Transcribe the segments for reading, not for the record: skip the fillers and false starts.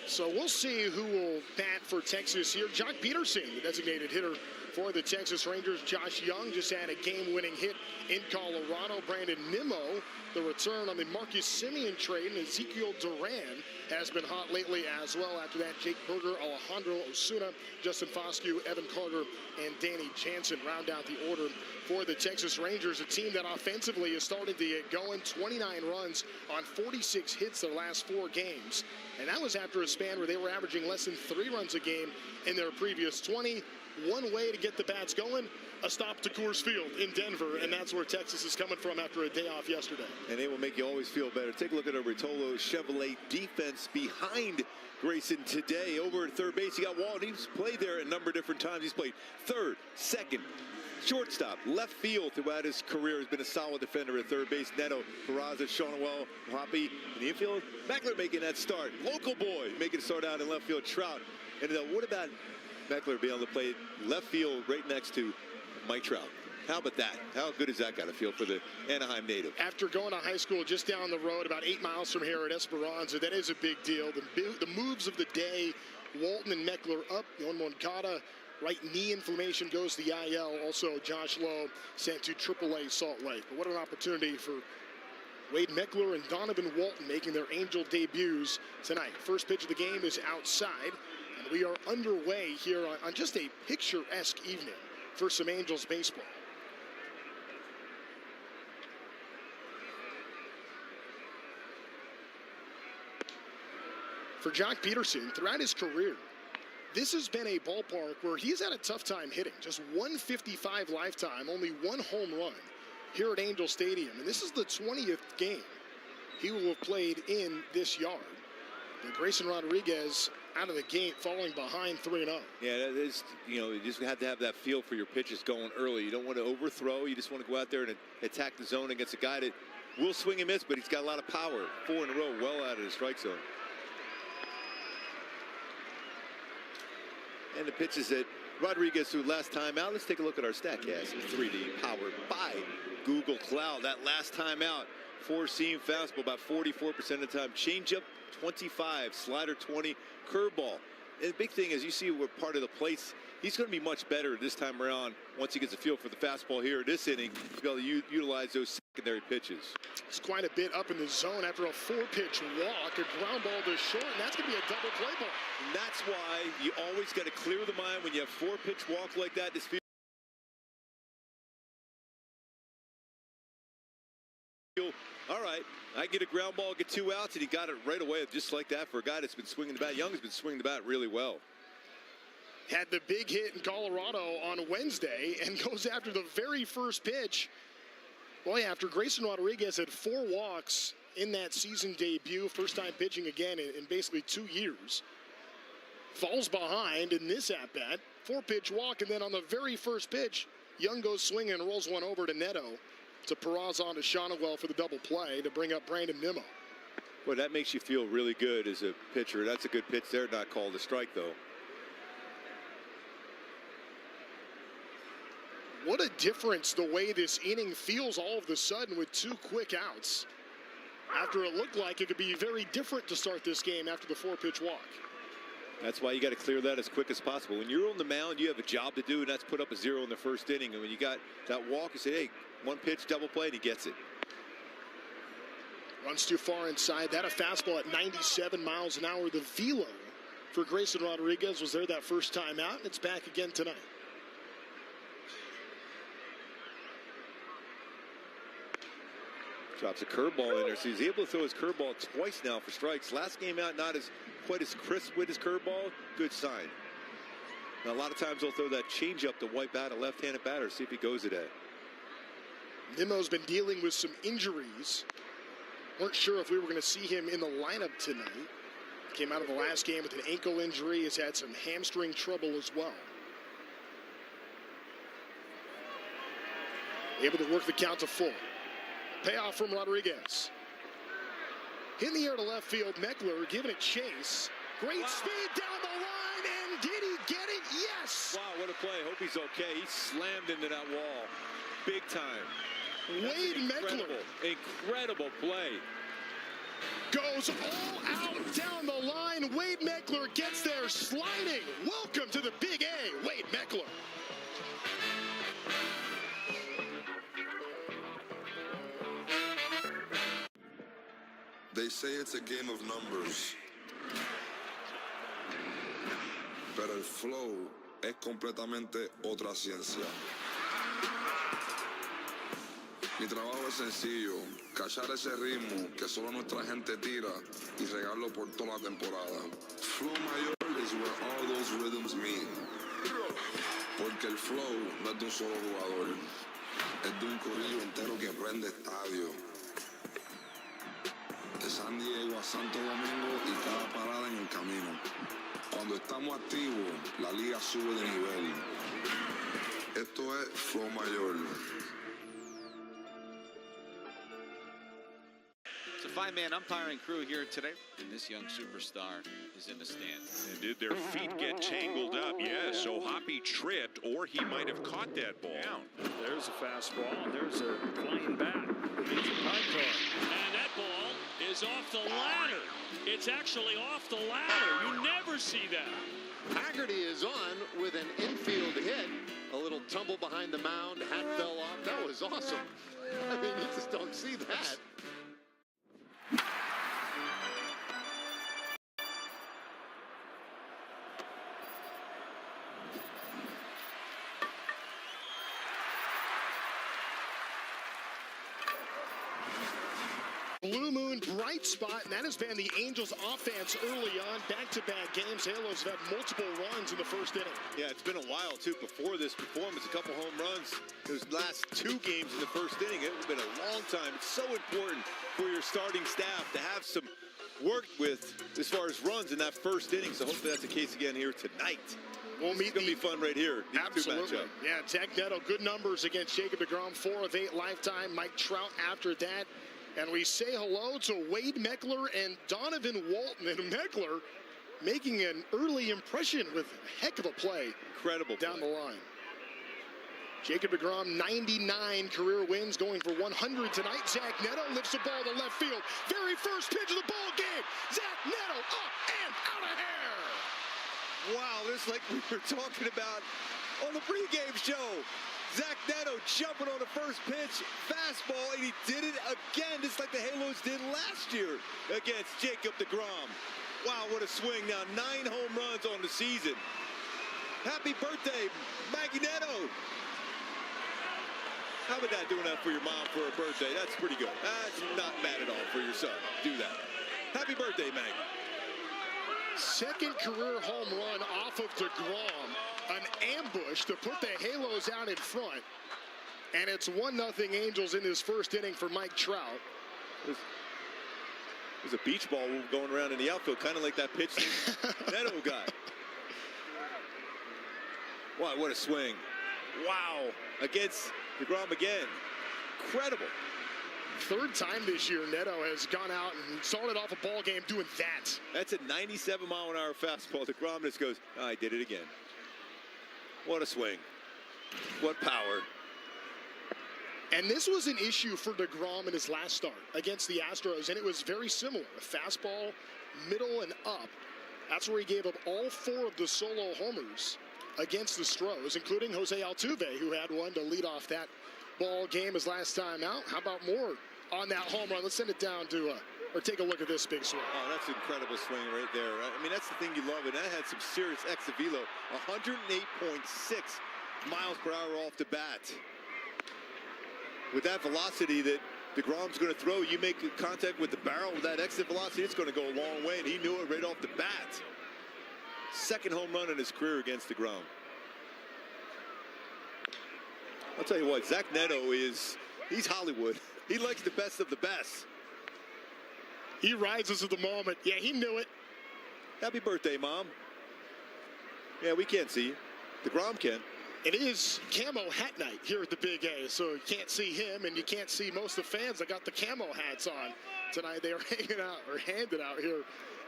So we'll see who will bat for Texas here. Jock Peterson, the designated hitter for the Texas Rangers. Josh Young just had a game-winning hit in Colorado. Brandon Nimmo, the return on the Marcus Semien trade, and Ezekiel Duran has been hot lately as well. After that, Jake Berger, Alejandro Osuna, Justin Foscue, Evan Carter, and Danny Jansen round out the order for the Texas Rangers, a team that offensively has started to get going. 29 runs on 46 hits their last 4 games. And that was after a span where they were averaging less than 3 runs a game in their previous 20. One way to get the bats going, a stop to Coors Field in Denver, and that's where Texas is coming from after a day off yesterday. And they will make you always feel better. Take a look at our Rotolo Chevrolet defense behind Grayson today. Over at third base, he got Walton. He's played there a number of different times. He's played third, second, shortstop, left field throughout his career. Has been a solid defender at third base. Neto, Peraza, Shonwell, Hoppy in the infield. Meckler making that start. Local boy making a start out in left field. Trout. And what about Meckler being able to play left field right next to Mike Trout? How about that? How good is that got to feel for the Anaheim native? After going to high school just down the road, about 8 miles from here at Esperanza, that is a big deal. The moves of the day, Walton and Meckler up. Yon Moncada, right knee inflammation, goes to the IL. Also, Josh Lowe sent to AAA Salt Lake. But what an opportunity for Wade Meckler and Donovan Walton making their Angel debuts tonight. First pitch of the game is outside. And we are underway here on just a picturesque evening for some Angels baseball. For Jock Peterson, throughout his career, this has been a ballpark where he's had a tough time hitting. Just 155 lifetime, only 1 home run here at Angel Stadium. And this is the 20th game he will have played in this yard. And Grayson Rodriguez out of the gate, falling behind 3-0. Yeah, that is, you just have to have that feel for your pitches going early. You don't want to overthrow. You just want to go out there and attack the zone against a guy that will swing and miss, but he's got a lot of power. 4 in a row, well out of the strike zone. And the pitches that Rodriguez threw last time out. Let's take a look at our StatCast 3D powered by Google Cloud. That last time out, 4-seam fastball about 44% of the time. Changeup 25, slider 20, curveball. And the big thing is, you see what part of the place, he's going to be much better this time around once he gets a feel for the fastball here this inning to be able to utilize those secondary pitches. It's quite a bit up in the zone after a 4-pitch walk, a ground ball to short, and that's going to be a double play ball. And that's why you always got to clear the mind when you have 4-pitch walk like that. This field, all right, I get a ground ball, get 2 outs, and he got it right away just like that for a guy that's been swinging the bat. Young has been swinging the bat really well. Had the big hit in Colorado on Wednesday and goes after the very first pitch. Boy, after Grayson Rodriguez had 4 walks in that season debut, first time pitching again in basically 2 years. Falls behind in this at-bat, 4-pitch walk, and then on the very first pitch, Young goes swinging and rolls one over to Neto. To Peraza on to Shonwell for the double play to bring up Brandon Nimmo. Well, that makes you feel really good as a pitcher. That's a good pitch there, not called a strike, though. What a difference the way this inning feels all of a sudden with 2 quick outs. After it looked like it could be very different to start this game after the 4-pitch walk. That's why you got to clear that as quick as possible. When you're on the mound, you have a job to do, and that's put up a 0 in the first inning. And when you got that walk, you say, hey, 1 pitch, double play, and he gets it. Runs too far inside. That a fastball at 97 miles an hour. The velo for Grayson Rodriguez was there that first time out, and it's back again tonight. Drops a curveball in there, so he's able to throw his curveball twice now for strikes. Last game out, not as quite as crisp with his curveball. Good sign. Now, a lot of times they'll throw that changeup to wipe out a left-handed batter, see if he goes today. Nimmo's been dealing with some injuries. Weren't sure if we were going to see him in the lineup tonight. Came out of the last game with an ankle injury. Has had some hamstring trouble as well. Able to work the count to 4. Payoff from Rodriguez. Hit in the air to left field. Meckler giving it chase. Great speed down the line, and did he get it? Yes! Wow, what a play. Hope he's okay. He slammed into that wall. Big time. Wade Meckler. Incredible play. Goes all out down the line. Wade Meckler gets there sliding. Welcome to the Big A, Wade Meckler. They say it's a game of numbers, pero el flow es completamente otra ciencia. Mi trabajo es sencillo, cachar ese ritmo que solo nuestra gente tira y regarlo por toda la temporada. Flow mayor is where all those rhythms meet. Porque el flow no es de un solo jugador, es de un corillo entero que prende estadio. De San Diego a Santo Domingo y cada parada en el camino. Cuando estamos activos, la liga sube de nivel. Esto es Flow Mayor. It's a five-man umpiring crew here today, and this young superstar is in the stands. And did their feet get tangled up? Yes, so Hoppy tripped, or he might have caught that ball. There's a fastball, and there's a flying bat. It's a high card. And that ball is off the ladder. It's actually off the ladder. You never see that. Haggerty is on with an infield hit. A little tumble behind the mound. Hat fell off. That was awesome. I mean, you just don't see that. Blue Moon bright spot, and that has been the Angels offense early on. Back-to-back games. Halos have had multiple runs in the first inning. Yeah, it's been a while, too, before this performance. A couple home runs. Those last two games in the first inning, it's been a long time. It's so important for your starting staff to have some work with as far as runs in that first inning. So hopefully that's the case again here tonight. We'll meet It's going to be fun right here. These Absolutely. two matchup. Yeah, Zach Neto, good numbers against Jacob deGrom, 4 of 8 lifetime. Mike Trout after that. And we say hello to Wade Meckler and Donovan Walton. And Meckler making an early impression with a heck of a play. Incredible down play. the line. Jacob deGrom, 99 career wins, going for 100 tonight. Zach Neto lifts the ball to left field. Very first pitch of the ball game. Zach Neto up and out of here. Wow, this is like we were talking about on the pregame show. Zach Neto jumping on the first pitch, fastball, and he did it again, just like the Halos did last year against Jacob deGrom. Wow, what a swing now. 9 home runs on the season. Happy birthday, Maggie Neto. How about that, doing that for your mom for her birthday? That's pretty good. That's not bad at all for your son. Do that. Happy birthday, Maggie. Second career home run off of deGrom. An ambush to put the Halos out in front. And it's 1-0 Angels in this first inning for Mike Trout. There's a beach ball going around in the outfield, kind of like that pitch Neto got. Wow, what a swing. Wow, against deGrom again. Incredible. Third time this year, Neto has gone out and started off a ball game doing that. That's a 97-mile-an-hour fastball. deGrom just goes, oh, I did it again. What a swing. What power. And this was an issue for deGrom in his last start against the Astros, and it was very similar. A fastball, middle and up. That's where he gave up all 4 of the solo homers against the Stros, including Jose Altuve, who had one to lead off that ball game his last time out. How about more on that home run? Let's send it down to or take a look at this big swing. Oh, that's an incredible swing right there. I mean, that's the thing you love, and that had some serious exit velo. 108.6 miles per hour off the bat. With that velocity that deGrom's going to throw, you make contact with the barrel with that exit velocity, it's going to go a long way, and he knew it right off the bat. Second home run in his career against deGrom. I'll tell you what, Zach Neto he's Hollywood. He likes the best of the best. He rises to the moment. Yeah, he knew it. Happy birthday, Mom. Yeah, we can't see you. deGrom can. It is camo hat night here at the Big A, so you can't see him, and you can't see most of the fans that got the camo hats on tonight. They are hanging out or handed out here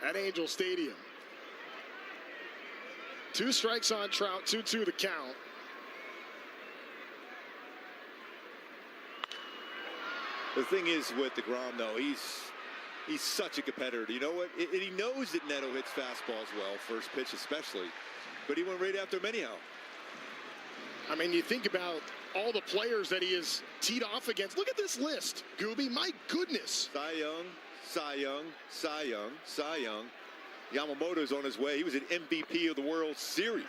at Angel Stadium. 2 strikes on Trout, 2-2 the count. The thing is with deGrom, though, He's such a competitor. You know what? And he knows that Neto hits fastballs well, first pitch especially. But he went right after him anyhow. I mean, you think about all the players that he has teed off against. Look at this list, Gooby. My goodness. Cy Young, Cy Young, Cy Young, Cy Young. Yamamoto's on his way. He was an MVP of the World Series.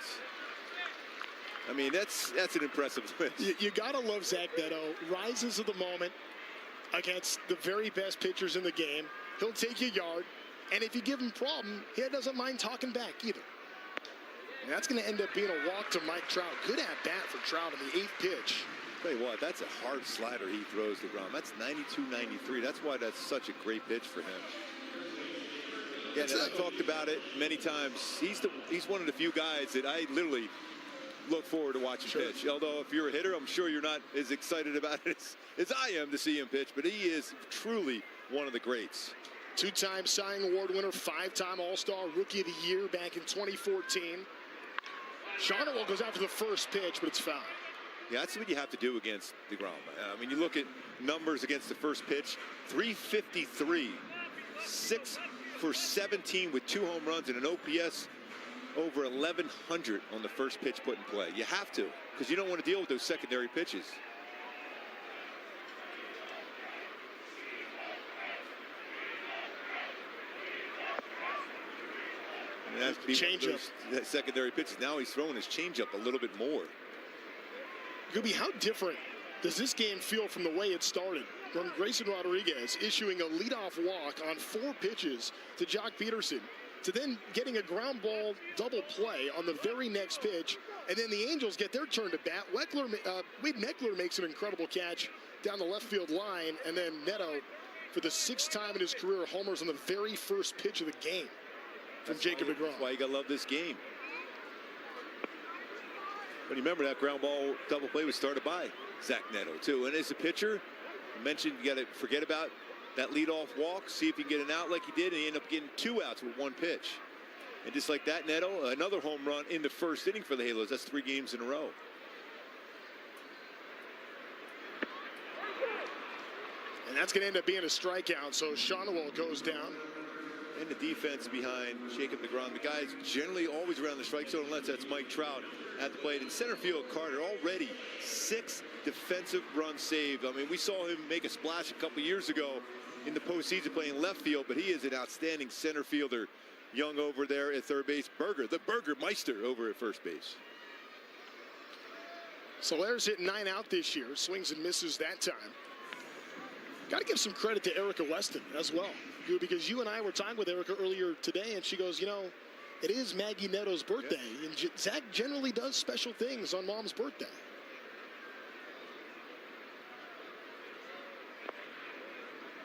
I mean, that's an impressive list. You gotta love Zach Neto. Rises of the moment against the very best pitchers in the game. He'll take you a yard, and if you give him a problem, he doesn't mind talking back either. And that's going to end up being a walk to Mike Trout. Good at bat for Trout on the 8th pitch. Tell you what, that's a hard slider he throws to ground. That's 92-93. That's why that's such a great pitch for him. Yeah, and I've talked about it many times. He's one of the few guys that I literally look forward to watching pitch. Although if you're a hitter, I'm sure you're not as excited about it as I am to see him pitch. But he is truly one of the greats. 2-time Cy Young Award winner, 5-time All-Star Rookie of the Year back in 2014. Shonowell goes after the first pitch, but it's foul. Yeah, that's what you have to do against DeGrom. I mean, you look at numbers against the first pitch, 353, 6 for 17 with 2 home runs and an OPS over 1,100 on the first pitch put in play. You have to, because you don't want to deal with those secondary pitches. Changeup. That secondary pitches. Now he's throwing his changeup a little bit more. Gooby, how different does this game feel from the way it started? From Grayson Rodriguez issuing a leadoff walk on 4 pitches to Jock Peterson, to then getting a ground ball double play on the very next pitch, and then the Angels get their turn to bat. Wade Meckler makes an incredible catch down the left field line, and then Neto, for the 6th time in his career, homers on the very first pitch of the game from Jacob DeGrom. That's why you got to love this game. But remember, that ground ball double play was started by Zach Neto, too. And as a pitcher, I mentioned you got to forget about that leadoff walk, see if you can get an out like he did, and he ended up getting 2 outs with 1 pitch. And just like that, Neto, another home run in the first inning for the Halos. That's 3 games in a row. And that's going to end up being a strikeout, so Shonowell goes down. And the defense behind Jacob DeGrom. The guys generally always around the strike zone, unless that's Mike Trout at the plate. In center field, Carter already 6 defensive runs saved. I mean, we saw him make a splash a couple years ago in the postseason playing left field, but he is an outstanding center fielder. Young over there at third base. Berger, the Burger Meister over at first base. Solaire's hit 9 out this year, swings and misses that time. Got to give some credit to Erica Weston as well, because you and I were talking with Erica earlier today, and she goes, you know, it is Maggie Neto's birthday, and Zach generally does special things on Mom's birthday.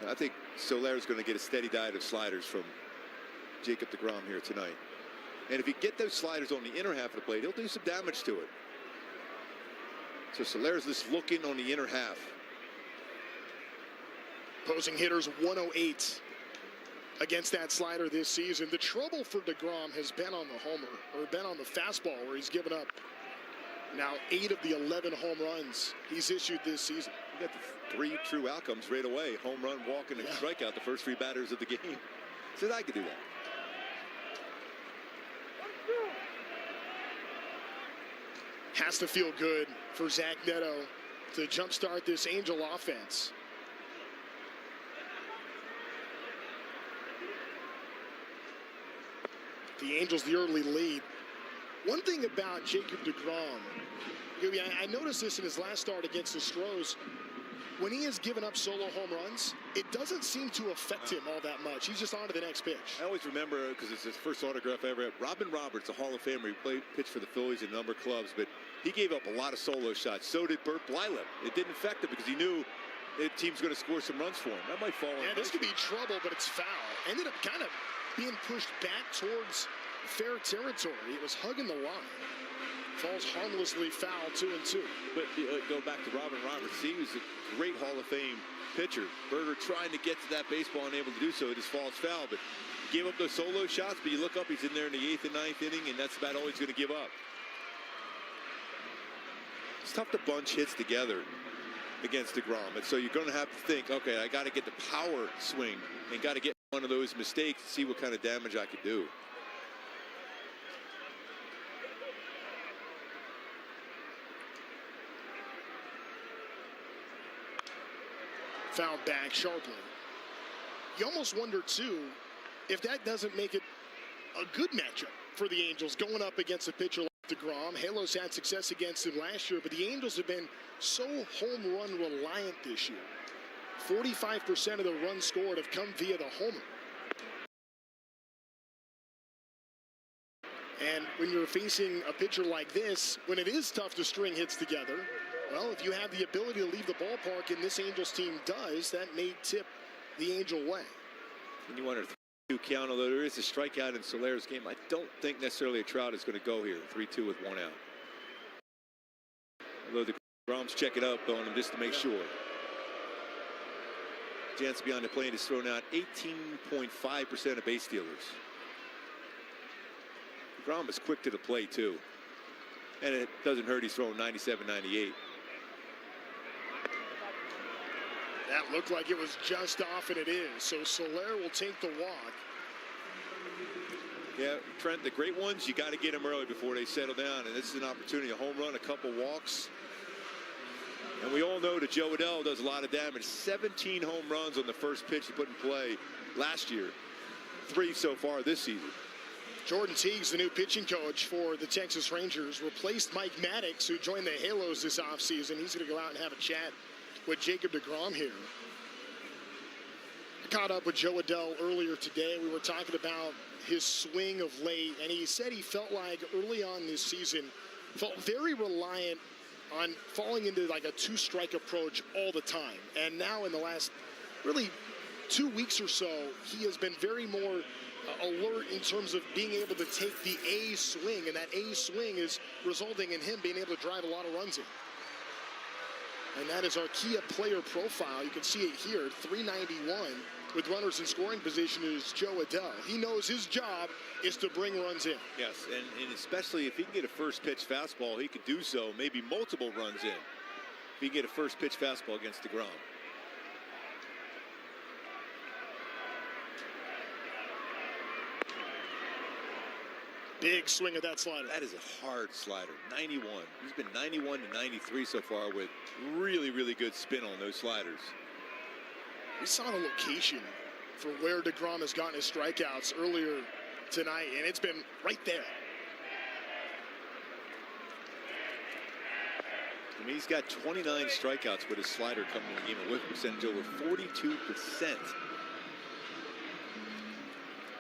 I think Solaire's going to get a steady diet of sliders from Jacob DeGrom here tonight. And if you get those sliders on the inner half of the plate, he'll do some damage to it. So Solaire's just looking on the inner half. Opposing hitters 108 against that slider this season. The trouble for DeGrom has been on the homer, or been on the fastball, where he's given up now 8 of the 11 home runs he's issued this season. You got the 3 true outcomes right away: home run, walk, and a strikeout, the first 3 batters of the game. Said I could do that. Has to feel good for Zach Neto to jumpstart this Angel offense. The Angels the early lead. One thing about Jacob DeGrom, I noticed this in his last start against the Stros. When he has given up solo home runs, it doesn't seem to affect him all that much. He's just on to the next pitch. I always remember, because it's his first autograph I ever had, Robin Roberts, a Hall of Famer. He pitched for the Phillies in a number of clubs, but he gave up a lot of solo shots. So did Burt Blylev. It didn't affect him because he knew the team's going to score some runs for him. That might fall in. Yeah, this could be trouble, but it's foul. Ended up kind of being pushed back towards fair territory. It was hugging the line. Falls harmlessly foul, 2-2. But go back to Robin Roberts. He was a great Hall of Fame pitcher. Berger trying to get to that baseball, unable to do so. It just falls foul. But gave up those solo shots. But you look up, he's in there in the 8th and 9th inning, and that's about all he's going to give up. It's tough to bunch hits together against DeGrom. And so you're going to have to think, okay, I got to get the power swing and got to get one of those mistakes to see what kind of damage I could do. Fouled back sharply. You almost wonder, too, if that doesn't make it a good matchup for the Angels going up against a pitcher like DeGrom. Halos had success against him last year, but the Angels have been so home run reliant this year. 45% of the runs scored have come via the homer. And when you're facing a pitcher like this, when it is tough to string hits together, well, if you have the ability to leave the ballpark, and this Angels team does, that may tip the Angel way. And you want a 3-2 count, although there is a strikeout in Soler's game. I don't think necessarily a Trout is going to go here. 3-2 with one out. Although the Grom's checking up on him just to make sure. Jansen beyond the plate has thrown out 18.5% of base stealers. Grom is quick to the plate, too. And it doesn't hurt he's throwing 97, 98. That looked like it was just off, and it is. So Soler will take the walk. Yeah, Trent, the great ones, you got to get them early before they settle down. And this is an opportunity, a home run, a couple walks. And we all know that Joe Adell does a lot of damage. 17 home runs on the first pitch he put in play last year. 3 so far this season. Jordan Teague's the new pitching coach for the Texas Rangers. Replaced Mike Maddox, who joined the Halos this offseason. He's going to go out and have a chat with Jacob deGrom here. I caught up with Joe Adell earlier today. We were talking about his swing of late, and he said he felt like early on this season, felt very reliant on falling into like a two-strike approach all the time. And now in the last really 2 weeks or so, he has been very more alert in terms of being able to take the A swing, and that A swing is resulting in him being able to drive a lot of runs in. And that is our Kia player profile. You can see it here, 391 with runners in scoring position is Joe Adell. He knows his job is to bring runs in. Yes, and especially if he can get a first pitch fastball, he could do so, maybe multiple runs in. If he can get a first pitch fastball against DeGrom. Big swing of that slider. That is a hard slider. 91. He's been 91 to 93 so far with really, really good spin on those sliders. We saw the location for where DeGrom has gotten his strikeouts earlier tonight, and it's been right there. I mean, he's got 29 strikeouts with his slider coming in the game, a whiff percentage over 42%.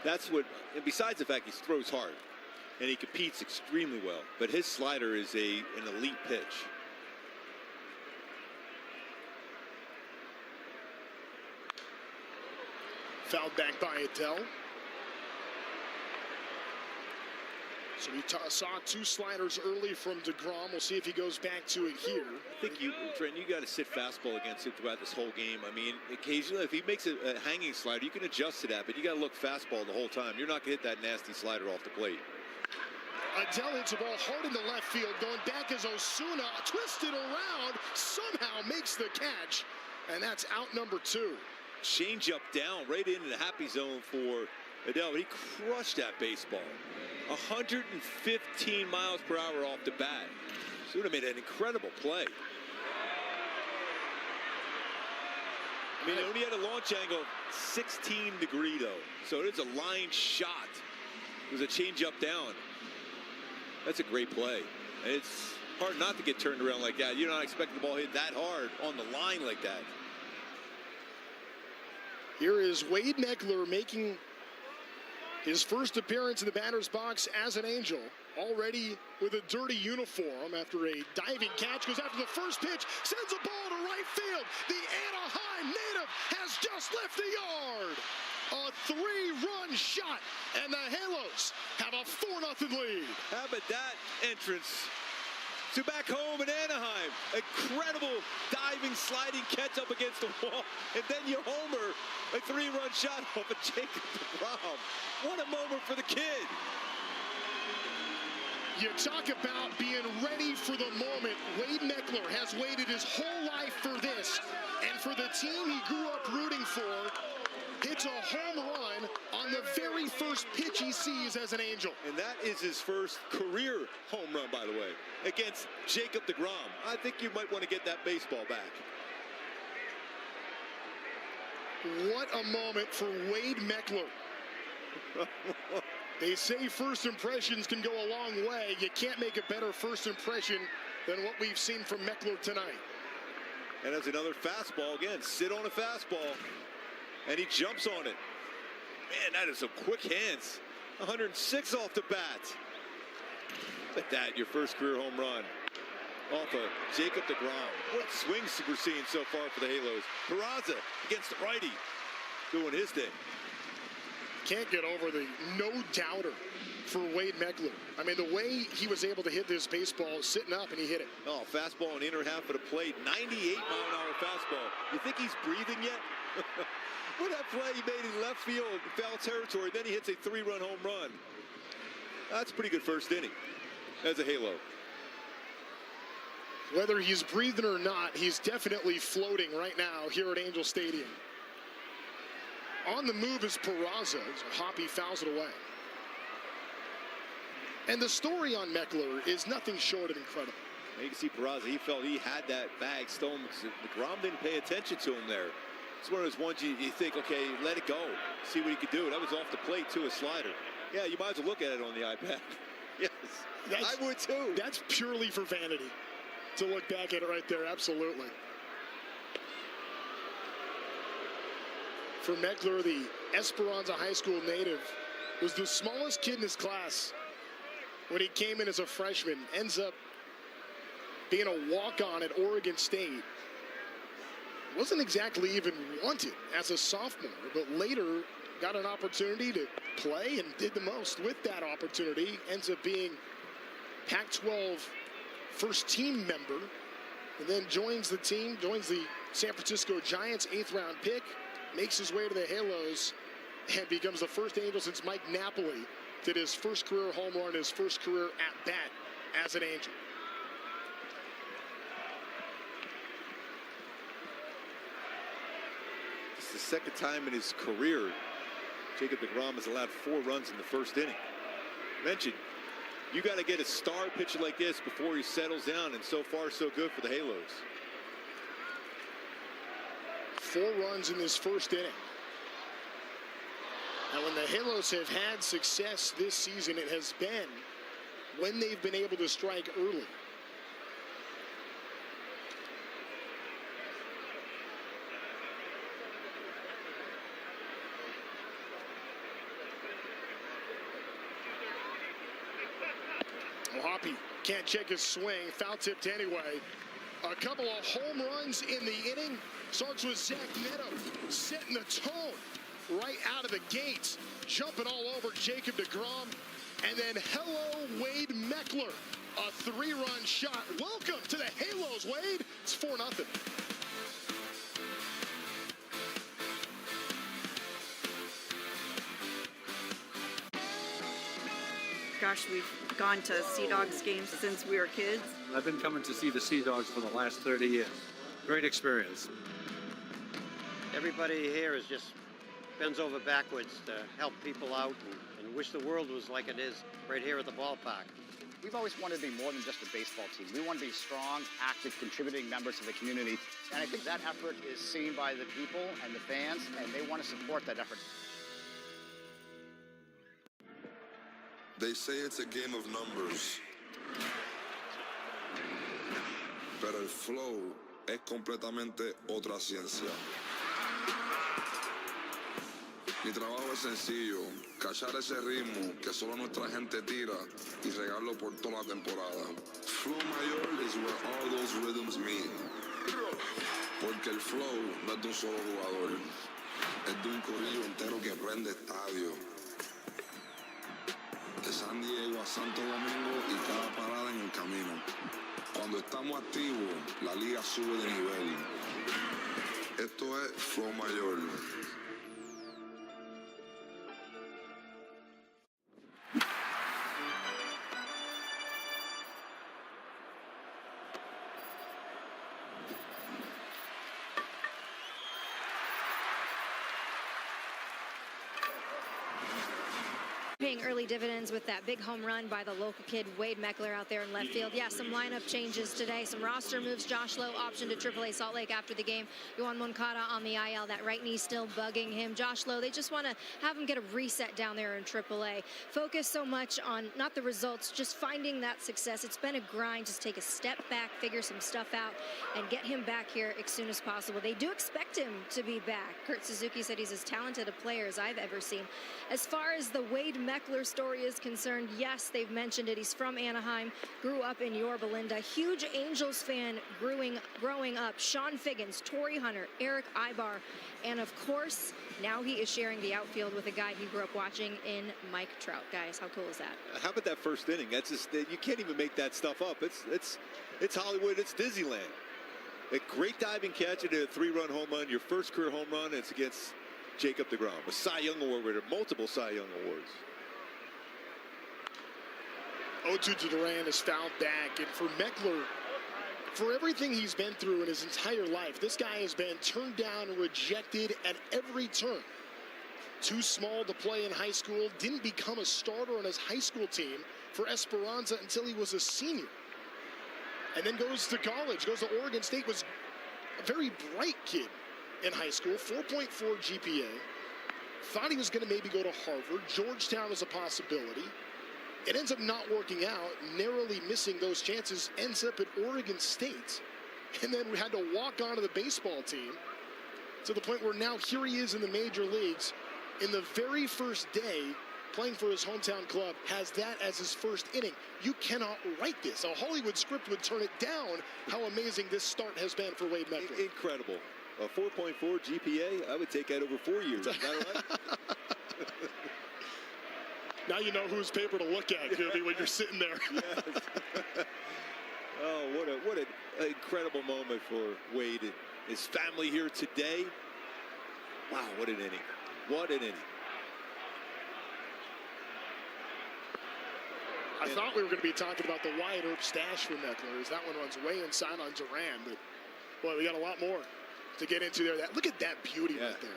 That's what, and besides the fact he throws hard, and he competes extremely well, but his slider is an elite pitch. Fouled back by Adell. So we saw 2 sliders early from DeGrom. We'll see if he goes back to it here. I think Trent, you got to sit fastball against him throughout this whole game. I mean, occasionally, if he makes a hanging slider, you can adjust to that, but you got to look fastball the whole time. You're not going to hit that nasty slider off the plate. Adell hits the ball hard in the left field. Going back as Osuna, twisted around, somehow makes the catch. And that's out number 2. Change up down right into the happy zone for Adell. He crushed that baseball. 115 miles per hour off the bat. Should have made an incredible play. I mean, it only had a launch angle 16 degree though, so it's a line shot. It was a change up down. That's a great play. It's hard not to get turned around like that. You're not expecting the ball hit that hard on the line like that. Here is Wade Meckler making his first appearance in the batter's box as an Angel, already with a dirty uniform after a diving catch. Goes after the first pitch, sends a ball to right field. The Anaheim native has just left the yard. A 3-run shot, and the Halos have a 4-0 lead. How about that entrance to back home in Anaheim? Incredible diving, sliding catch up against the wall, and then you homer a 3-run shot off of Jacob deGrom. What a moment for the kid. You talk about being ready for the moment. Wade Meckler has waited his whole life for this, and for the team he grew up rooting for, hits a home run on the very first pitch he sees as an Angel. And that is his first career home run, by the way, against Jacob deGrom. I think you might want to get that baseball back. What a moment for Wade Meckler. They say first impressions can go a long way. You can't make a better first impression than what we've seen from Meckler tonight. And that's another fastball again. Sit on a fastball, and he jumps on it. Man, that is some quick hands. 106 off the bat. Look at that, your first career home run off of Jacob deGrom. What swings we're seeing so far for the Halos. Peraza against the righty, doing his thing. Can't get over the no-doubter for Wade Meckler. I mean, the way he was able to hit this baseball sitting up, and he hit it. Oh, fastball in the inner half of the plate. 98-mile-an-hour fastball. You think he's breathing yet? With that play he made in left field, foul territory, then he hits a 3-run home run. That's a pretty good first inning as a Halo. Whether he's breathing or not, he's definitely floating right now here at Angel Stadium. On the move is Peraza. Hoppy fouls it away. And the story on Meckler is nothing short of incredible. You can see Peraza, he felt he had that bag stolen. deGrom didn't pay attention to him there. It's one of those ones you think, okay, let it go. See what he could do. That was off the plate, too, a slider. Yeah, you might as well look at it on the iPad. Yes, I would, too. That's purely for vanity, to look back at it right there, absolutely. For Meckler, the Esperanza High School native, was the smallest kid in his class when he came in as a freshman. Ends up being a walk-on at Oregon State. Wasn't exactly even wanted as a sophomore, but later got an opportunity to play and did the most with that opportunity. Ends up being Pac-12 first team member, and then joins the team, joins the San Francisco Giants 8th-round pick. Makes his way to the Halos and becomes the first Angel since Mike Napoli did his first career home run, his first career at bat as an Angel. It's the second time in his career Jacob deGrom has allowed 4 runs in the first inning. Mentioned, you got to get a star pitcher like this before he settles down, and so far so good for the Halos. 4 runs in this first inning. Now, when the Halos have had success this season, it has been when they've been able to strike early. Hoppy can't check his swing. Foul tipped anyway. A couple of home runs in the inning. Starts with Zach Neto setting the tone right out of the gates. Jumping all over Jacob deGrom. And then hello, Wade Meckler. A 3-run shot. Welcome to the Halos, Wade. It's 4-0. Gosh, we've gone to Sea Dogs games since we were kids. I've been coming to see the Sea Dogs for the last 30 years. Great experience. Everybody here is just bends over backwards to help people out and wish the world was like it is right here at the ballpark. We've always wanted to be more than just a baseball team. We want to be strong, active, contributing members of the community. And I think that effort is seen by the people and the fans, and they want to support that effort. They say it's a game of numbers. Pero el flow es completamente otra ciencia. Mi trabajo es sencillo, cachar ese ritmo que solo nuestra gente tira y regarlo por toda la temporada. Flow mayor is where all those rhythms meet. Porque el flow no es de un solo jugador, es de un corillo entero que prende estadio. De San Diego a Santo Domingo y cada parada en el camino. Cuando estamos activos, la liga sube de nivel. Esto es Flow Mayor. paying early dividends with that big home run by the local kid Wade Meckler out there in left field. Yeah, some lineup changes today, some roster moves. Josh Lowe optioned to AAA Salt Lake after the game. Yohan Moncada on the IL, that right knee still bugging him. Josh Lowe, they just want to have him get a reset down there in AAA. Focus so much on not the results, just finding that success. It's been a grind. Just take a step back, figure some stuff out, and get him back here as soon as possible. They do expect him to be back. Kurt Suzuki said he's as talented a player as I've ever seen. As far as the Wade Meckler story is concerned, yes, they've mentioned it. He's from Anaheim, grew up in Yorba Linda. Huge Angels fan growing up. Sean Figgins, Torrey Hunter, Eric Ibar, and of course, now he is sharing the outfield with a guy he grew up watching in Mike Trout. Guys, how cool is that? How about that first inning? That's just, you can't even make that stuff up. It's Hollywood. It's Disneyland. A great diving catch and a 3-run home run. Your first career home run. It's against Jacob deGrom, a Cy Young Award winner, multiple Cy Young Awards. 0-2 to Duran is fouled back, and for Meckler, for everything he's been through in his entire life, this guy has been turned down and rejected at every turn. Too small to play in high school, didn't become a starter on his high school team for Esperanza until he was a senior. And then goes to college, goes to Oregon State, was a very bright kid in high school, 4.4 GPA. Thought he was going to maybe go to Harvard. Georgetown was a possibility. It ends up not working out, narrowly missing those chances, ends up at Oregon State. And then we had to walk onto the baseball team to the point where now here he is in the major leagues. In the very first day, playing for his hometown club, has that as his first inning. You cannot write this. A Hollywood script would turn it down how amazing this start has been for Wade Meckler. Incredible. A 4.4 GPA, I would take that over 4 years. Is that right? Now you know whose paper to look at, Gibby, when you're sitting there. Yes. Oh, what an incredible moment for Wade and his family here today. Wow, what an inning. What an inning. I thought we were going to be talking about the Wyatt Earp stash for Meckler, as that one runs way inside on Duran. But, boy, we got a lot more to get into there. Look at that beauty right there.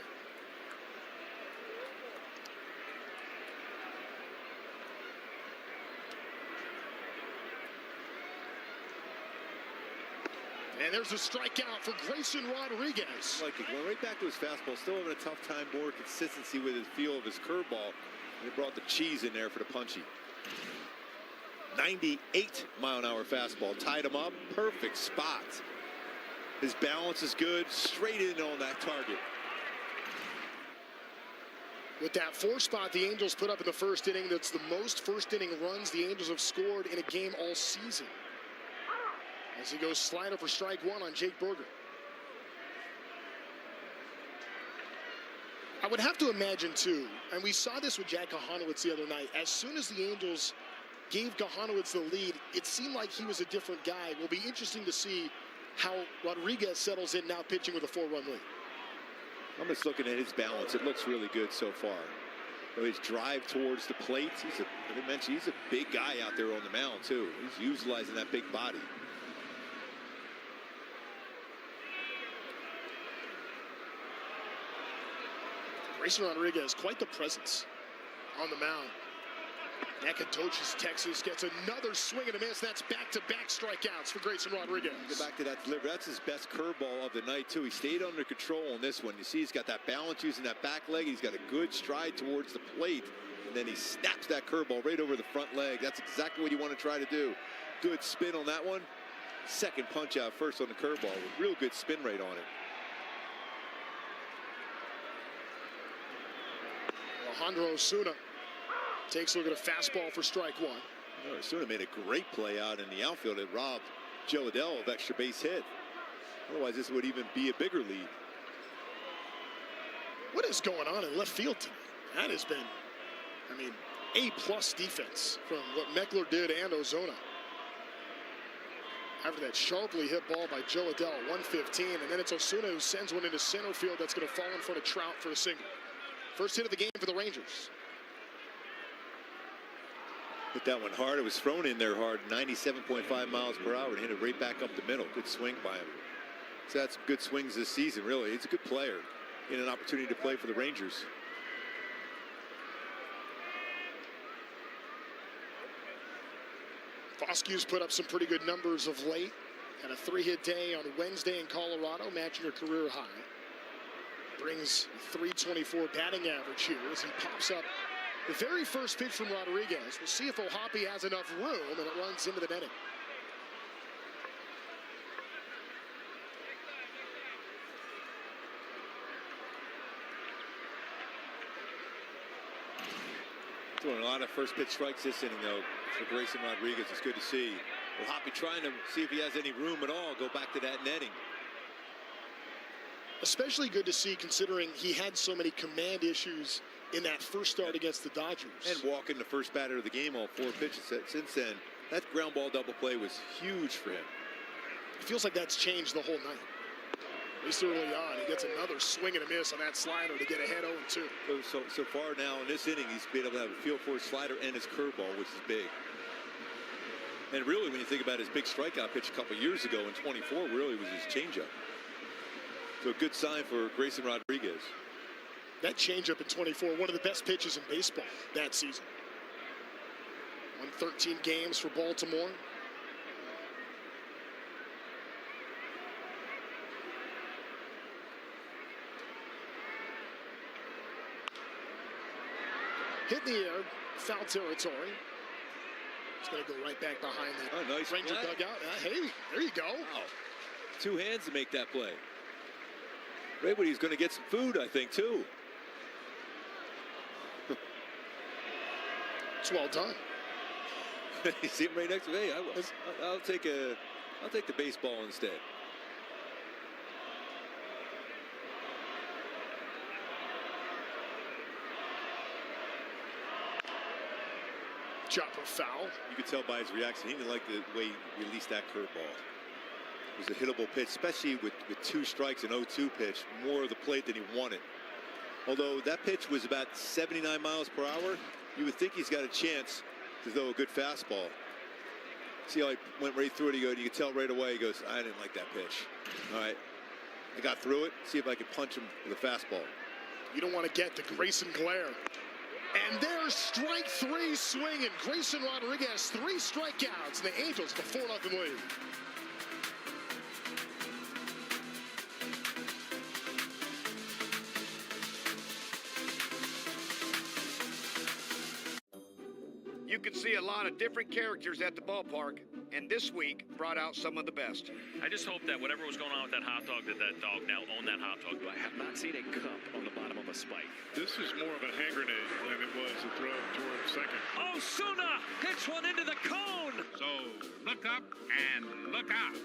And there's a strikeout for Grayson Rodriguez. Like it went right back to his fastball. Still having a tough time, more consistency with his feel of his curveball. They brought the cheese in there for the punchy. 98-mile-an-hour fastball. Tied him up. Perfect spot. His balance is good. Straight in on that target. With that 4 spot the Angels put up in the first inning, that's the most first-inning runs the Angels have scored in a game all season. As he goes slider for strike 1 on Jake Berger. I would have to imagine, too, and we saw this with Jack Kahanowitz the other night, as soon as the Angels gave Kahanowitz the lead, it seemed like he was a different guy. It will be interesting to see how Rodriguez settles in now pitching with a 4-run lead. I'm just looking at his balance. It looks really good so far. His drive towards the plate. As I mentioned, he's a big guy out there on the mound, too. He's utilizing that big body. Grayson Rodriguez, quite the presence on the mound. Nacogdoches, Texas gets another swing and a miss. That's back-to-back strikeouts for Grayson Rodriguez. Get back to that delivery. That's his best curveball of the night, too. He stayed under control on this one. You see he's got that balance using that back leg. He's got a good stride towards the plate. And then he snaps that curveball right over the front leg. That's exactly what you want to try to do. Good spin on that one. Second punch out first on the curveball with real good spin rate on it. Alejandro Osuna takes a look at a fastball for strike 1. Osuna made a great play out in the outfield. It robbed Joe Adell of extra base hit. Otherwise, this would even be a bigger lead. What is going on in left field tonight? That has been, I mean, A-plus defense from what Meckler did and Ozuna. After that sharply hit ball by Joe Adell at 115, and then it's Osuna who sends one into center field that's going to fall in front of Trout for a single. First hit of the game for the Rangers. Hit that one hard. It was thrown in there hard. 97.5 miles per hour and hit it right back up the middle. Good swing by him. So that's good swings this season, really. He's a good player. In an opportunity to play for the Rangers. Foskew's put up some pretty good numbers of late. Had a 3-hit day on Wednesday in Colorado, matching a career high. Brings a .324 batting average here as he pops up the very first pitch from Rodriguez. We'll see if O'Hoppe has enough room, and it runs into the netting. Throwing a lot of first pitch strikes this inning, though, for Grayson Rodriguez. It's good to see. O'Hoppe trying to see if he has any room at all. Go back to that netting. Especially good to see, considering he had so many command issues in that first start against the Dodgers. And walking the first batter of the game, all 4 pitches since then. That ground ball double play was huge for him. It feels like that's changed the whole night. At least early on, he gets another swing and a miss on that slider to get ahead 0-2. So far now in this inning, he's been able to have a feel for his slider and his curveball, which is big. And really, when you think about his big strikeout pitch a couple years ago in 24, really was his changeup. So a good sign for Grayson Rodriguez. That changeup in 24, one of the best pitches in baseball that season. Won 13 games for Baltimore. Hit in the air, foul territory. It's going to go right back behind the nice Ranger dugout. Hey, there you go. Wow. 2 hands to make that play. Raywood, going to get some food, I think, too. It's well done. You see him right next to me. I'll take the baseball instead. Chopper foul. You could tell by his reaction, he didn't like the way he released that curveball. It was a hittable pitch, especially with 2 strikes and 0-2 pitch, more of the plate than he wanted. Although that pitch was about 79 miles per hour, you would think he's got a chance to throw a good fastball. See how he went right through it? You could tell right away. He goes, I didn't like that pitch. All right, I got through it. See if I can punch him with a fastball. You don't want to get the Grayson glare. And there's strike 3 swinging. Grayson Rodriguez, 3 strikeouts. And the Angels have a 4-0 lead. You can see a lot of different characters at the ballpark, and this week brought out some of the best. I just hope that whatever was going on with that hot dog, that dog now owned that hot dog. I have not seen a cup on the bottom of a spike. This is more of a hand grenade than it was a throw towards second. Osuna hits one into the cone. So look up and look out.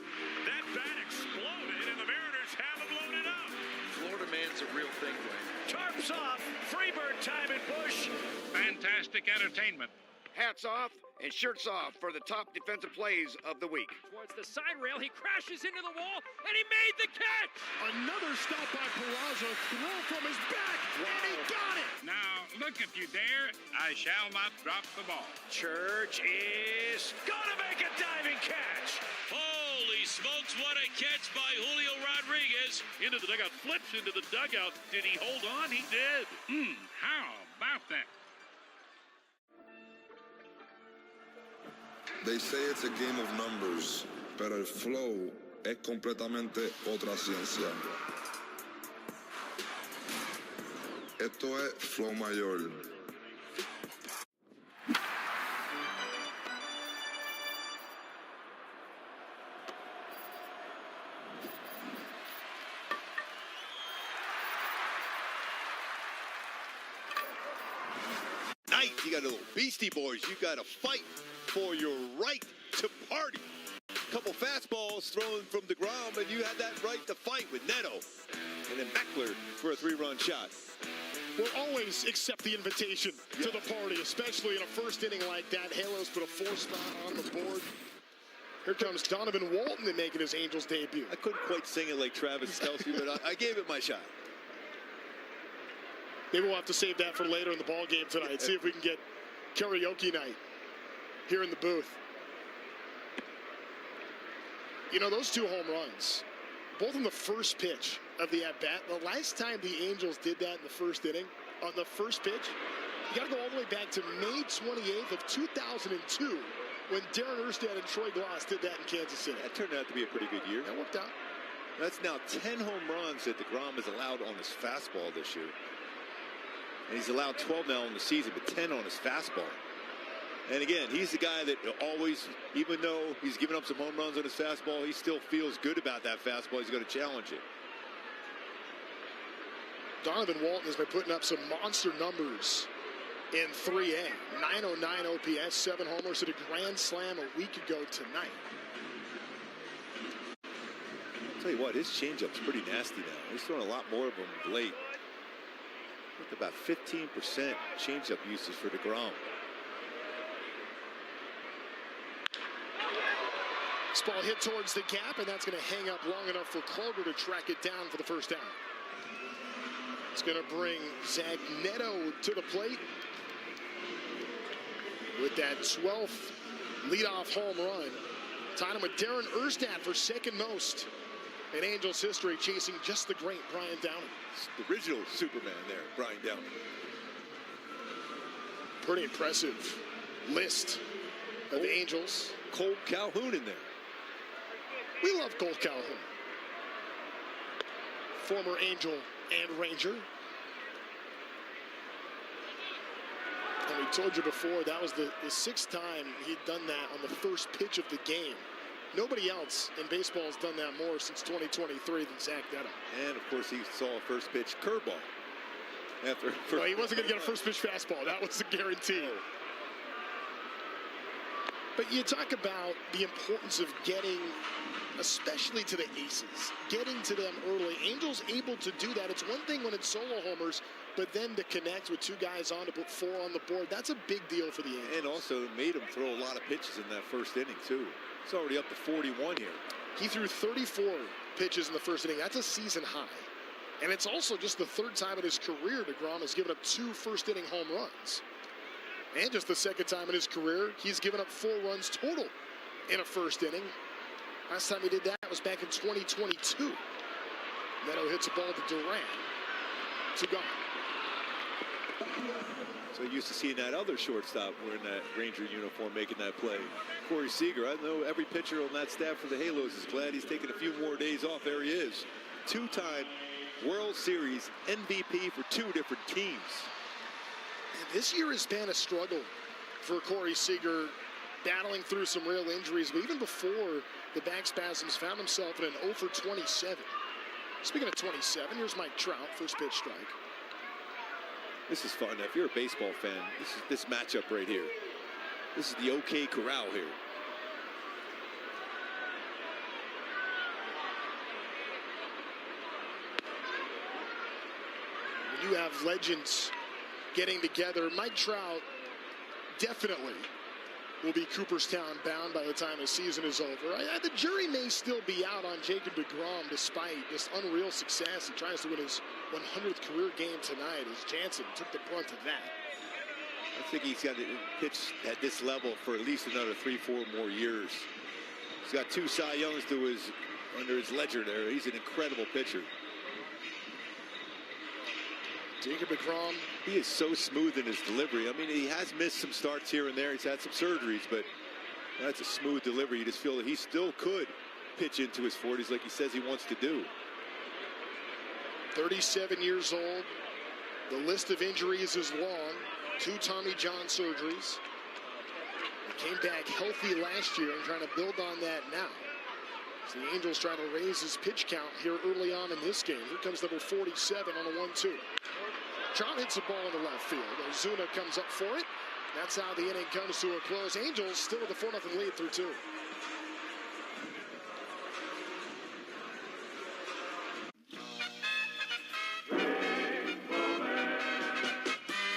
That bat exploded, and the Mariners haven't loaded up. Florida man's a real thing, Wayne. Tarps off. Freebird time at Busch. Fantastic entertainment. Hats off and shirts off for the top defensive plays of the week. Towards the side rail, he crashes into the wall, and he made the catch! Another stop by Peraza, throw from his back, and he got it! Now, look if you dare, I shall not drop the ball. Church is gonna make a diving catch! Holy smokes, what a catch by Julio Rodriguez. Into the dugout, flips into the dugout. Did he hold on? He did. How about that? They say it's a game of numbers, pero el flow es completamente otra ciencia. Esto es flow mayor. Night, you got a little Beastie Boys. You got to fight for your right to party. Couple fastballs thrown from DeGrom, and you had that right to fight with Neto. And then Meckler for a 3-run shot. We'll always accept the invitation to the party, especially in a first inning like that. Halos put a 4 spot on the board. Here comes Donovan Walton in making his Angels debut. I couldn't quite sing it like Travis Kelce, but I gave it my shot. Maybe we'll have to save that for later in the ball game tonight. See if we can get karaoke night here in the booth. You know, those 2 home runs, both in the first pitch of the at-bat. The last time the Angels did that in the first inning, on the first pitch, you got to go all the way back to May 28th of 2002 when Darren Erstad and Troy Glaus did that in Kansas City. That turned out to be a pretty good year. That worked out. That's now 10 home runs that DeGrom has allowed on his fastball this year. And he's allowed 12 now in the season, but 10 on his fastball. And again, he's the guy that always, even though he's given up some home runs on his fastball, he still feels good about that fastball. He's going to challenge it. Donovan Walton has been putting up some monster numbers in 3A. 909 OPS, 7 homers, hit a grand slam a week ago tonight. I'll tell you what, his changeup's pretty nasty now. He's throwing a lot more of them of late. With about 15% changeup usage for DeGrom. This ball hit towards the gap, and that's going to hang up long enough for Culver to track it down for the first down. It's going to bring Zach Neto to the plate with that 12th leadoff home run. Tied him with Darren Erstad for second most in Angels history, chasing just the great Brian Downey. The original Superman there, Brian Downey. Pretty impressive list of Angels. Cole Calhoun in there. We love Cole Calhoun. Former Angel and Ranger. And we told you before, that was the 6th time he'd done that on the first pitch of the game. Nobody else in baseball has done that more since 2023 than Zach Neto. And, of course, he saw a first pitch curveball. No, he wasn't going to get a first pitch fastball. That was a guarantee. But you talk about the importance of getting, especially to the aces, getting to them early. Angels able to do that. It's one thing when it's solo homers, but then to connect with 2 guys on to put 4 on the board, that's a big deal for the Angels. And also made him throw a lot of pitches in that first inning, too. It's already up to 41 here. He threw 34 pitches in the first inning. That's a season high. And it's also just the 3rd time in his career DeGrom has given up 2 first-inning home runs. And just the 2nd time in his career, he's given up 4 runs total in a first inning. Last time he did that was back in 2022. Neto hits a ball to Duran. 2 gone. So used to seeing that other shortstop wearing that Ranger uniform making that play. Corey Seager, I know every pitcher on that staff for the Halos is glad he's taking a few more days off. There he is. 2-time World Series MVP for 2 different teams. And this year has been a struggle for Corey Seager, battling through some real injuries. But even before the back spasms, found himself in an 0 for 27. Speaking of 27, here's Mike Trout, first pitch strike. This is fun. Now, if you're a baseball fan, this matchup right here. This is the OK Corral here. When you have legends getting together, Mike Trout definitely will be Cooperstown bound by the time the season is over. The jury may still be out on Jacob DeGrom despite this unreal success. He tries to win his 100th career game tonight as Jansen took the brunt of that. I think he's got to pitch at this level for at least another 3-4 more years. He's got 2 Cy Youngs under his ledger there. He's an incredible pitcher. Jacob DeGrom. He is so smooth in his delivery. I mean, he has missed some starts here and there. He's had some surgeries, but that's a smooth delivery. You just feel that he still could pitch into his 40s like he says he wants to do. 37 years old. The list of injuries is long. 2 Tommy John surgeries. He came back healthy last year and trying to build on that now. So the Angels trying to raise his pitch count here early on in this game. Here comes number 47 on a 1-2. Trout hits the ball in the left field. Ozuna comes up for it. That's how the inning comes to a close. Angels still with a 4-0 lead through 2.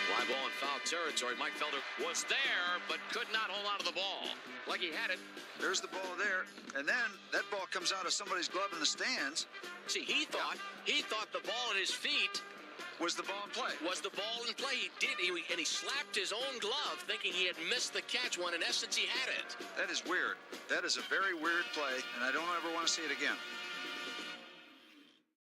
Fly ball in foul territory. Mike Felder was there, but could not hold on to the ball. Like he had it. There's the ball there, and then that ball comes out of somebody's glove in the stands. See, he thought the ball at his feet was the ball in play. Was the ball in play? He did, and he slapped his own glove, thinking he had missed the catch when in essence he had it. That is weird. That is a very weird play, and I don't ever want to see it again.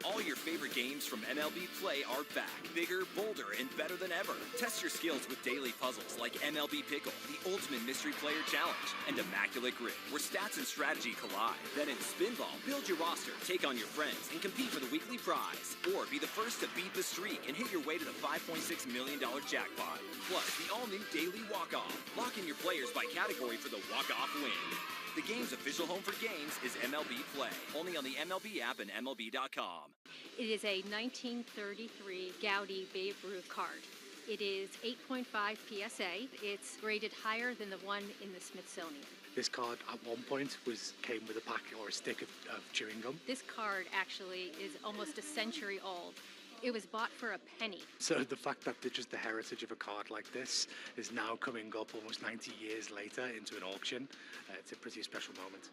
All your favorite games from MLB Play are back, bigger, bolder, and better than ever. Test your skills with daily puzzles like MLB Pickle, the ultimate mystery player challenge, and Immaculate Grid, where stats and strategy collide. Then in Spinball, build your roster, take on your friends, and compete for the weekly prize. Or be the first to beat the streak and hit your way to the $5.6 million jackpot. Plus, the all-new Daily Walk-Off. Lock in your players by category for the walk-off win. The game's official home for games is MLB Play, only on the MLB app and MLB.com. It is a 1933 Gaudi Babe Ruth card. It is 8.5 PSA. It's rated higher than the one in the Smithsonian. This card at one point came with a pack or a stick of chewing gum. This card actually is almost a century old. It was bought for a penny. So the fact that just the heritage of a card like this is now coming up almost 90 years later into an auction, it's a pretty special moment.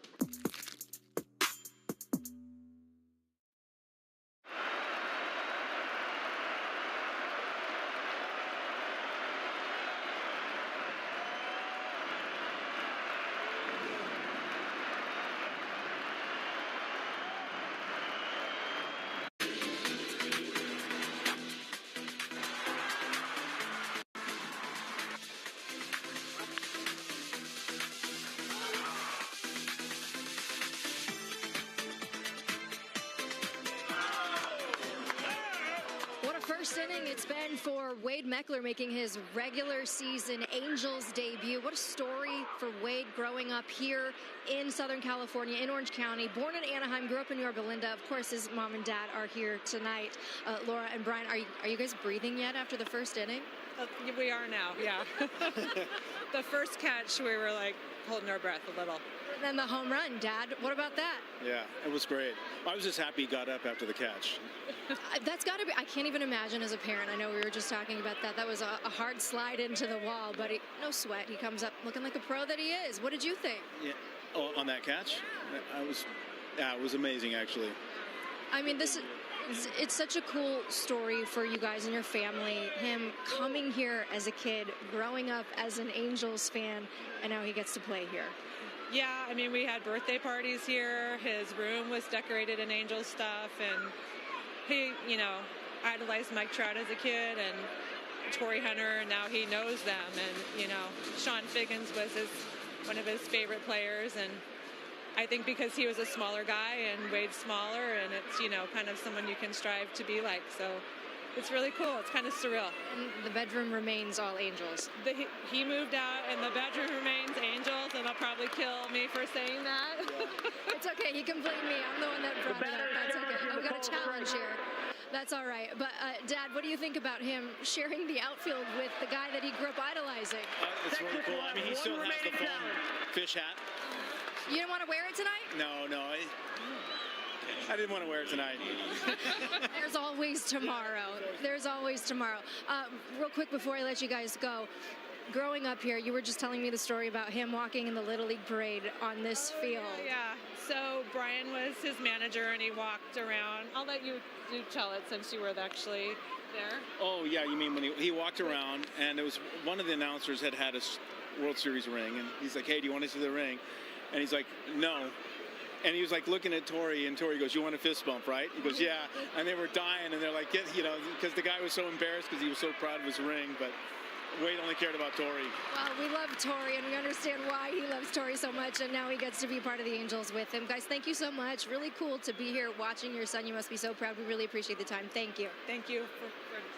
First inning it's been for Wade Meckler, making his regular season Angels debut. What a story for Wade, growing up here in Southern California, in Orange County. Born in Anaheim, grew up in Yorba Linda. Of course, his mom and dad are here tonight. Laura and Brian, are you guys breathing yet after the first inning? We are now, yeah. The first catch, we were like holding our breath a little. And then the home run, Dad. What about that? Yeah, it was great. I was just happy he got up after the catch. That's got to be, I can't even imagine as a parent. I know we were just talking about that. That was a hard slide into the wall, but no sweat. He comes up looking like a pro that he is. What did you think? Yeah. Oh, on that catch? It was amazing, actually. I mean, it's such a cool story for you guys and your family. Him coming here as a kid, growing up as an Angels fan, and now he gets to play here. Yeah, I mean, we had birthday parties here. His room was decorated in Angels stuff, and he, idolized Mike Trout as a kid, and Torrey Hunter, and now he knows them. And, Sean Figgins was one of his favorite players, and I think because he was a smaller guy and Wade's smaller, and it's, kind of someone you can strive to be like. So it's really cool. It's kind of surreal. And the bedroom remains all Angels. He moved out, and the bedroom remains Angels, and they'll probably kill me for saying that. Yeah. It's okay. He can blame me. I'm the one that brought it up. That's okay. I've got a challenge here. That's all right. But, Dad, what do you think about him sharing the outfield with the guy that he grew up idolizing? It's really cool. I mean, he still has the foam fish hat. You didn't want to wear it tonight? No. I didn't want to wear it tonight. There's always tomorrow. There's always tomorrow. Real quick before I let you guys go, growing up here, you were just telling me the story about him walking in the Little League parade on this field. Yeah. So Brian was his manager, and he walked around. I'll let you tell it since you were actually there. Oh, yeah. You mean when he walked around, and it was one of the announcers had a World Series ring, and he's like, "Hey, do you want to see the ring?" And he's like, "No." And he was like looking at Torrey, and Torrey goes, "You want a fist bump, right?" He goes, "Yeah." And they were dying, and they're like, because the guy was so embarrassed because he was so proud of his ring, but Wade only cared about Torrey. Well, we love Torrey, and we understand why he loves Torrey so much, and now he gets to be part of the Angels with him. Guys, thank you so much. Really cool to be here watching your son. You must be so proud. We really appreciate the time. Thank you. Thank you for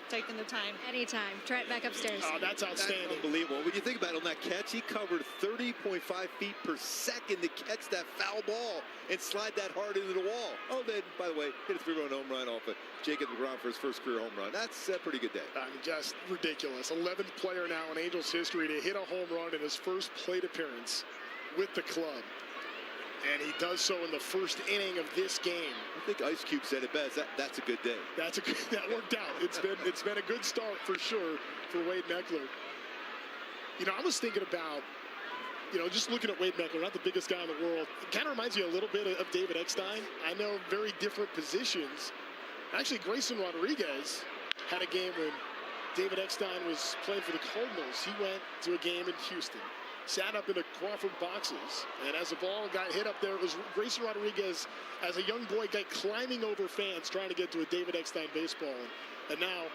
taking the time. Anytime. Try it back upstairs. Oh, that's outstanding. That's unbelievable. When you think about it, on that catch, he covered 30.5 feet per second to catch that foul ball and slide that hard into the wall. Oh, then, by the way, hit a 3-run home run off of Jacob DeGrom for his first career home run. That's a pretty good day. Just ridiculous. 11th player now in Angels history to hit a home run in his first plate appearance with the club. And he does so in the first inning of this game. I think Ice Cube said it best. That's a good day. That worked out. It's been a good start for sure for Wade Meckler. I was thinking about, just looking at Wade Meckler, not the biggest guy in the world. It kind of reminds me a little bit of David Eckstein. I know very different positions. Actually, Grayson Rodriguez had a game when David Eckstein was playing for the Cardinals. He went to a game in Houston. sat up in the Crawford boxes. And as the ball got hit up there, it was Grayson Rodriguez, as a young boy, got climbing over fans trying to get to a David Eckstein baseball. And now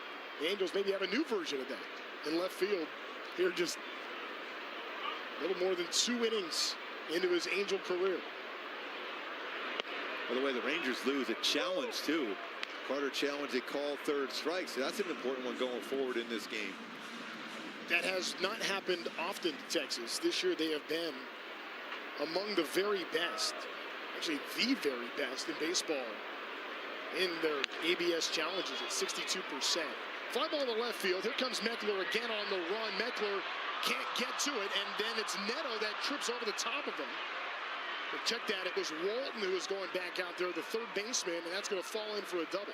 the Angels maybe have a new version of that in left field. Here just a little more than 2 innings into his Angel career. By the way, the Rangers lose a challenge, too. Carter challenged a call, 3rd strike. So that's an important one going forward in this game. That has not happened often to Texas. This year they have been among the very best, actually the very best in baseball in their ABS challenges at 62%. Fly ball to left field. Here comes Meckler again on the run. Meckler can't get to it, and then it's Neto that trips over the top of him. But check that, it was Walton who was going back out there, the 3rd baseman, and that's going to fall in for a double.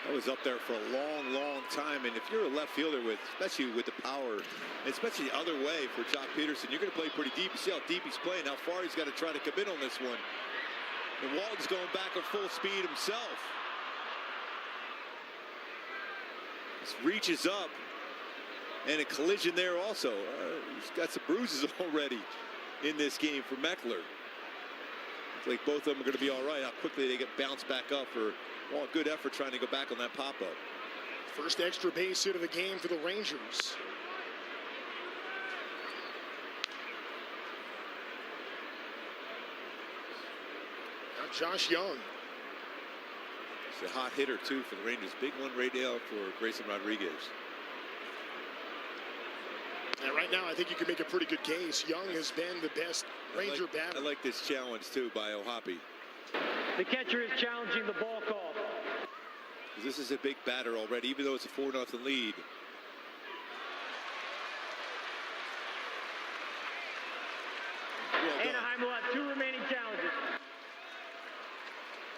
That was up there for a long, long time. And if you're a left fielder, especially with the power, especially the other way for Jock Peterson, you're going to play pretty deep. You see how deep he's playing, how far he's got to try to commit on this one. And Walton's going back at full speed himself. Just reaches up. And a collision there also. He's got some bruises already in this game for Meckler. Looks like both of them are going to be all right. How quickly they get bounced back up for a good effort trying to go back on that pop-up. First extra base hit of the game for the Rangers. Now Josh Young. He's a hot hitter, too, for the Rangers. Big one right now for Grayson Rodriguez. And right now, I think you can make a pretty good case. Young has been the best Ranger batter. I like this challenge, too, by O'Hoppe. The catcher is challenging the ball call. This is a big batter already, even though it's a 4-0 lead. Well, Anaheim will have 2 remaining challenges.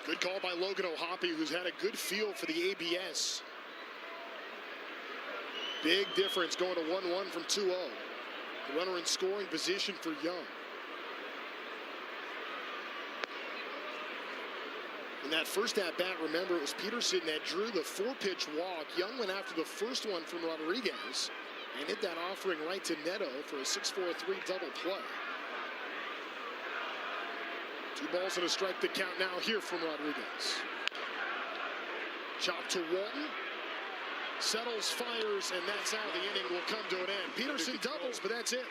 Good call by Logan O'Hoppe, who's had a good feel for the ABS. Big difference going to 1-1 from 2-0. The runner in scoring position for Young. In that first at-bat, remember, it was Peterson that drew the 4-pitch walk. Young went after the first one from Rodriguez and hit that offering right to Neto for a 6-4-3 double play. 2 balls and a strike to count now here from Rodriguez. Chop to Walton. Settles, fires, and that's how the inning will come to an end. Peterson doubles, but that's it.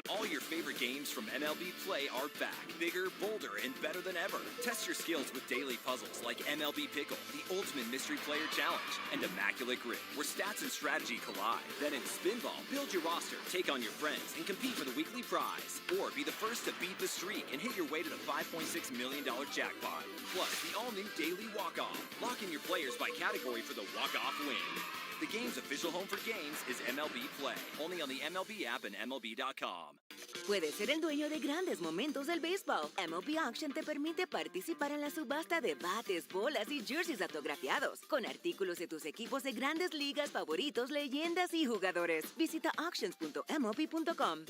All your favorite games from MLB Play are back. Bigger, bolder, and better than ever. Test your skills with daily puzzles like MLB Pickle, the ultimate mystery player challenge, and Immaculate Grip, where stats and strategy collide. Then in Spinball, build your roster, take on your friends, and compete for the weekly prize. Or be the first to beat the streak and hit your way to the $5.6 million jackpot. Plus, the all-new Daily Walk-Off. Lock in your players by category for the walk-off win. The game's official home for games is MLB Play, only on the MLB app and MLB.com. Puedes ser el dueño de grandes momentos del béisbol. MLB Auction te permite participar en la subasta de bates, bolas y jerseys autografiados, con artículos de tus equipos de grandes ligas favoritos, leyendas y jugadores. Visita auctions.mlb.com.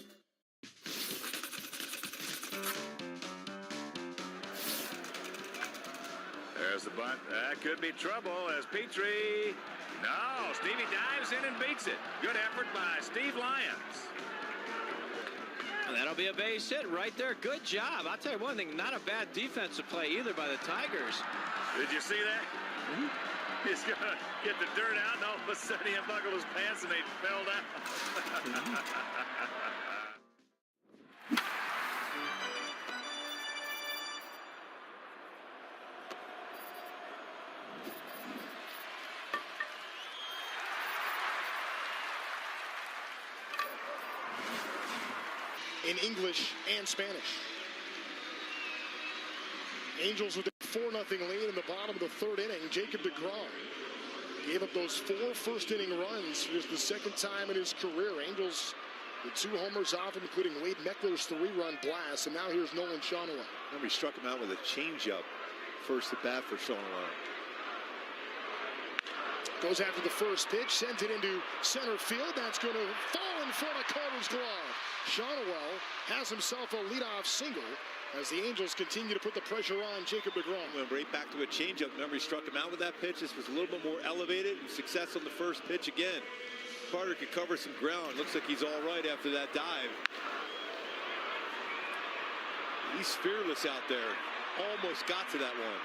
There's the bunt. That could be trouble as Petrie. No, Stevie dives in and beats it. Good effort by Steve Lyons. And that'll be a base hit right there. Good job. I'll tell you one thing, not a bad defensive play either by the Tigers. Did you see that? He's going to get the dirt out, and all of a sudden he unbuckled his pants and they fell down. In English and Spanish. Angels with a 4-0 lead in the bottom of the 3rd inning. Jacob deGrom gave up those 4 first-inning runs for just the 2nd time in his career. Angels with 2 homers off, including Wade Meckler's 3-run blast. And now here's Nolan Shawnoa. Remember, he struck him out with a changeup first at bat for Shawnoa. Goes after the first pitch, sends it into center field. That's going to fall in front of Carter's glove. Shawnoa has himself a leadoff single, as the Angels continue to put the pressure on Jacob deGrom. Went right back to a changeup. Remember, he struck him out with that pitch. This was a little bit more elevated, and success on the first pitch again. Carter could cover some ground. Looks like he's all right after that dive. He's fearless out there. Almost got to that one.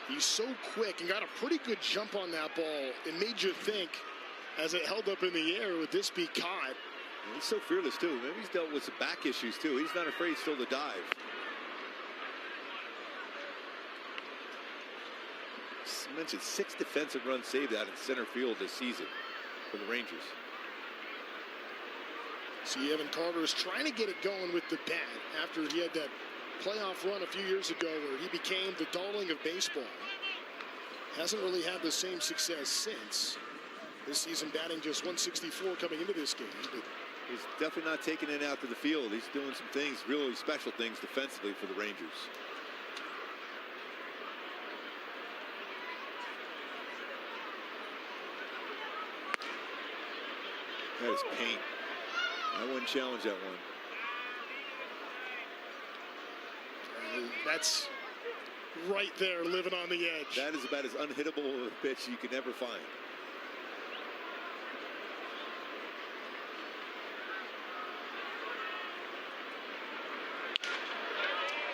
He's so quick and got a pretty good jump on that ball. It made you think, as it held up in the air, would this be caught? And he's so fearless, too. Maybe he's dealt with some back issues, too. He's not afraid still to dive. I mentioned 6 defensive runs saved out in center field this season for the Rangers. See, Evan Carter is trying to get it going with the bat after he had that playoff run a few years ago where he became the darling of baseball. Hasn't really had the same success since. This season batting just 164 coming into this game. But he's definitely not taking it out to the field. He's doing some things, really special things defensively for the Rangers. That is paint. I wouldn't challenge that one. That's right there, living on the edge. That is about as unhittable of a pitch you could ever find.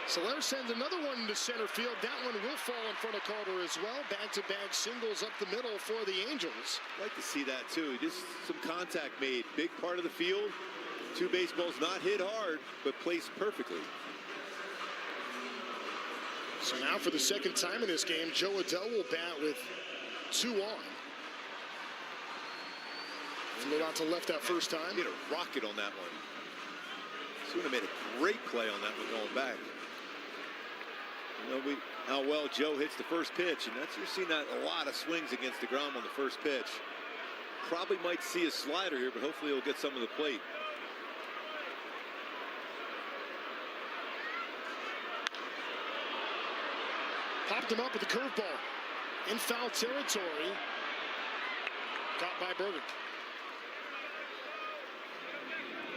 Soler sends another one to center field. That one will fall in front of Carter as well. Back-to-back singles up the middle for the Angels. I'd like to see that too. Just some contact made. Big part of the field. 2 baseballs not hit hard, but placed perfectly. So now for the second time in this game, Joe Adell will bat with 2 on. Flew out to left that first time. He hit a rocket on that one. So would have made a great play on that one going back. You know how well Joe hits the first pitch, and you're seeing that a lot of swings against deGrom on the first pitch. Probably might see a slider here, but hopefully he'll get some of the plate. Popped him up with the curveball in foul territory. Caught by Berger.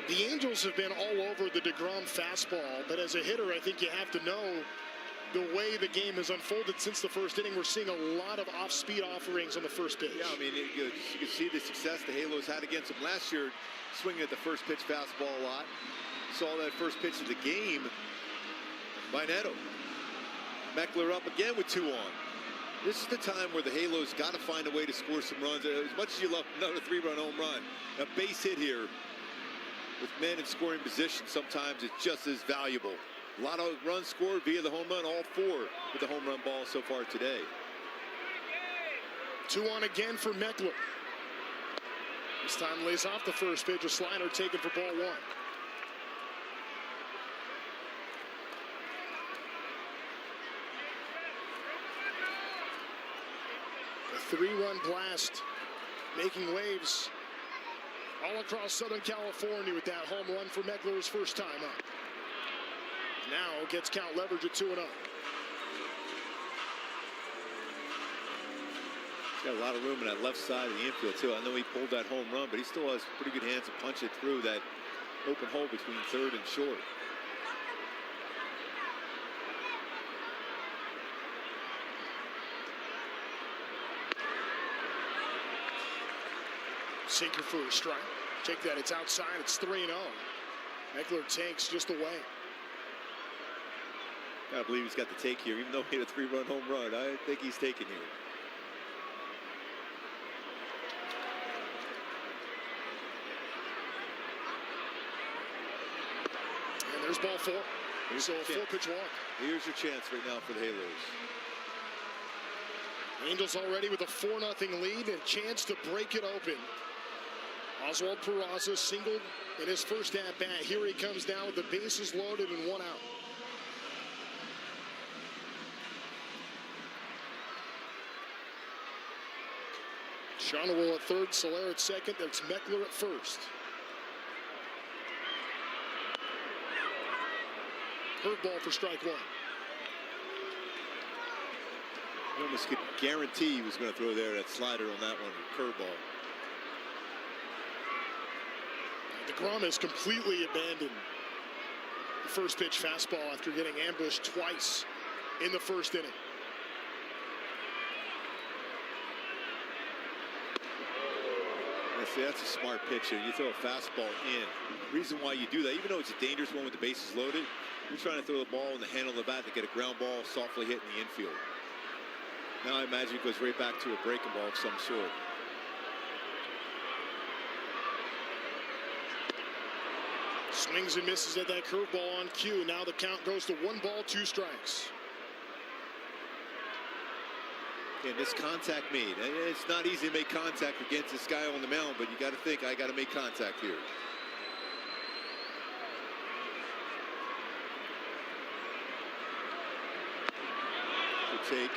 The Angels have been all over the deGrom fastball, but as a hitter, I think you have to know the way the game has unfolded since the first inning. We're seeing a lot of off-speed offerings on the first pitch. Yeah, I mean, you can see the success the Halos had against him last year, swinging at the first pitch fastball a lot. Saw that first pitch of the game by Neto. Meckler up again with 2 on. This is the time where the Halos got to find a way to score some runs. As much as you love another 3-run home run, a base hit here with men in scoring position sometimes it's just as valuable. A lot of runs scored via the home run, all 4 with the home run ball so far today. 2 on again for Meckler. This time lays off the first pitch, a slider taken for ball 1. A 3-run blast making waves all across Southern California with that home run for Meckler's first time up. Now gets count leverage at 2-0. He's got a lot of room in that left side of the infield too. I know he pulled that home run, but he still has pretty good hands to punch it through that open hole between third and short. Sinker for a strike. Take that, it's outside, it's 3-0. Meckler takes just away. Gotta believe he's got the take here, even though he had a 3-run home run. I think he's taking here. And there's ball 4. So a 4-pitch walk. Here's your chance right now for the Halos. Angels already with a 4-0 lead and a chance to break it open. Oswald Peraza singled in his first at-bat. Here he comes down with the bases loaded and 1 out. Shawna at third, Soler at second. That's Meckler at first. Curveball for strike 1. You almost could guarantee he was going to throw there that slider on that one, curveball. deGrom has completely abandoned first pitch fastball after getting ambushed twice in the first inning. See, that's a smart pitch here. You throw a fastball in. Reason why you do that, even though it's a dangerous one with the bases loaded, you're trying to throw the ball in the handle of the bat to get a ground ball softly hit in the infield. Now I imagine it goes right back to a breaking ball of some sort. Swings and misses at that curveball on cue. Now the count goes to 1 ball, 2 strikes. And this contact made. It's not easy to make contact against this guy on the mound, but you got to think, I got to make contact here. Good take.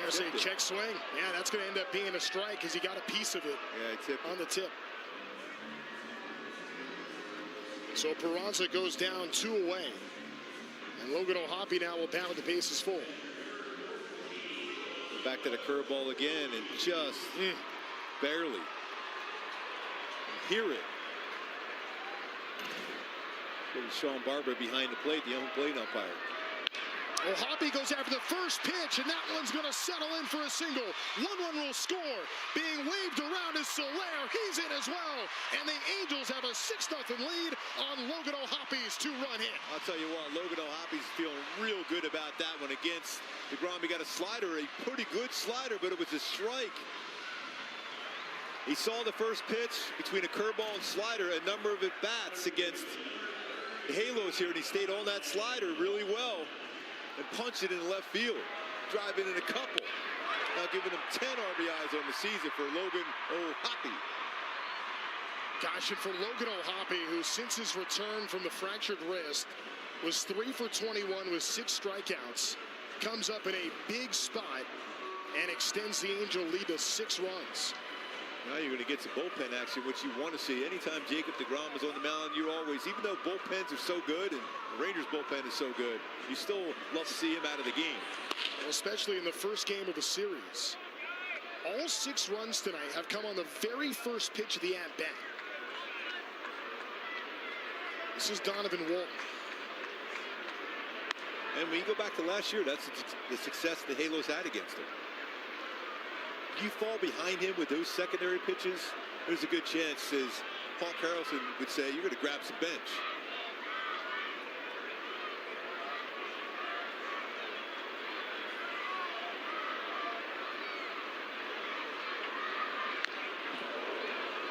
I say check swing. Yeah, that's going to end up being a strike because he got a piece of it. Yeah, it's on the tip. So Peraza goes down 2 away. And Logan O'Hoppe now will bat with the bases full. Back to the curveball again, and just barely hear it. Little Sean Barber behind the plate, the home plate umpire. O'Hoppe goes after the first pitch, and that one's going to settle in for a single. 1 run will score. Being waved around is Soler. He's in as well. And the Angels have a 6-0 lead on Logan O'Hoppe's 2-run hit. I'll tell you what, Logan O'Hoppe's feeling real good about that one against DeGrom. He got a slider, a pretty good slider, but it was a strike. He saw the first pitch between a curveball and slider, a number of at-bats against the Halos here, and he stayed on that slider really well. And punch it in left field, driving in a couple. Now giving him 10 RBIs on the season for Logan O'Hoppe. Gosh, and for Logan O'Hoppe, who since his return from the fractured wrist was 3 for 21 with 6 strikeouts, comes up in a big spot and extends the Angel lead to 6 runs. Now you're going to get some bullpen action, which you want to see. Anytime Jacob deGrom is on the mound, you always, even though bullpens are so good and the Rangers bullpen is so good, you still love to see him out of the game. Well, especially in the first game of the series. All 6 runs tonight have come on the very first pitch of the at-bat. This is Donovan Walton. And when you go back to last year, that's the success the Halos had against him. You fall behind him with those secondary pitches, there's a good chance, as Paul Carlson would say, you're going to grab some bench.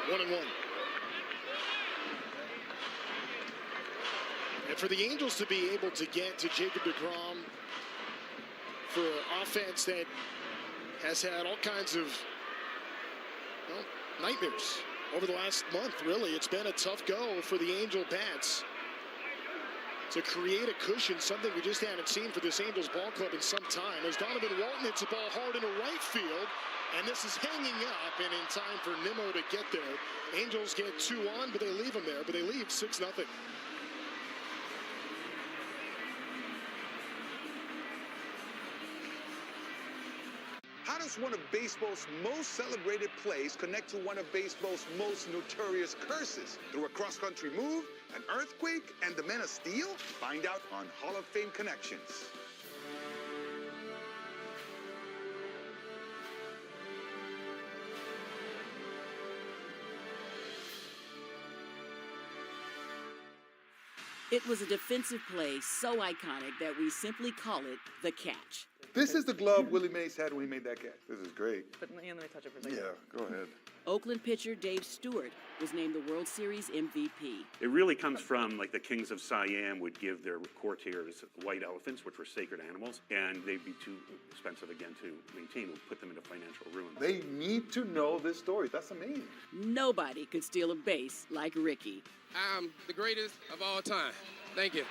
One and one. And for the Angels to be able to get to Jacob deGrom for an offense that has had all kinds of nightmares over the last month, really. It's been a tough go for the Angel bats to create a cushion, something we just haven't seen for this Angels ball club in some time. As Donovan Walton hits the ball hard into right field, and this is hanging up, and in time for Nimmo to get there. Angels get 2 on, but they leave him there, but they lead 6-0. How does one of baseball's most celebrated plays connect to one of baseball's most notorious curses? Through a cross-country move, an earthquake, and the Men of Steel? Find out on Hall of Fame Connections. It was a defensive play so iconic that we simply call it the catch. This is the glove Willie Mays had when he made that catch. This is great. But let me touch it for a second. Yeah, go ahead. Oakland pitcher Dave Stewart was named the World Series MVP. It really comes from, like, the kings of Siam would give their courtiers white elephants, which were sacred animals, and they'd be too expensive, again, to maintain. It would put them into financial ruin. They need to know this story. That's amazing. Nobody could steal a base like Ricky. I'm the greatest of all time. Thank you.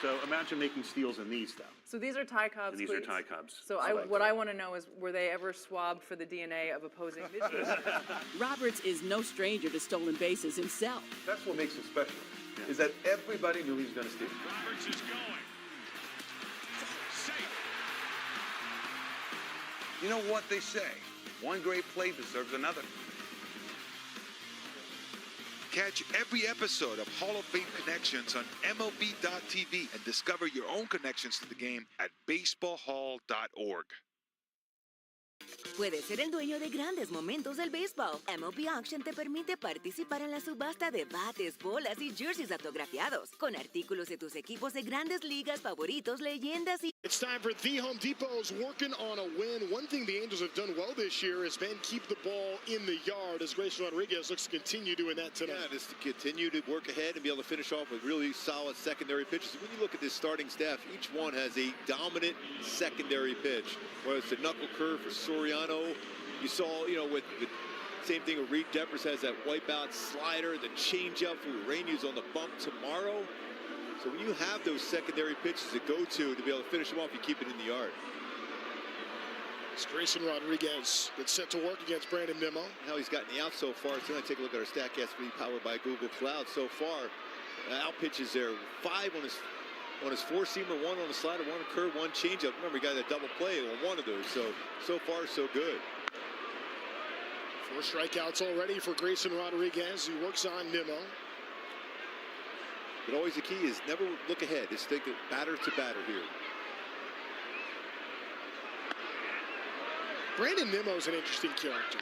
So imagine making steals in these, though. So these are Ty Cobb's And these cleats? are Ty Cobb's. So what I want to know is, were they ever swabbed for the DNA of opposing pitchers? Roberts is no stranger to stolen bases himself. That's what makes him special, is that everybody knew he was going to steal. Roberts is going. Safe. You know what they say? One great play deserves another. Catch every episode of Hall of Fame Connections on MLB.tv and discover your own connections to the game at baseballhall.org. Puedes ser el dueño de grandes momentos del béisbol. MLB Auction te permite participar en la subasta de bates, bolas y jerseys autografiados, con artículos de tus equipos de grandes ligas favoritos, leyendas y... It's time for the Home Depot's working on a win. One thing the Angels have done well this year has been keep the ball in the yard, as Grayson Rodriguez looks to continue doing that tonight. Yeah, just to continue to work ahead and be able to finish off with really solid secondary pitches. When you look at this starting staff, each one has a dominant secondary pitch. Whether it's the knuckle curve for Soriano, you saw, with the same thing with Reed Devers has that wipeout slider, the changeup for Rainey's on the bump tomorrow. So when you have those secondary pitches to go to be able to finish them off, you keep it in the yard. It's Grayson Rodriguez that's set to work against Brandon Nimmo. How he's gotten the out so far. Tonight, take a look at our StatCast feed powered by Google Cloud. So far, out pitches there, 5 on his four-seamer, 1 on the slider, 1 on the curve, 1 changeup. Remember, he got that double play on one of those. So far, so good. 4 strikeouts already for Grayson Rodriguez. He works on Nimmo. But always the key is never look ahead. Just think of batter to batter here. Brandon Nimmo's an interesting character.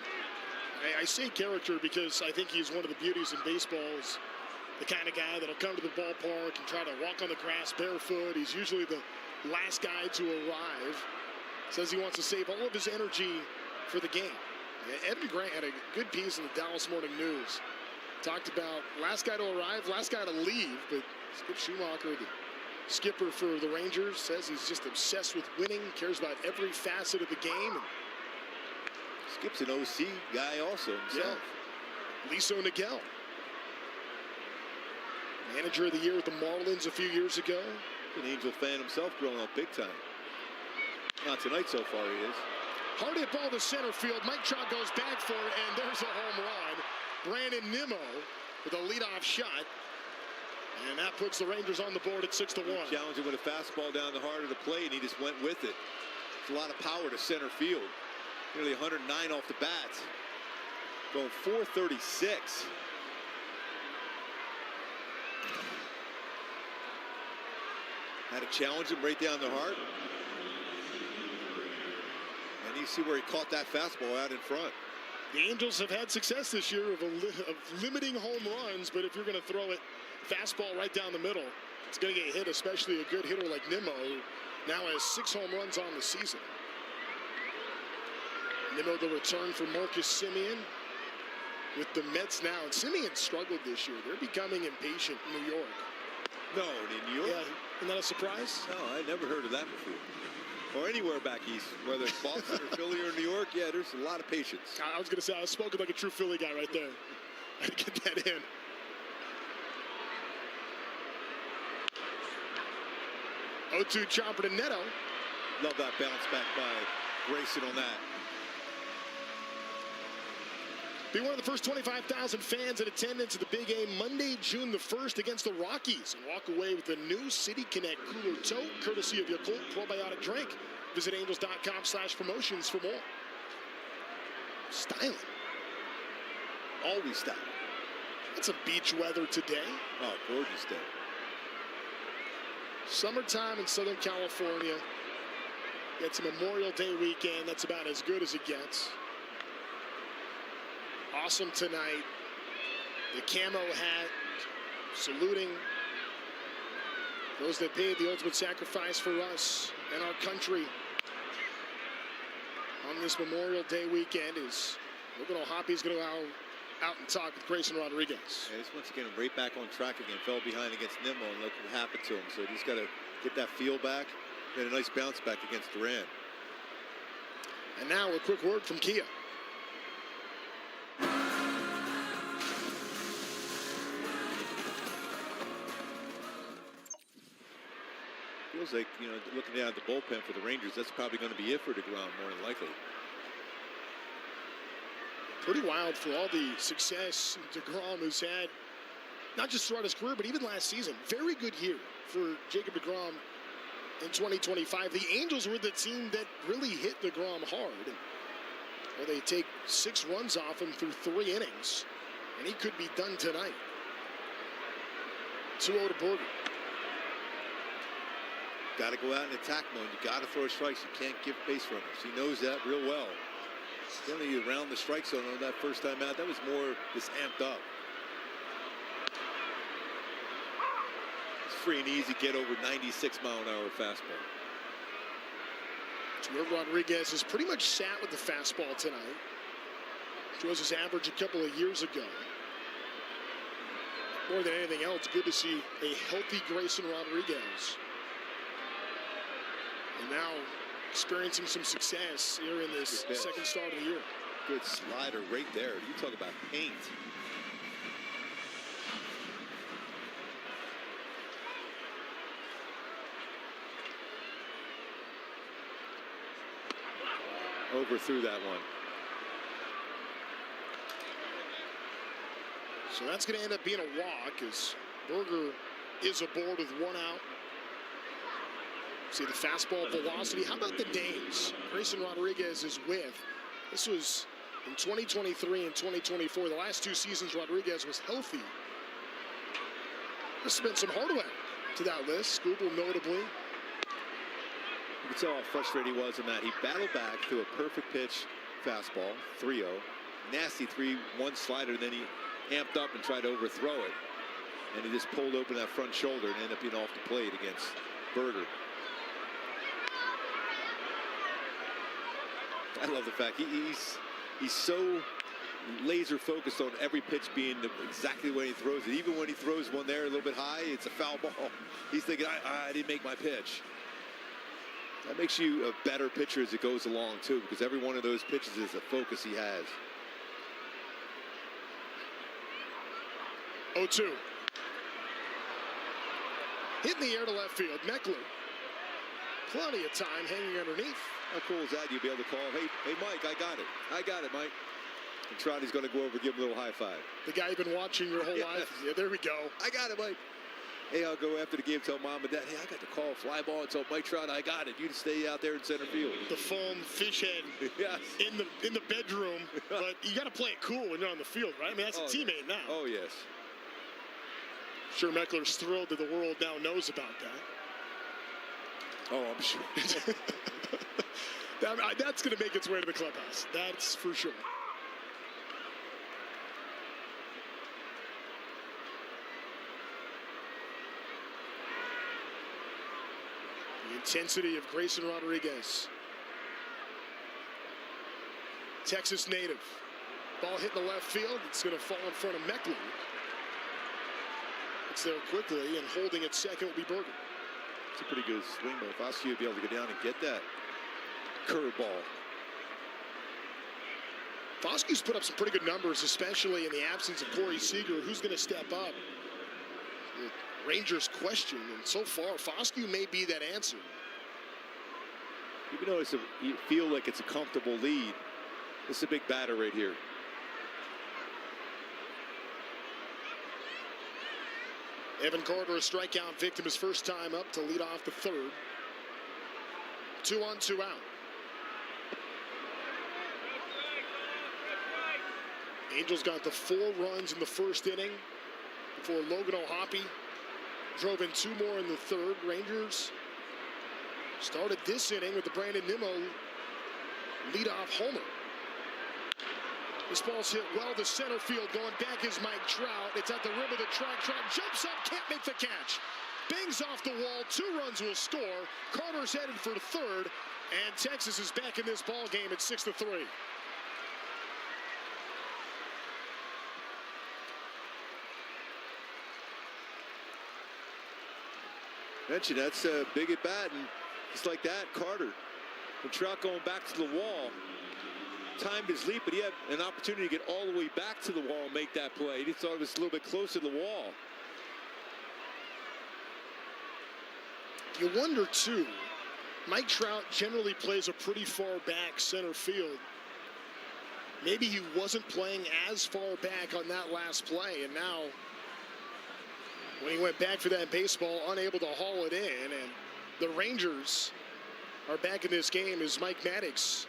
I say character because I think he's one of the beauties in baseball. Is the kind of guy that'll come to the ballpark and try to walk on the grass barefoot. He's usually the last guy to arrive. Says he wants to save all of his energy for the game. Evan Grant had a good piece in the Dallas Morning News. Talked about last guy to arrive, last guy to leave, but Skip Schumacher, the skipper for the Rangers, says he's just obsessed with winning, cares about every facet of the game. And Skip's an OC guy also himself. Yeah. Liso Niguel, manager of the year with the Marlins a few years ago. An Angel fan himself growing up big time. Not tonight so far he is. Hard hit ball to center field. Mike Trout goes back for it, and there's a home run. Brandon Nimmo with a leadoff shot. And that puts the Rangers on the board at 6-1. Challenging with a fastball down the heart of the plate, and he just went with it. It's a lot of power to center field. Nearly 109 off the bat. Going 436. Had to challenge him right down the heart. And you see where he caught that fastball out in front. The Angels have had success this year of limiting home runs, but if you're going to throw it fastball right down the middle, it's going to get hit, especially a good hitter like Nimmo, who now has 6 home runs on the season. Nimmo, the return for Marcus Semien with the Mets now. And Semien struggled this year. They're becoming impatient in New York. No, in New York? Yeah, isn't that a surprise? No, I never heard of that before. Or anywhere back east, whether it's Boston or Philly or New York, yeah, there's a lot of patience. I was going to say, I was spoken like a true Philly guy right there. I had to get that in. O2 chopper to Neto. Love that bounce back by Grayson on that. Be one of the first 25,000 fans in attendance at the Big A Monday, June the 1st against the Rockies, and walk away with the new City Connect Cooler Tote, courtesy of Yakult Probiotic Drink. Visit angels.com/promotions for more. Styling. Always styling. It's a beach weather today. Oh, gorgeous day. Summertime in Southern California. It's a Memorial Day weekend. That's about as good as it gets. Awesome tonight. The camo hat saluting those that paid the ultimate sacrifice for us and our country on this Memorial Day weekend. Is Logan O'Hoppy's going to go out and talk with Grayson Rodriguez. Yeah, he's once again right back on track again. Fell behind against Nimmo, and look what happened to him. So he's got to get that feel back. Get a nice bounce back against Durant. And now a quick word from Kia. Feels like, looking down at the bullpen for the Rangers, that's probably going to be it for DeGrom, more than likely. Pretty wild for all the success DeGrom has had, not just throughout his career, but even last season. Very good year for Jacob DeGrom in 2025. The Angels were the team that really hit DeGrom hard. They take 6 runs off him through 3 innings. and he could be done tonight. 2-0 to Berger. Got to go out in attack mode. You got to throw strikes. You can't give base runners. He knows that real well. Generally around the strike zone on that first time out, that was more just amped up. It's free and easy, get over 96-mile-an-hour fastball. Javier Rodriguez has pretty much sat with the fastball tonight, which was his average a couple of years ago. More than anything else, good to see a healthy Grayson Rodriguez. And now experiencing some success here in this second start of the year. Good slider right there. You talk about paint. Overthrew that one. So that's going to end up being a walk as Berger is aboard with 1 out. See the fastball velocity. How about the days Grayson Rodriguez is with? This was in 2023 and 2024. The last 2 seasons Rodriguez was healthy. There's been some hardware to that list. Scooble notably. You can tell how frustrated he was in that. He battled back through a perfect pitch fastball, 3-0. Nasty 3-1 slider, and then he amped up and tried to overthrow it. And he just pulled open that front shoulder and ended up being off the plate against Berger. I love the fact he's so laser focused on every pitch being exactly the way he throws it. Even when he throws one there a little bit high, it's a foul ball. He's thinking, I didn't make my pitch. That makes you a better pitcher as it goes along too, because every one of those pitches is a focus he has. 0-2. Hit in the air to left field. Meckler. Plenty of time hanging underneath. How cool is that? You'll be able to call, hey, Mike, I got it. I got it, Mike. And Trotty's going to go over and give him a little high five. The guy you've been watching your whole life. Yeah, there we go. I got it, Mike. Hey, I'll go after the game, tell Mom and Dad, hey, I got the call, fly ball, and tell Mike Trout, I got it. You just stay out there in center field. The foam fish head yes. in the bedroom, but you got to play it cool when you're on the field, right? I mean, that's a teammate now. Oh, yes. Sure, Meckler's thrilled that the world now knows about that. Oh, I'm sure. That's going to make its way to the clubhouse. That's for sure. The intensity of Grayson Rodriguez. Texas native. Ball hit in the left field. It's going to fall in front of Meckler. It's there quickly, and holding at second will be Berger. It's a pretty good swing, but Fosky would be able to go down and get that curveball. Fosky's put up some pretty good numbers, especially in the absence of Corey Seager. Who's going to step up? The Rangers' question, and so far, Fosky may be that answer. Even though you feel like it's a comfortable lead, it's a big batter right here. Evan Carter, a strikeout victim, his first time up to lead off the third. 2 on, 2 out. Angels got the 4 runs in the first inning before Logan O'Hoppe drove in 2 more in the third. Rangers started this inning with the Brandon Nimmo leadoff homer. This ball's hit well to center field. Going back is Mike Trout. It's at the rim of the track. Trout jumps up, can't make the catch. Bangs off the wall. 2 runs will score. Carter's headed for third, and Texas is back in this ball game at 6-3. Mentioned that's a big at bat, and just like that, Carter, when Trout going back to the wall, timed his leap, but he had an opportunity to get all the way back to the wall and make that play. He thought it was a little bit closer to the wall. You wonder, too, Mike Trout generally plays a pretty far back center field. Maybe he wasn't playing as far back on that last play, and now when he went back for that baseball, unable to haul it in, and the Rangers are back in this game as Mike Maddox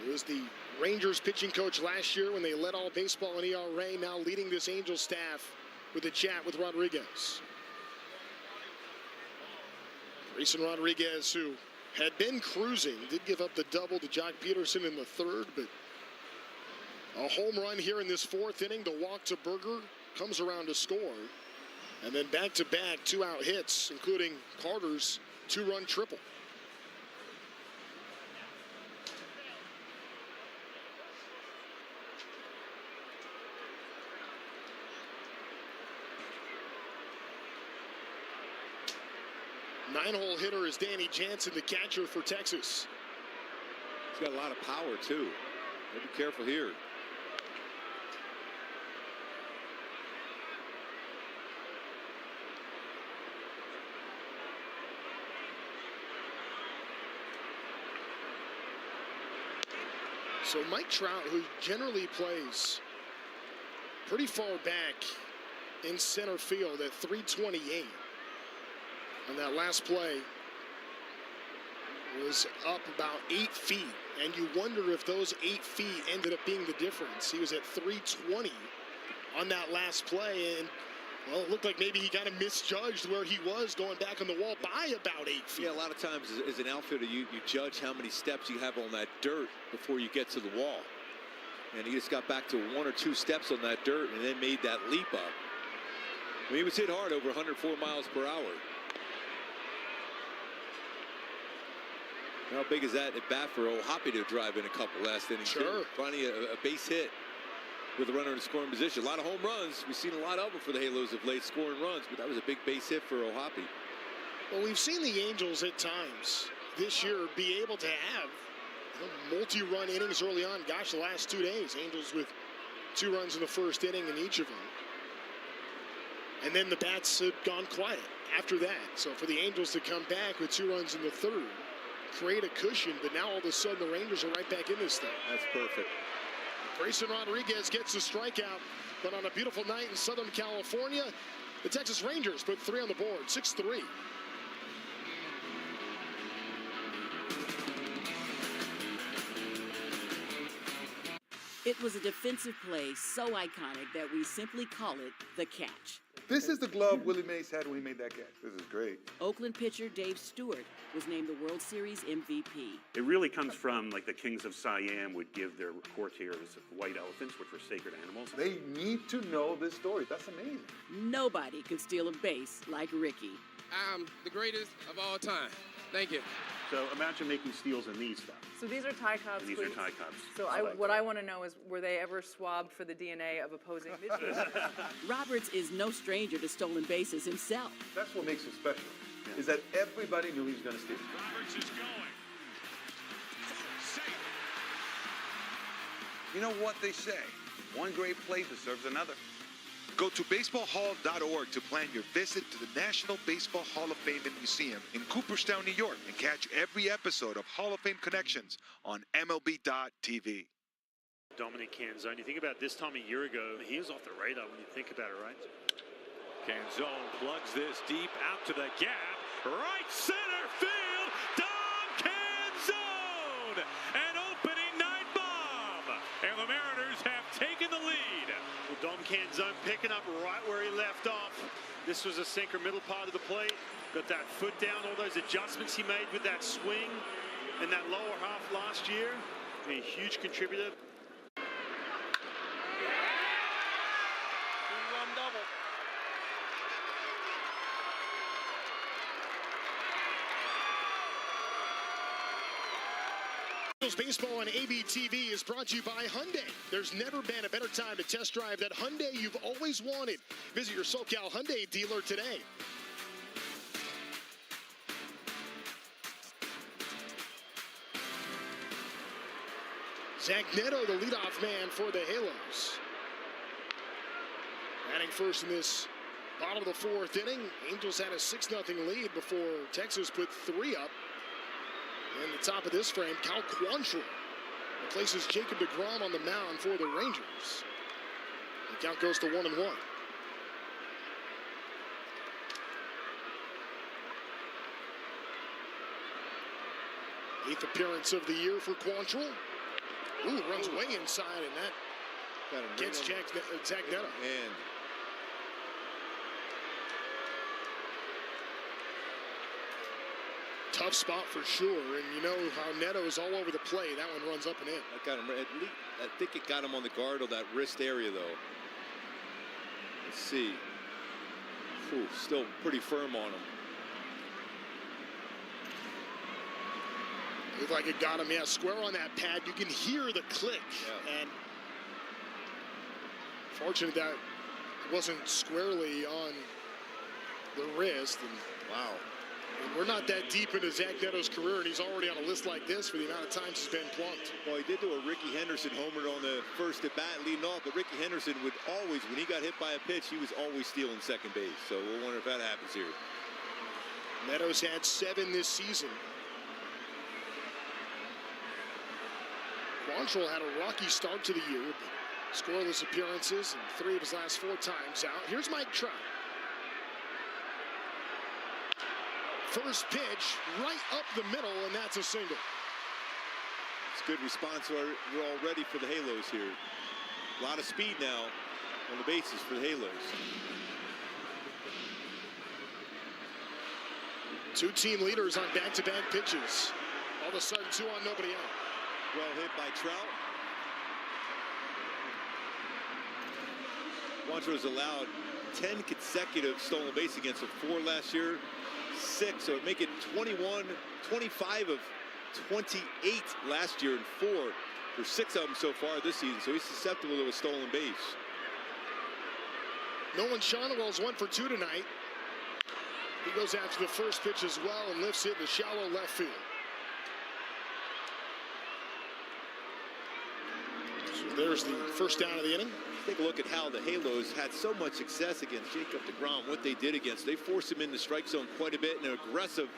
who was the Rangers pitching coach last year when they led all baseball in ERA, now leading this Angels staff with a chat with Rodriguez. Grayson Rodriguez, who had been cruising, did give up the double to Jock Peterson in the third, but a home run here in this fourth inning. The walk to Berger comes around to score. And then back-to-back two-out hits, including Carter's two-run triple. Nine-hole hitter is Danny Jansen, the catcher for Texas. He's got a lot of power, too. Gotta be careful here. So Mike Trout, who generally plays pretty far back in center field at 328, on that last play was up about 8 feet, and you wonder if those 8 feet ended up being the difference. He was at 320 on that last play, and well, it looked like maybe he kind of misjudged where he was going back on the wall by about 8 feet. Yeah, a lot of times as an outfielder, you judge how many steps you have on that dirt before you get to the wall. And he just got back to 1 or 2 steps on that dirt and then made that leap up. I mean, he was hit hard, over 104 miles per hour. How big is that at bat for O'Hoppe to drive in a couple last innings? Sure. Finally, a base hit with a runner in scoring position. A lot of home runs. We've seen a lot of them for the Halos of late, scoring runs, but that was a big base hit for O'Hoppe. Well, we've seen the Angels at times this year be able to have multi-run innings early on. Gosh, the last 2 days, Angels with 2 runs in the first inning in each of them. And then the bats had gone quiet after that. So for the Angels to come back with 2 runs in the third, create a cushion, but now all of a sudden the Rangers are right back in this thing. That's perfect. Grayson Rodriguez gets the strikeout, but on a beautiful night in Southern California, the Texas Rangers put 3 on the board, 6-3. It was a defensive play so iconic that we simply call it the catch. This is the glove Willie Mays had when he made that catch. This is great. Oakland pitcher Dave Stewart was named the World Series MVP. It really comes from like the kings of Siam would give their courtiers white elephants, which were sacred animals. They need to know this story. That's amazing. Nobody can steal a base like Ricky. I'm the greatest of all time. Thank you. So imagine making steals in these stuff. So these are Ty Cobb's And these cleats? are Ty Cobb's. So what I want to know is, were they ever swabbed for the DNA of opposing pitchers? Roberts is no stranger to stolen bases himself. That's what makes him special, is that everybody knew he was going to steal. Roberts is going. You know what they say? One great play deserves another. Go to baseballhall.org to plan your visit to the National Baseball Hall of Fame and Museum in Cooperstown, New York, and catch every episode of Hall of Fame Connections on MLB.tv. Dominic Canzone, you think about this time a year ago, he was off the radar when you think about it, right? Canzone plugs this deep out to the gap, right center field, Dom Canzone! An opening night bomb! And the Mariners have taken the lead. Well, Dom Canzone picking up right where he left off. This was a sinker middle part of the plate. Got that foot down, all those adjustments he made with that swing in that lower half last year. A huge contributor. Two-run double. Baseball on ABTV is brought to you by Hyundai. There's never been a better time to test drive that Hyundai you've always wanted. Visit your SoCal Hyundai dealer today. Zach Neto, the leadoff man for the Halos. Batting first in this bottom of the fourth inning. Angels had a 6-0 lead before Texas put 3 up. And the top of this frame, Cal Quantrill replaces Jacob deGrom on the mound for the Rangers. The count goes to 1-1. 8th appearance of the year for Quantrill. Ooh, runs way inside, and that gets Zach Neto. And tough spot for sure, and you know how Neto is all over the play. That one runs up and in. I got him. At least, I think it got him on the guard of that wrist area, though. Let's see. Ooh, still pretty firm on him. Looked like it got him, yeah, square on that pad. You can hear the click, and fortunate that it wasn't squarely on the wrist. And wow. And we're not that deep into Zach Neto's career, and he's already on a list like this for the amount of times he's been plunked. Well, he did do a Ricky Henderson homer on the first at bat leading off, but Ricky Henderson would always, when he got hit by a pitch, he was always stealing second base. So we'll wonder if that happens here. Neto's had 7 this season. Quantrill had a rocky start to the year, but scoreless appearances and 3 of his last 4 times out. Here's Mike Trout. First pitch right up the middle, and that's a single. It's a good response already for the Halos here. A lot of speed now on the bases for the Halos. 2 team leaders on back-to-back pitches. All of a sudden, 2 on, nobody out. Well hit by Trout. Quantrill has allowed 10 consecutive stolen base against him, 4 last year, 6, so it'd make it 25 of 28 last year, and 4 for 6 of them so far this season. So he's susceptible to a stolen base. Nolan Shonowell's 1 for 2 tonight. He goes after the first pitch as well and lifts it in the shallow left field. So there's the first down of the inning. Take a look at how the Halos had so much success against Jacob deGrom, what they did against. They forced him in the strike zone quite a bit, and they're aggressive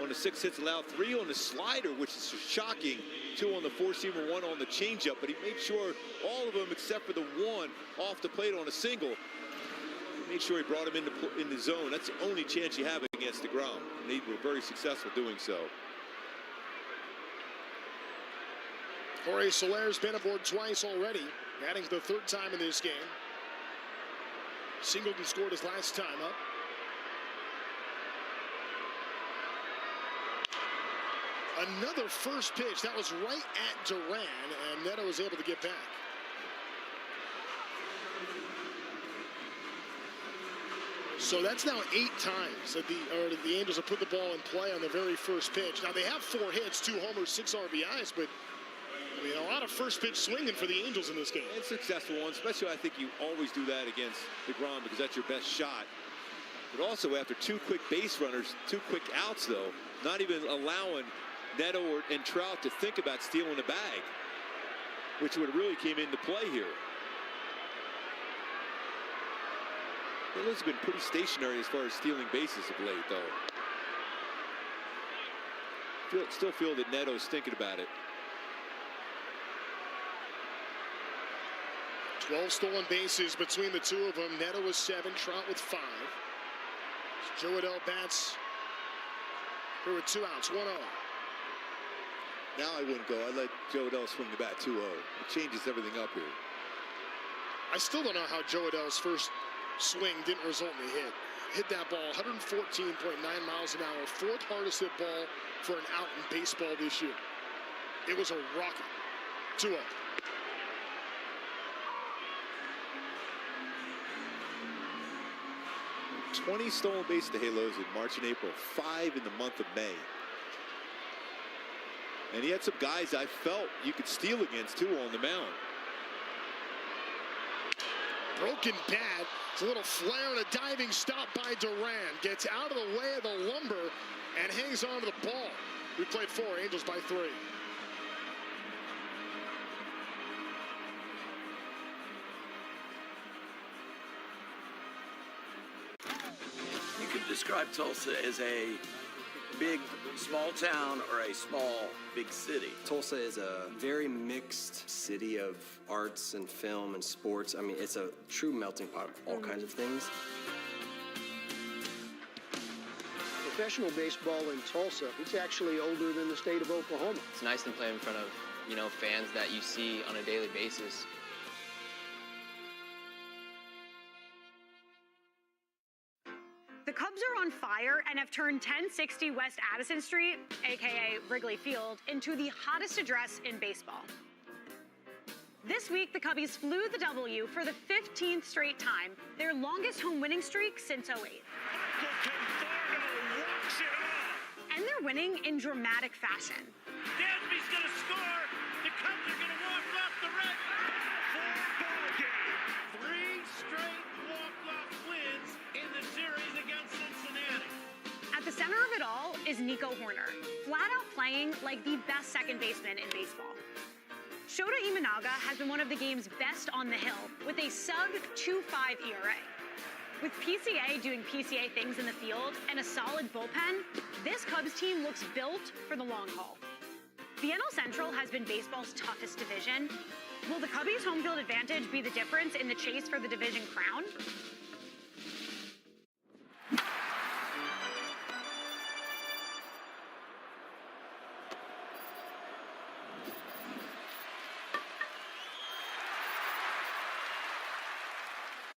on the 6 hits allowed, 3 on the slider, which is shocking, 2 on the 4-seamer, 1 on the changeup, but he made sure all of them except for the 1 off the plate on a single. He made sure he brought him in the zone. That's the only chance you have against deGrom, and they were very successful doing so. Jorge Soler's been aboard twice already, adding the 3rd time in this game. Singleton scored his last time up. Another first pitch. That was right at Duran, and Neto was able to get back. So that's now 8 times that the Angels have put the ball in play on the very first pitch. Now they have 4 hits, 2 homers, 6 RBIs, but I mean, a lot of first pitch swinging for the Angels in this game. And successful ones, especially I think you always do that against deGrom because that's your best shot. But also after 2 quick base runners, 2 quick outs though, not even allowing Neto and Trout to think about stealing the bag, which would really came into play here. Halos have been pretty stationary as far as stealing bases of late though. Still feel that Neto's thinking about it. 12 stolen bases between the 2 of them. Neto with 7, Trout with 5. Joe Adell bats here with 2 outs, 1-0. Now I wouldn't go. I'd let Joe Adell swing the bat 2-0. It changes everything up here. I still don't know how Joe Adell's first swing didn't result in a hit. Hit that ball 114.9 miles an hour, 4th hardest hit ball for an out in baseball this year. It was a rocket. 2-0. $20 stolen bases to Halos in March and April, 5 in the month of May. And he had some guys I felt you could steal against too on the mound. Broken bat. It's a little flare and a diving stop by Duran. Gets out of the way of the lumber and hangs on to the ball. We played 4, Angels by 3. You could describe Tulsa as a big, small town or a small, big city. Tulsa is a very mixed city of arts and film and sports. I mean, it's a true melting pot of all kinds of things. Professional baseball in Tulsa, it's actually older than the state of Oklahoma. It's nice to play in front of fans that you see on a daily basis. The Cubs are on fire and have turned 1060 West Addison Street, aka Wrigley Field, into the hottest address in baseball. This week, the Cubbies flew the W for the 15th straight time, their longest home winning streak since '08. And they're winning in dramatic fashion. Dansby's going to score. The Cubs are going to walk off the red. 4-ball game. 3 straight walk-off wins in the series against Cincinnati. At the center of it all is Nico Horner, flat out playing like the best second baseman in baseball. Shota Imanaga has been one of the game's best on the hill with a sub-2.5 ERA. With PCA doing PCA things in the field and a solid bullpen, this Cubs team looks built for the long haul. The NL Central has been baseball's toughest division. Will the Cubbies' home field advantage be the difference in the chase for the division crown?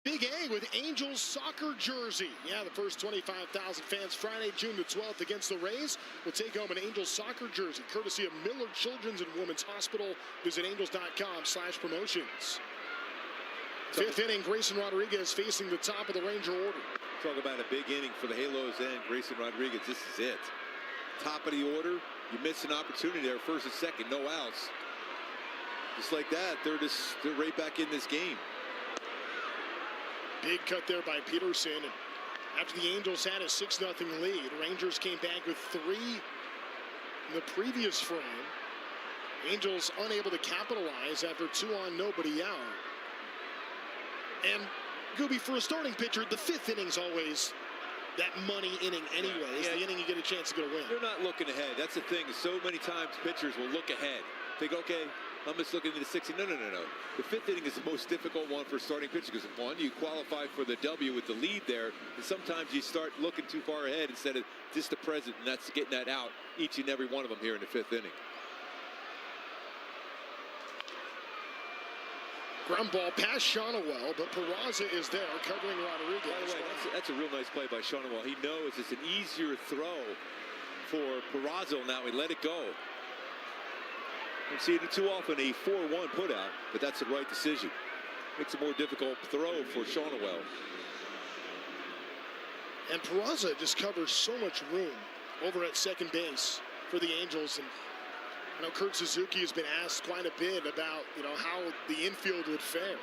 Big A with Angels soccer jersey. Yeah, the first 25,000 fans Friday, June the 12th against the Rays will take home an Angels soccer jersey, courtesy of Miller Children's and Women's Hospital. Visit angels.com/promotions. Fifth inning, Grayson Rodriguez facing the top of the Ranger order. Talk about a big inning for the Halos and Grayson Rodriguez. This is it. Top of the order. You miss an opportunity there, first and second, no outs. Just like that, they're right back in this game. Big cut there by Peterson. And after the Angels had a 6-0 lead, Rangers came back with 3 in the previous frame. Angels unable to capitalize after 2 on, nobody out. And Gooby, for a starting pitcher, the 5th inning's always that money inning anyways. Yeah. The inning you get a chance to get a win. They're not looking ahead. That's the thing. So many times pitchers will look ahead. Think, okay, I'm just looking at the 60. No. The 5th inning is the most difficult one for starting pitchers because, one, you qualify for the W with the lead there, and sometimes you start looking too far ahead instead of just the present, and that's getting that out each and every one of them here in the 5th inning. Ground ball past Shonowell, but Peraza is there covering Rodriguez. By the way, that's a real nice play by Shonowell. He knows it's an easier throw for Peraza now. He let it go. I'm seeing it too often, a 4-1 put out, but that's the right decision. Makes a more difficult throw for Shonowell. And Peraza just covers so much room over at second base for the Angels. And I know Kurt Suzuki has been asked quite a bit about, how the infield would fare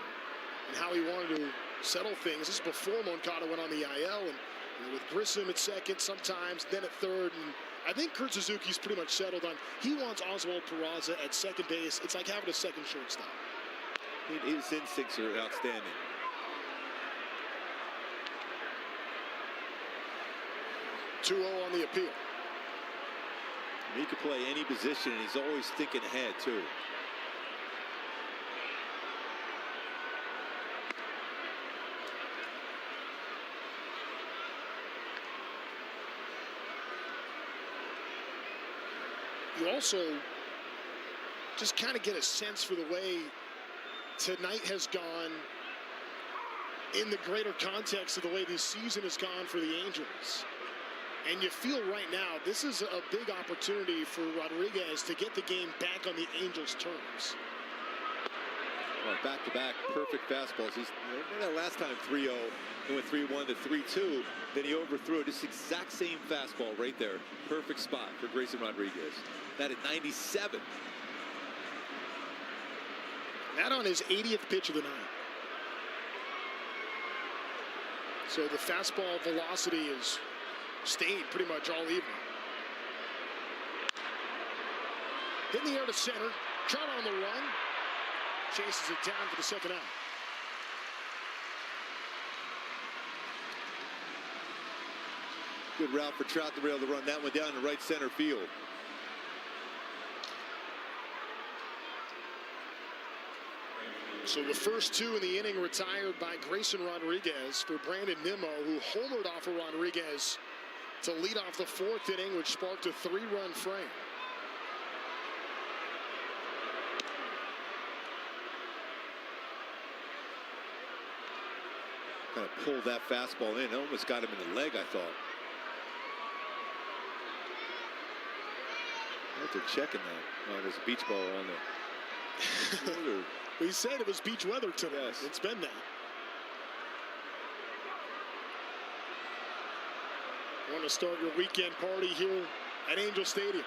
and how he wanted to settle things. This is before Moncada went on the IL, and with Grissom at second sometimes, then at third. And I think Kurt Suzuki's pretty much settled on, he wants Oswald Peraza at second base. It's like having a second shortstop. His instincts are outstanding. On the appeal. He could play any position, and he's always thinking ahead, too. You also just kind of get a sense for the way tonight has gone in the greater context of the way this season has gone for the Angels. And you feel right now, this is a big opportunity for Rodriguez to get the game back on the Angels' terms. Well, back-to-back perfect fastballs. He's that last time 3-0, he went 3-1 to 3-2. Then he overthrew it. This exact same fastball right there. Perfect spot for Grayson Rodriguez. That at 97. That on his 80th pitch of the night. So the fastball velocity is stayed pretty much all evening. Hit in the air to center. Trout on the run. Chases it down for the second out. Good route for Trout to be able to run that one down to right center field. So the first 2 in the inning retired by Grayson Rodriguez for Brandon Nimmo, who homered off of Rodriguez to lead off the 4th inning, which sparked a 3-run frame. Kind of pulled that fastball in. It almost got him in the leg, I thought. I hope they're checking that. Oh, there's a beach ball on there. We said it was beach weather today. Yes. It's been that. Want to start your weekend party here at Angel Stadium.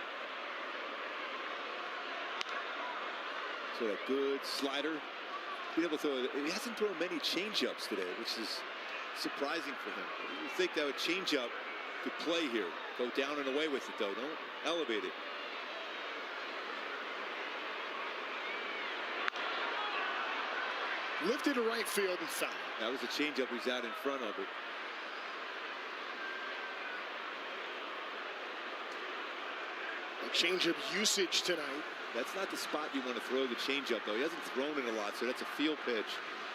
So that good slider. Be able to throw it. He hasn't thrown many changeups today, which is surprising for him. You think that a changeup could play here? Go down and away with it, though. Don't elevate it. Lifted to right field and foul. That was a changeup. He's out in front of it. A changeup usage tonight. That's not the spot you want to throw the changeup, though. He hasn't thrown it a lot, so that's a field pitch.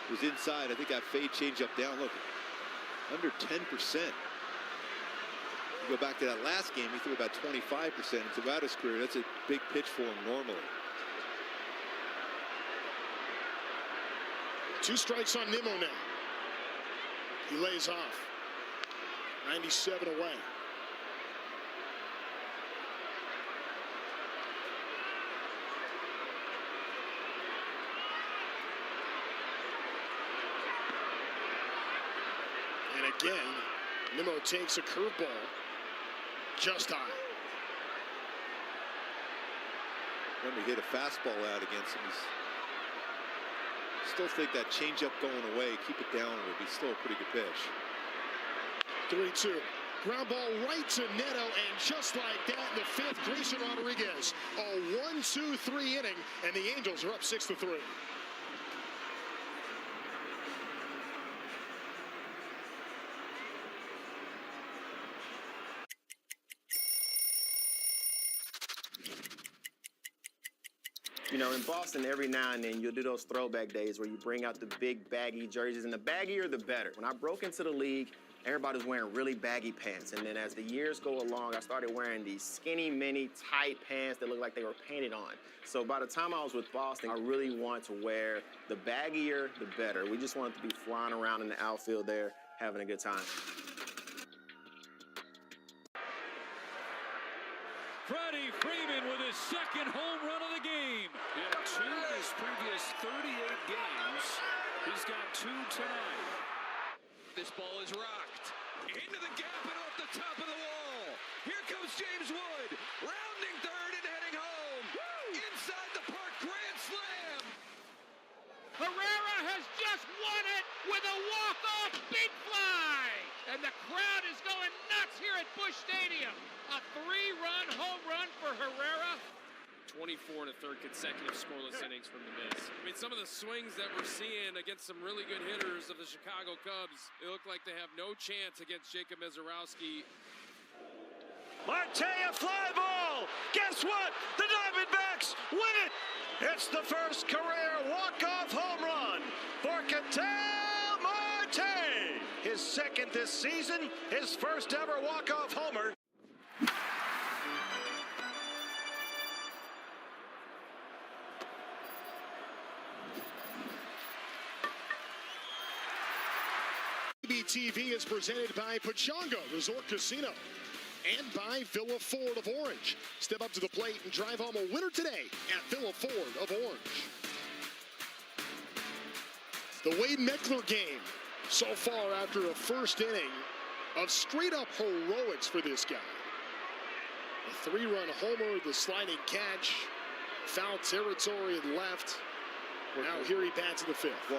It was inside. I think that fade changeup down. Look, under 10%. You go back to that last game, he threw about 25%. Throughout his career, that's a big pitch for him normally. 2 strikes on Nimmo now. He lays off. 97 away. And again, Nimmo takes a curveball just high. Remember, he hit a fastball out against him. Still think that changeup going away, keep it down, would be still a pretty good pitch. 3-2. Ground ball right to Neto, and just like that, in the 5th, Grayson Rodriguez. A 1-2-3 inning, and the Angels are up 6-3. You know, in Boston, every now and then, you'll do those throwback days where you bring out the big baggy jerseys, and the baggier, the better. When I broke into the league, everybody was wearing really baggy pants, and then as the years go along, I started wearing these skinny, mini, tight pants that looked like they were painted on. So by the time I was with Boston, I really wanted to wear the baggier, the better. We just wanted to be flying around in the outfield there, having a good time. Freddie Freeman with his second home run of the game. He had 2 in his previous 38 games. He's got 2 tonight. This ball is rocked into the gap and off the top of the wall. Here comes James Wood, rounding third and heading home. Woo! Inside the park, grand slam. Herrera has just won it with a walk-off big fly. And the crowd is going nuts here at Busch Stadium. A 3-run home run for Herrera. 24 and a third consecutive scoreless innings from the Miz. I mean, some of the swings that we're seeing against some really good hitters of the Chicago Cubs, it look like they have no chance against Jacob Mezorowski. Marte, a fly ball. Guess what? The Diamondbacks win it. It's the first career walk-off home run for Ketel Marte. His second this season, his first ever walk-off homer. TV is presented by Pechanga Resort Casino and by Villa Ford of Orange. Step up to the plate and drive home a winner today at Villa Ford of Orange. The Wade Meckler game so far after a first inning of straight-up heroics for this guy. A 3-run homer, the sliding catch, foul territory and left. Now here he bats in the 5th.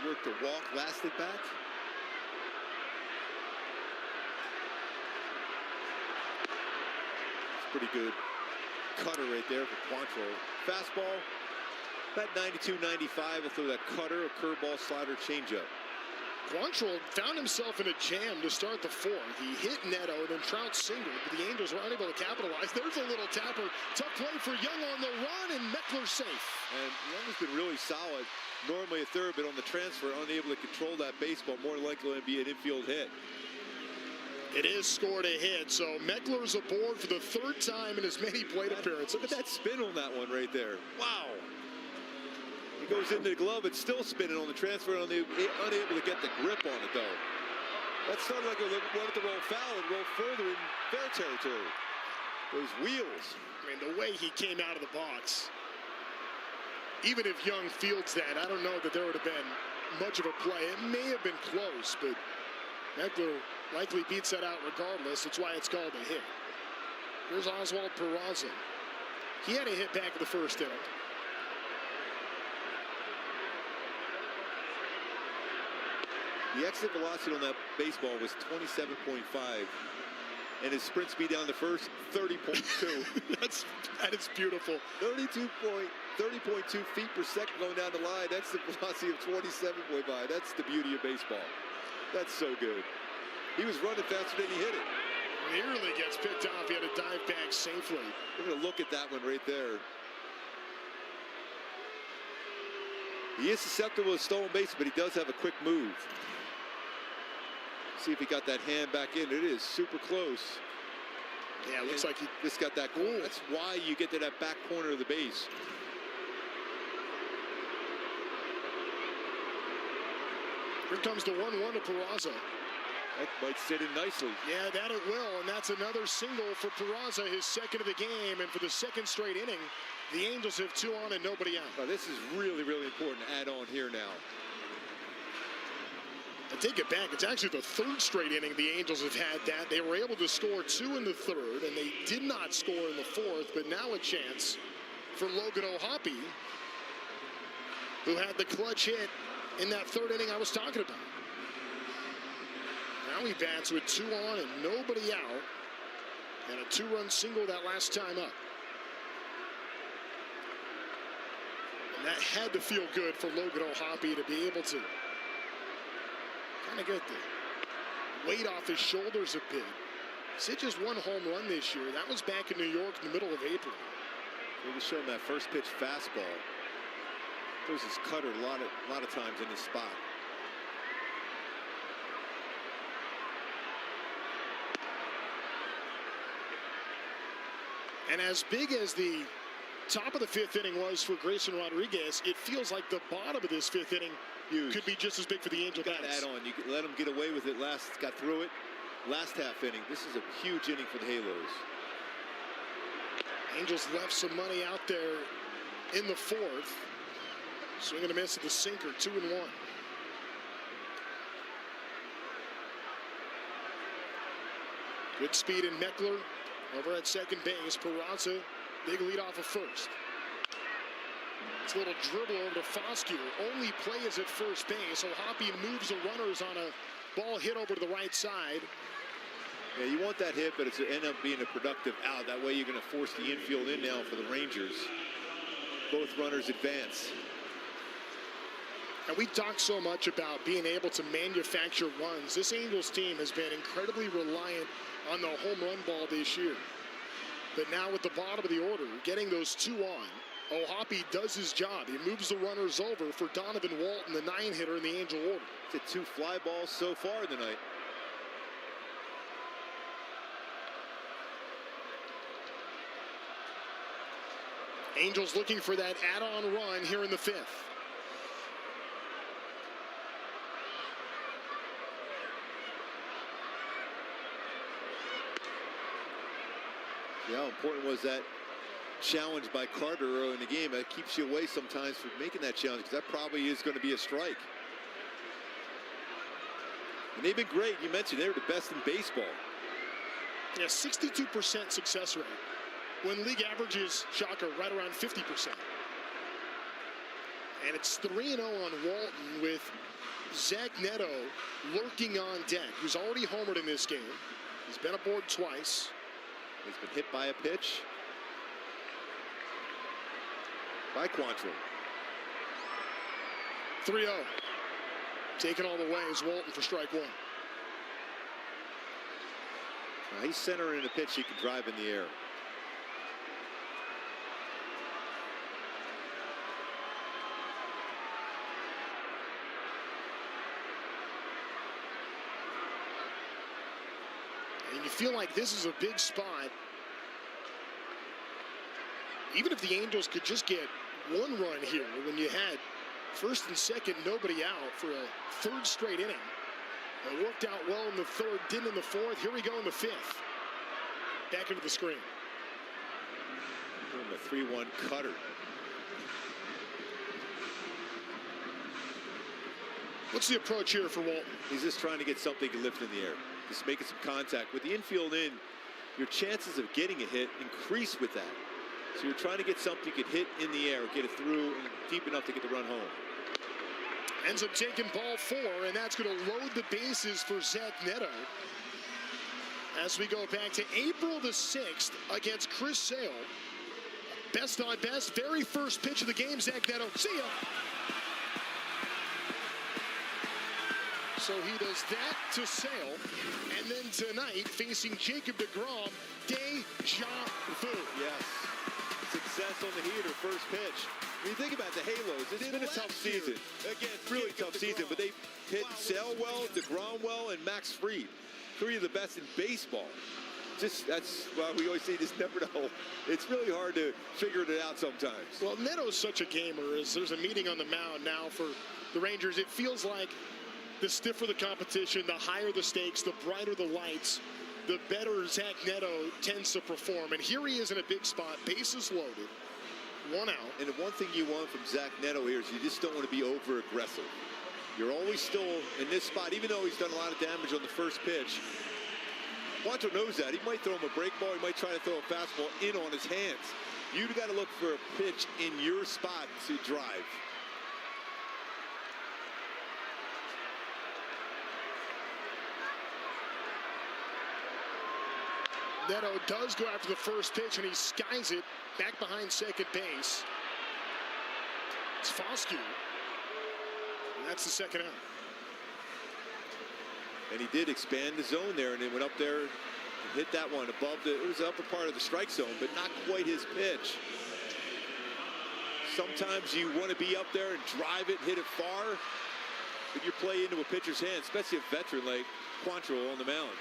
Worked the walk, lasted back. Pretty good cutter right there for Quantrill. Fastball, about 92, 95. He'll throw that cutter, a curveball, slider, changeup. Quantrill found himself in a jam to start the 4th. He hit Neto, then Trout singled, but the Angels were unable to capitalize. There's a little tapper. Tough play for Young on the run, and Meckler safe. And Young has been really solid. Normally a third, but on the transfer, unable to control that baseball. More likely to be an infield hit. It is scored a hit, so Meckler's aboard for the 3rd time in his many plate appearances. Look at that spin on that one right there. Wow. Goes into the glove. It's still spinning on the transfer. Unable to get the grip on it, though. That started like it wanted to roll foul and roll further in fair territory. Those wheels. I mean, the way he came out of the box. Even if Young fields that, I don't know that there would have been much of a play. It may have been close, but Meckler likely beats that out regardless. That's why it's called a hit. Here's Oswald Peraza. He had a hit back in the first inning. The exit velocity on that baseball was 27.5. And his sprint speed down to first, 30.2. That is beautiful. 30.2 feet per second going down the line. That's the velocity of 27.5. That's the beauty of baseball. That's so good. He was running faster than he hit it. Nearly gets picked off. He had to dive back safely. We're going to look at that one right there. He is susceptible to stolen bases, but he does have a quick move. See if he got that hand back in. It is super close. Yeah, it looks like he just got that goal. That's why you get to that back corner of the base. Here comes the 1-1 to Peraza. That might sit in nicely. Yeah, that it will, and that's another single for Peraza, his second of the game, and for the second straight inning, the Angels have 2 on and nobody out. Oh, this is really, really important to add on here now. I take it back. It's actually the third straight inning the Angels have had that. They were able to score 2 in the third, and they did not score in the fourth, but now a chance for Logan O'Hoppe, who had the clutch hit in that third inning I was talking about. Now he bats with 2 on and nobody out, and a 2-run single that last time up. And that had to feel good for Logan O'Hoppe to be able to kind of get the weight off his shoulders a bit. He's hit just 1 home run this year. That was back in New York in the middle of April. They just showed him that first pitch fastball. Throws his cutter a lot of times in this spot. And as big as the top of the 5th inning was for Grayson Rodriguez, it feels like the bottom of this 5th inning could be just as big for the Angel bats. Add on. You let them get away with it. Got through it. Last half inning. This is a huge inning for the Halos. Angels left some money out there in the 4th. Swing and a miss at the sinker, 2-1. Good speed in Meckler. Over at second base, Peraza, big lead off of first. It's a little dribble over to Foscue. Only play is at first base. O'Hoppe moves the runners on a ball hit over to the right side. Yeah, you want that hit, but it's end up being a productive out. That way you're going to force the infield in now for the Rangers. Both runners advance. And we talk so much about being able to manufacture runs. This Angels team has been incredibly reliant on the home run ball this year. But now with the bottom of the order, getting those 2 on, O'Hoppe does his job. He moves the runners over for Donovan Walton, the 9-hitter in the Angel order. It's hit 2 fly balls so far in the night. Angels looking for that add-on run here in the 5th. Yeah, how important was that challenge by Carter early in the game? That keeps you away sometimes from making that challenge, because that probably is going to be a strike. And they've been great. You mentioned they were the best in baseball. Yeah, 62% success rate. When league average is, shocker, right around 50%. And it's 3-0 on Walton with Zach Neto lurking on deck. He's already homered in this game. He's been aboard twice. He's been hit by a pitch by Quantrill. 3-0. Taken all the way is Walton for strike 1. Now he's centering a pitch he can drive in the air. And you feel like this is a big spot. Even if the Angels could just get 1 run here, when you had First and second, nobody out for a third straight inning. It worked out well in the third, didn't in the fourth. Here we go in the fifth. Back into the screen. The 3-1 cutter. What's the approach here for Walton? He's just trying to get something to lift in the air. Just making some contact. With the infield in, your chances of getting a hit increase with that. So you're trying to get something you could hit in the air, get it through and deep enough to get the run home. Ends up taking ball 4, and that's going to load the bases for Zach Neto. As we go back to April the 6th against Chris Sale. Best on best, very first pitch of the game, Zach Neto. See ya. So he does that to Sale, and then tonight, facing Jacob deGrom, deja vu. Yes. Success on the heater, first pitch. When you think about the Halos, it's been a tough season. Again, really tough season, but they hit Sale well, deGrom well, and Max Fried. 3 of the best in baseball. That's why we always say just never know. It's really hard to figure it out sometimes. Well, Neto's such a gamer. As there's a meeting on the mound now for the Rangers, it feels like the stiffer the competition, the higher the stakes, the brighter the lights, the better Zach Neto tends to perform. And here he is in a big spot, bases loaded, 1 out. And the one thing you want from Zach Neto here is you just don't want to be over aggressive. You're always still in this spot, even though he's done a lot of damage on the first pitch. Quantrill knows that. He might throw him a break ball. He might try to throw a fastball in on his hands. You've got to look for a pitch in your spot to drive. Neto does go after the first pitch, and he skies it back behind second base. It's Foscue. And that's the second out. And he did expand the zone there, and then went up there and hit that one above it was the upper part of the strike zone, but not quite his pitch. Sometimes you want to be up there and drive it, hit it far, but you play into a pitcher's hand, especially a veteran like Quantrill on the mound.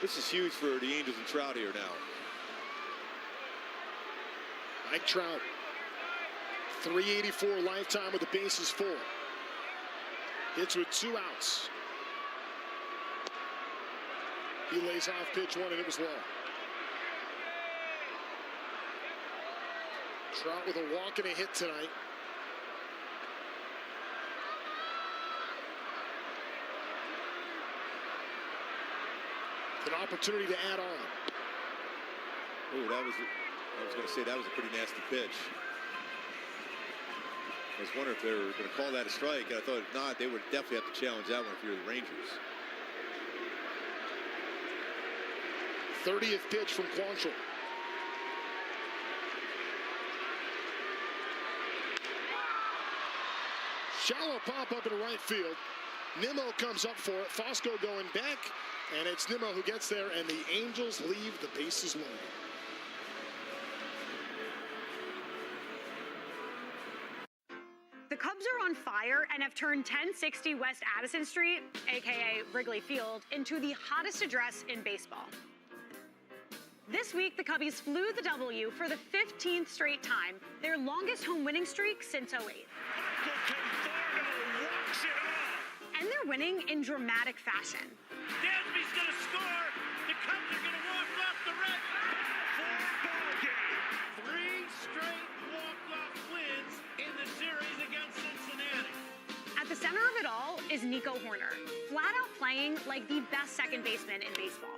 This is huge for the Angels and Trout here now. Mike Trout, 384 lifetime with the bases full. Hits with 2 outs. He lays off pitch 1, and it was low. Trout with a walk and a hit tonight. An opportunity to add on. Oh, I was going to say that was a pretty nasty pitch. I was wondering if they were going to call that a strike, and I thought if not, they would definitely have to challenge that one if you're the Rangers. 30th pitch from Quantrill. Shallow pop up in right field. Nimmo comes up for it. Fosco going back, and it's Nimmo who gets there, and the Angels leave the bases loaded. The Cubs are on fire and have turned 1060 West Addison Street, aka Wrigley Field, into the hottest address in baseball. This week, the Cubbies flew the W for the 15th straight time, their longest home winning streak since '08. And they're winning in dramatic fashion. Dansby's going to score. The Cubs are going to walk off the red. 4-ball game. 3 straight walk-off wins in the series against Cincinnati. At the center of it all is Nico Horner, flat out playing like the best second baseman in baseball.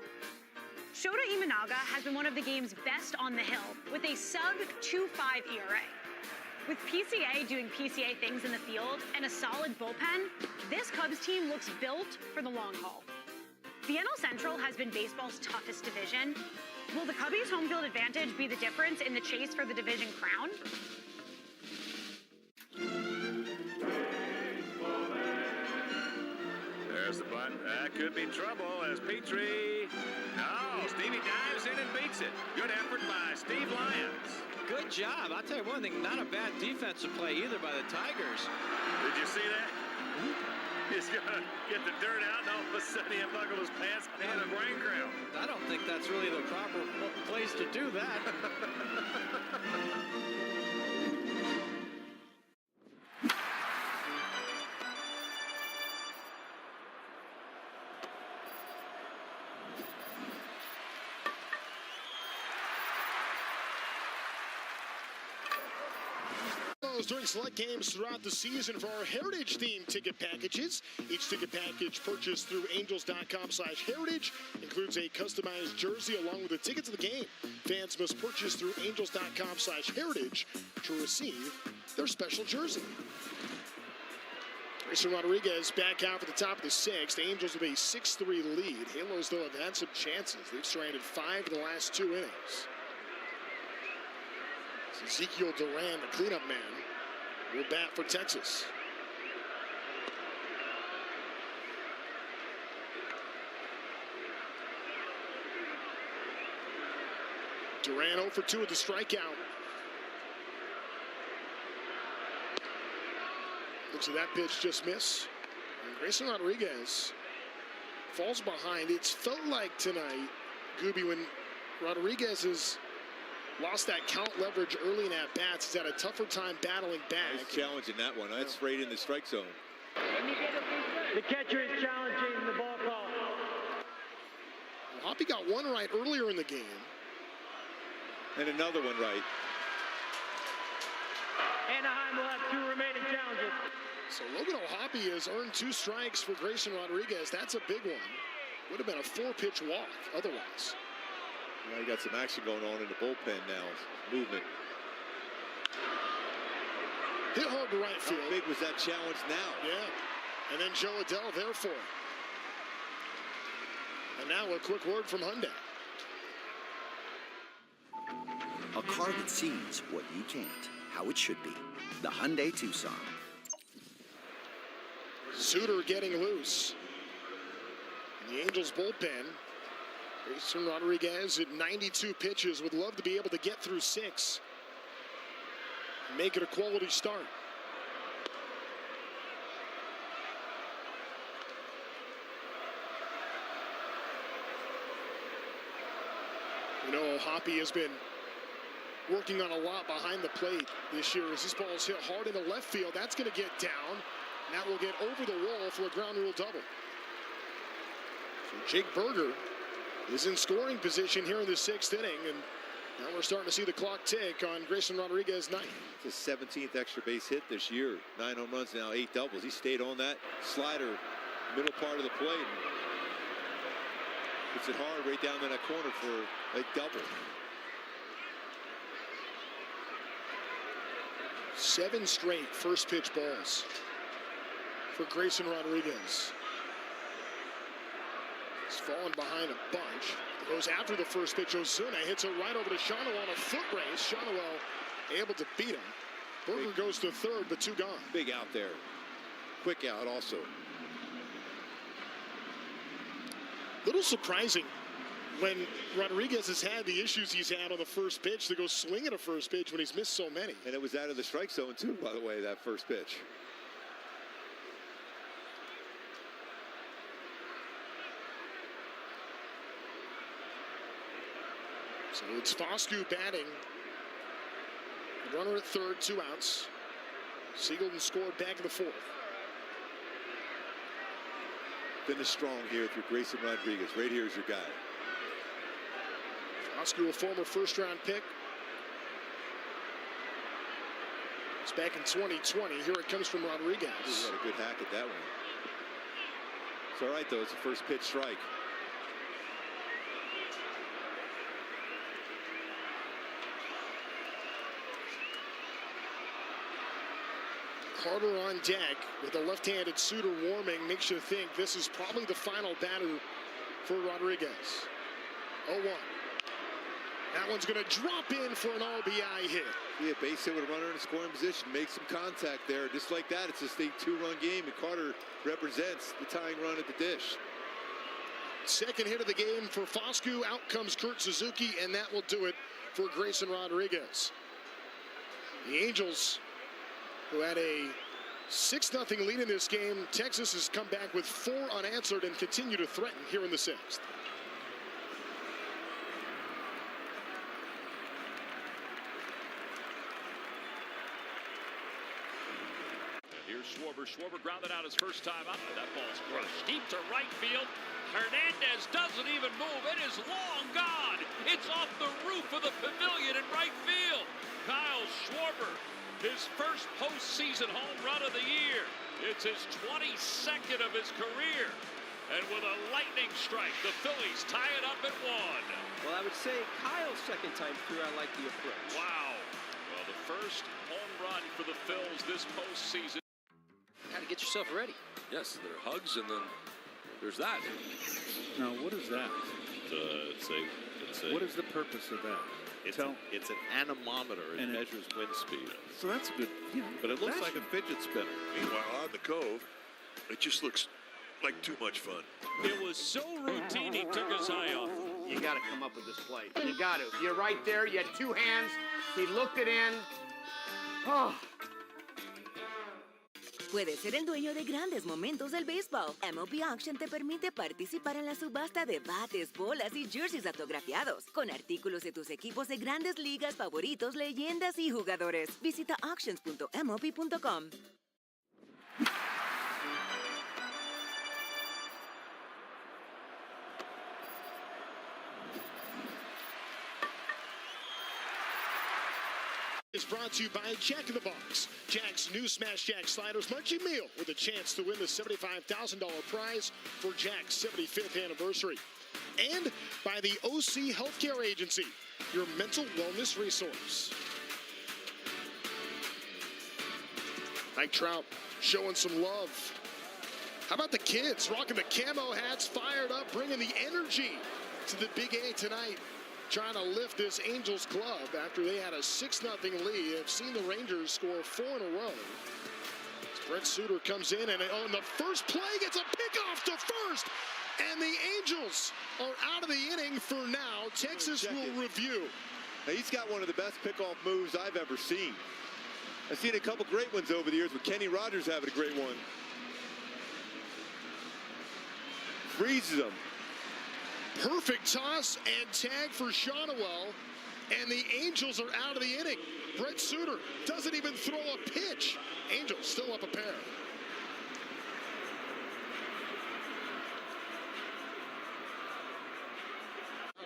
Shota Imanaga has been one of the game's best on the hill with a sub-2.5 ERA. With PCA doing PCA things in the field and a solid bullpen, this Cubs team looks built for the long haul. The NL Central has been baseball's toughest division. Will the Cubbies' home field advantage be the difference in the chase for the division crown? There's the bunt. That could be trouble as Petrie. No, Stevie dives in and beats it. Good effort by Steve Lyons. Good job. I'll tell you one thing, not a bad defensive play either by the Tigers. Did you see that? He's going to get the dirt out, and all of a sudden he unbuckled his pants and had a brain cramp. I don't think that's really the proper place to do that. deals during select games throughout the season for our Heritage-themed ticket packages. Each ticket package purchased through Angels.com/Heritage includes a customized jersey along with a ticket to the game. Fans must purchase through Angels.com/Heritage to receive their special jersey. Grayson Rodriguez back out at the top of the sixth. Angels with a 6-3 lead. Halos, though, have had some chances. They've stranded 5 in the last 2 innings. Ezekiel Duran, the cleanup man, will bat for Texas. Duran 0 for 2 with the strikeout. Looks like that pitch just missed. And Grayson Rodriguez falls behind. It's felt like tonight, Gooby, when Rodriguez has lost that count leverage early in at-bats. He's had a tougher time battling back. Nice challenge in that one. That's right in the strike zone. The catcher is challenging the ball call. Hoppy got one right earlier in the game. And another one right. Anaheim will have 2 remaining challenges. So Logan O'Hoppe has earned 2 strikes for Grayson Rodriguez. That's a big one. Would have been a 4-pitch walk otherwise. Now you got some action going on in the bullpen now. Movement. Hit hard to right field. How big was that challenge now? Yeah. And then Joe Adell there for it. And now a quick word from Hyundai. A car that sees what you can't, how it should be. The Hyundai Tucson. Suter getting loose. In the Angels bullpen. Grayson Rodriguez at 92 pitches would love to be able to get through 6. Make it a quality start. You know, Hoppy has been working on a lot behind the plate this year as this ball is hit hard in the left field. That's going to get down. And that will get over the wall for a ground rule double. So Jake Berger is in scoring position here in the 6th inning, and now we're starting to see the clock tick on Grayson Rodriguez' night. It's his 17th extra base hit this year. 9 home runs now, 8 doubles. He stayed on that slider, middle part of the plate. Hits it hard right down in that corner for a double. 7 straight first pitch balls for Grayson Rodriguez. He's fallen behind a bunch. Goes after the first pitch. Ozuna hits it right over to Shawano on a foot race. Shawano able to beat him. Berger goes to third, but 2 gone. Big out there. Quick out also. Little surprising when Rodriguez has had the issues he's had on the first pitch to go swing at a first pitch when he's missed so many. And it was out of the strike zone too, by the way, that first pitch. So it's Foscue batting. Runner at third, 2 outs. Siegelton scored back in the 4th. Finish strong here if you're Grayson Rodriguez. Right here is your guy. Foscue, a former first-round pick. It's back in 2020. Here it comes from Rodriguez. He had a good hack at that one. It's all right, though. It's a first pitch strike. Carter on deck with a left-handed Suter warming. Makes you think this is probably the final batter for Rodriguez. 0-1. That one's going to drop in for an RBI hit. Yeah, base hit with a runner in scoring position. Make some contact there. Just like that, it's a state 2-run game, and Carter represents the tying run at the dish. Second hit of the game for Foscue. Out comes Kurt Suzuki, and that will do it for Grayson Rodriguez. The Angels, who had a 6-0 lead in this game, Texas has come back with 4 unanswered and continue to threaten here in the 6th. Here's Schwarber. Schwarber grounded out his first time up, and that ball's crushed deep to right field. Hernandez doesn't even move. It is long gone. It's off the roof of the pavilion in right field. Kyle Schwarber his first postseason home run of the year. It's his 22nd of his career. And with a lightning strike, the Phillies tie it up at 1. Well, I would say Kyle's second time through, I like the approach. Wow. Well, the first home run for the Phils this postseason. Got to get yourself ready. Yes, there are hugs, and then there's that. Now, what is that? What is the purpose of that? It's an anemometer. It measures wind speed. So that's good. Yeah, but it looks like a fidget spinner. Meanwhile, on the Cove, it just looks like too much fun. It was so routine, he took his eye off. You got to come up with this play. You got to. You're right there. You had two hands. He looked it in. Oh. Puedes ser el dueño de grandes momentos del béisbol. MLB Auction te permite participar en la subasta de bates, bolas y jerseys autografiados, con artículos de tus equipos de grandes ligas favoritos, leyendas y jugadores. Visita auctions.mlb.com. Is brought to you by Jack in the Box. Jack's new Smash Jack Sliders Munchie Meal with a chance to win the $75,000 prize for Jack's 75th anniversary. And by the OC Healthcare Agency, your mental wellness resource. Mike Trout showing some love. How about the kids rocking the camo hats, fired up, bringing the energy to the Big A tonight? Trying to lift this Angels club after they had a 6-0 lead. I've seen the Rangers score 4 in a row. Brett Suter comes in, and on the first play gets a pickoff to first. And the Angels are out of the inning for now. Texas will review. Now, he's got one of the best pickoff moves I've ever seen. I've seen a couple great ones over the years, with Kenny Rogers having a great one. Freezes them. Perfect toss and tag for Shonowell, and the Angels are out of the inning. Brett Suter doesn't even throw a pitch. Angels still up a pair.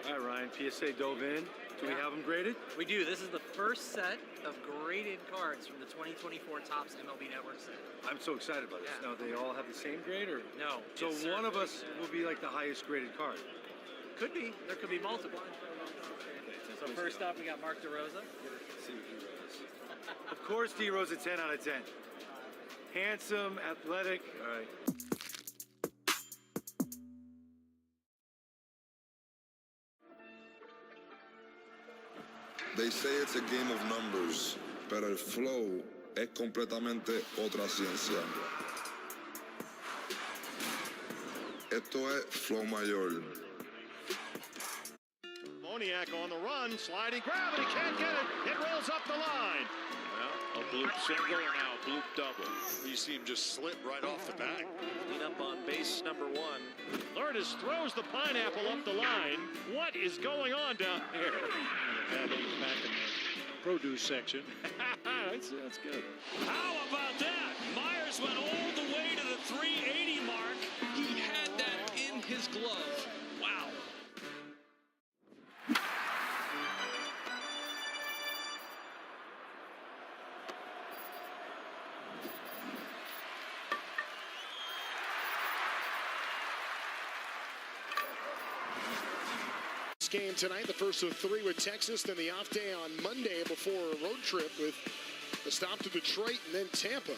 All right, Ryan, PSA dove in. Do we have them graded? We do. This is the first set of graded cards from the 2024 Topps MLB Network set. I'm so excited about this. Now, they all have the same grade, or? No. So one of us will be like the highest graded card. Could be. There could be multiple. So first up, we got Mark DeRosa. Of course, D-Rose a 10 out of 10. Handsome, athletic. All right. They say it's a game of numbers, pero el flow es completamente otra ciencia. Esto es flow mayor. Moniak on the run, sliding grab, and he can't get it. It rolls up the line. Well, a bloop single and now a bloop double. You see him just slip right off the bat. Clean up on base number 1. Lourdes throws the pineapple up the line. What is going on down here? Back in the produce section. That's good. How about that? Myers went all the way to the 380 mark. He had that in his glove. Wow. Game tonight, the first of 3 with Texas, then the off day on Monday before a road trip with a stop to Detroit and then Tampa.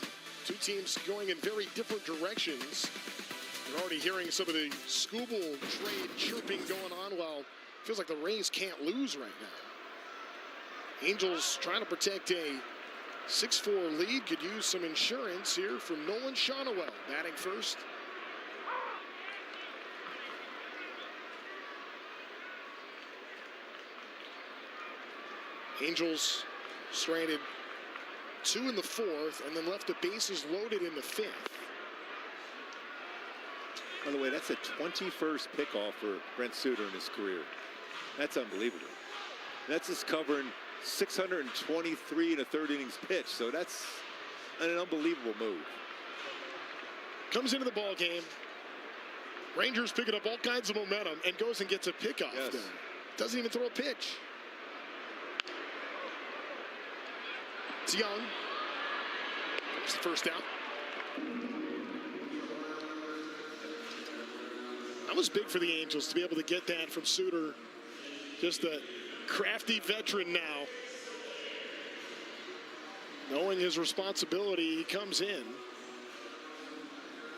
Two teams going in very different directions. You're already hearing some of the Scooble trade chirping going on, while it feels like the Rays can't lose right now. Angels trying to protect a 6-4 lead, could use some insurance here from Nolan Shonowell, batting first. Angels stranded 2 in the 4th and then left the bases loaded in the 5th. By the way, that's a 21st pickoff for Brent Suter in his career. That's unbelievable. That's just covering 623 in a 3rd innings pitch, so that's an unbelievable move. Comes into the ball game. Rangers picking up all kinds of momentum and goes and gets a pickoff. Yes. There. Doesn't even throw a pitch. It's Young. It's the first down. That was big for the Angels to be able to get that from Suter. Just a crafty veteran now. Knowing his responsibility, he comes in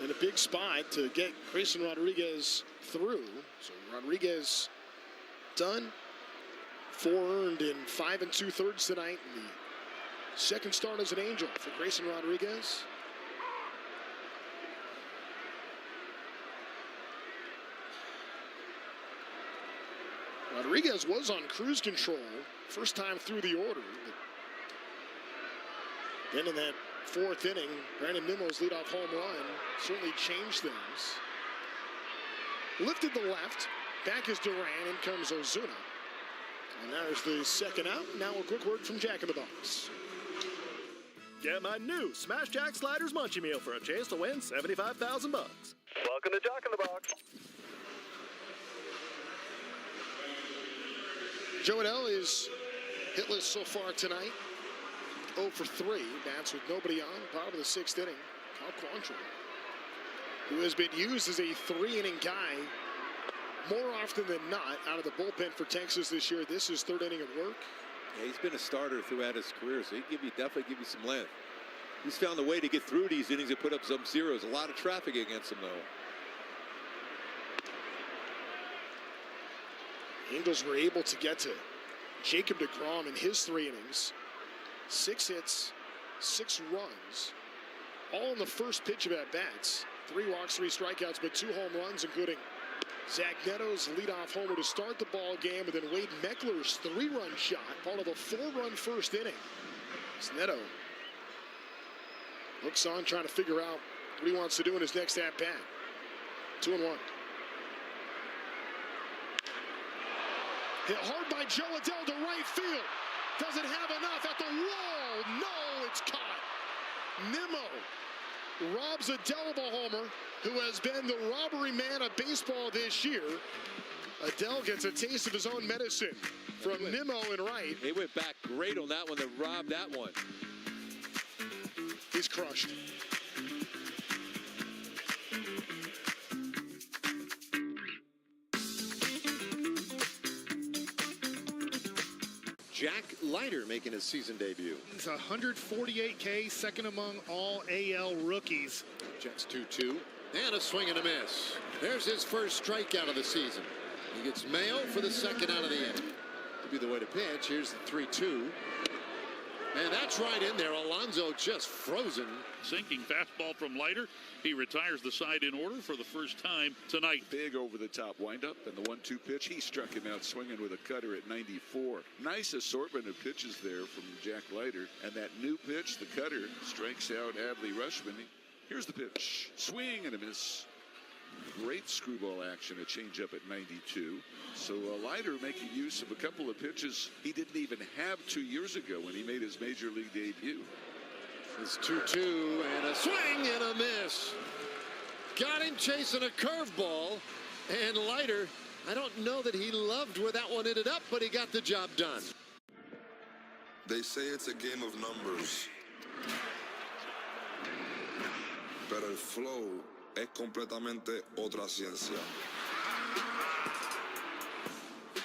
a big spot to get Grayson Rodriguez through. So Rodriguez done. 4 earned in 5 2/3 tonight. And the second start as an Angel for Grayson Rodriguez. Rodriguez was on cruise control first time through the order. But then in that 4th inning, Brandon Nimmo's leadoff home run certainly changed things. Lifted the left. Back is Duran. In comes Ozuna. And there's the second out. Now a quick word from Jack in the Box. Get my new Smash Jack Sliders Munchie Meal for a chance to win $75,000. Welcome to Jack in the Box. Joe Adell is hitless so far tonight. 0 for 3. Bats with nobody on. Bottom of the 6th inning. Cal Quantrill, who has been used as a 3-inning guy more often than not out of the bullpen for Texas this year. This is 3rd inning of work. Yeah, he's been a starter throughout his career, so he definitely give you some length. He's found a way to get through these innings and put up some zeros. A lot of traffic against him, though. Angels were able to get to Jacob deGrom in his 3 innings. 6 hits, 6 runs, all in the first pitch of at-bats. 3 walks, 3 strikeouts, but 2 home runs, including Zach Neto's leadoff homer to start the ball game, and then Wade Meckler's 3-run shot, part of a 4-run first inning. As Neto looks on, trying to figure out what he wants to do in his next at-bat. 2-1. Hit hard by Joe Adell to right field. Doesn't have enough at the wall. No, it's caught. Nimmo robs Adell of a homer, who has been the robbery man of baseball this year. Adell gets a taste of his own medicine from Nimmo in right. They went back great on that one. They robbed that one. He's crushed. Jack Leiter making his season debut. He's 148K, second among all AL rookies. Jets 2-2, and a swing and a miss. There's his first strikeout of the season. He gets Mayo for the second out of the inning. To be the way to pitch, here's the 3-2. And that's right in there. Alonso just frozen. Sinking fastball from Leiter. He retires the side in order for the first time tonight. Big over-the-top windup, and the 1-2 pitch, he struck him out swinging with a cutter at 94. Nice assortment of pitches there from Jack Leiter. And that new pitch, the cutter, strikes out Adley Rutschman. Here's the pitch. Swing and a miss. Great screwball action, a changeup at 92. So Leiter making use of a couple of pitches he didn't even have 2 years ago when he made his major league debut. It's 2-2 and a swing and a miss. Got him chasing a curveball, and Leiter, I don't know that he loved where that one ended up, but he got the job done. They say it's a game of numbers, pero el flow es completamente otra ciencia.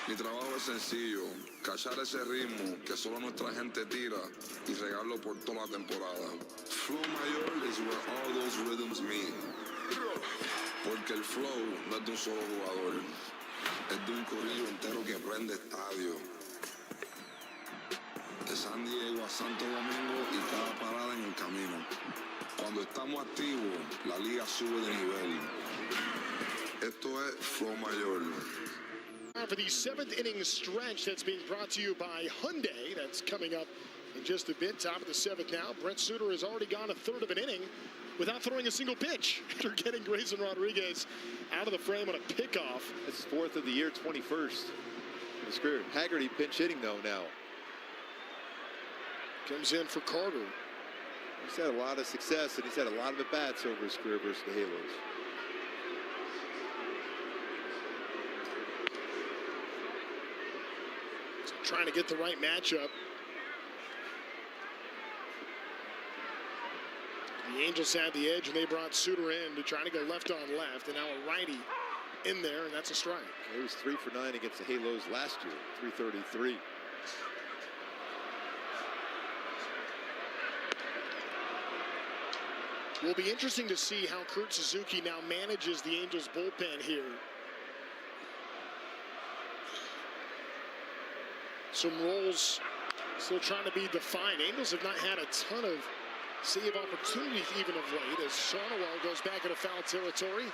Mi trabajo es sencillo, cachar ese ritmo que solo nuestra gente tira y regarlo por toda la temporada. Flow mayor is where all those rhythms meet. Porque el flow no es de un solo jugador, es de un corillo entero que prende estadio. De San Diego a Santo Domingo y cada parada en el camino. Cuando estamos activos, la liga sube de nivel. Esto es Flow Mayor. For the 7th inning stretch that's being brought to you by Hyundai. That's coming up in just a bit. Top of the 7th now. Brent Suter has already gone a third of an inning without throwing a single pitch after getting Grayson Rodriguez out of the frame on a pickoff. That's his 4th of the year, 21st. His career. Haggerty pinch hitting, though, now. Comes in for Carter. He's had a lot of success, and he's had a lot of at-bats over his career versus the Halos. Trying to get the right matchup. The Angels had the edge, and they brought Suter in to try to go left on left, and now a righty in there, and that's a strike. He was 3 for 9 against the Halos last year, 333. Will be interesting to see how Kurt Suzuki now manages the Angels bullpen here. Some roles still trying to be defined. Angels have not had a ton of save opportunities even of late as Shonowell goes back into foul territory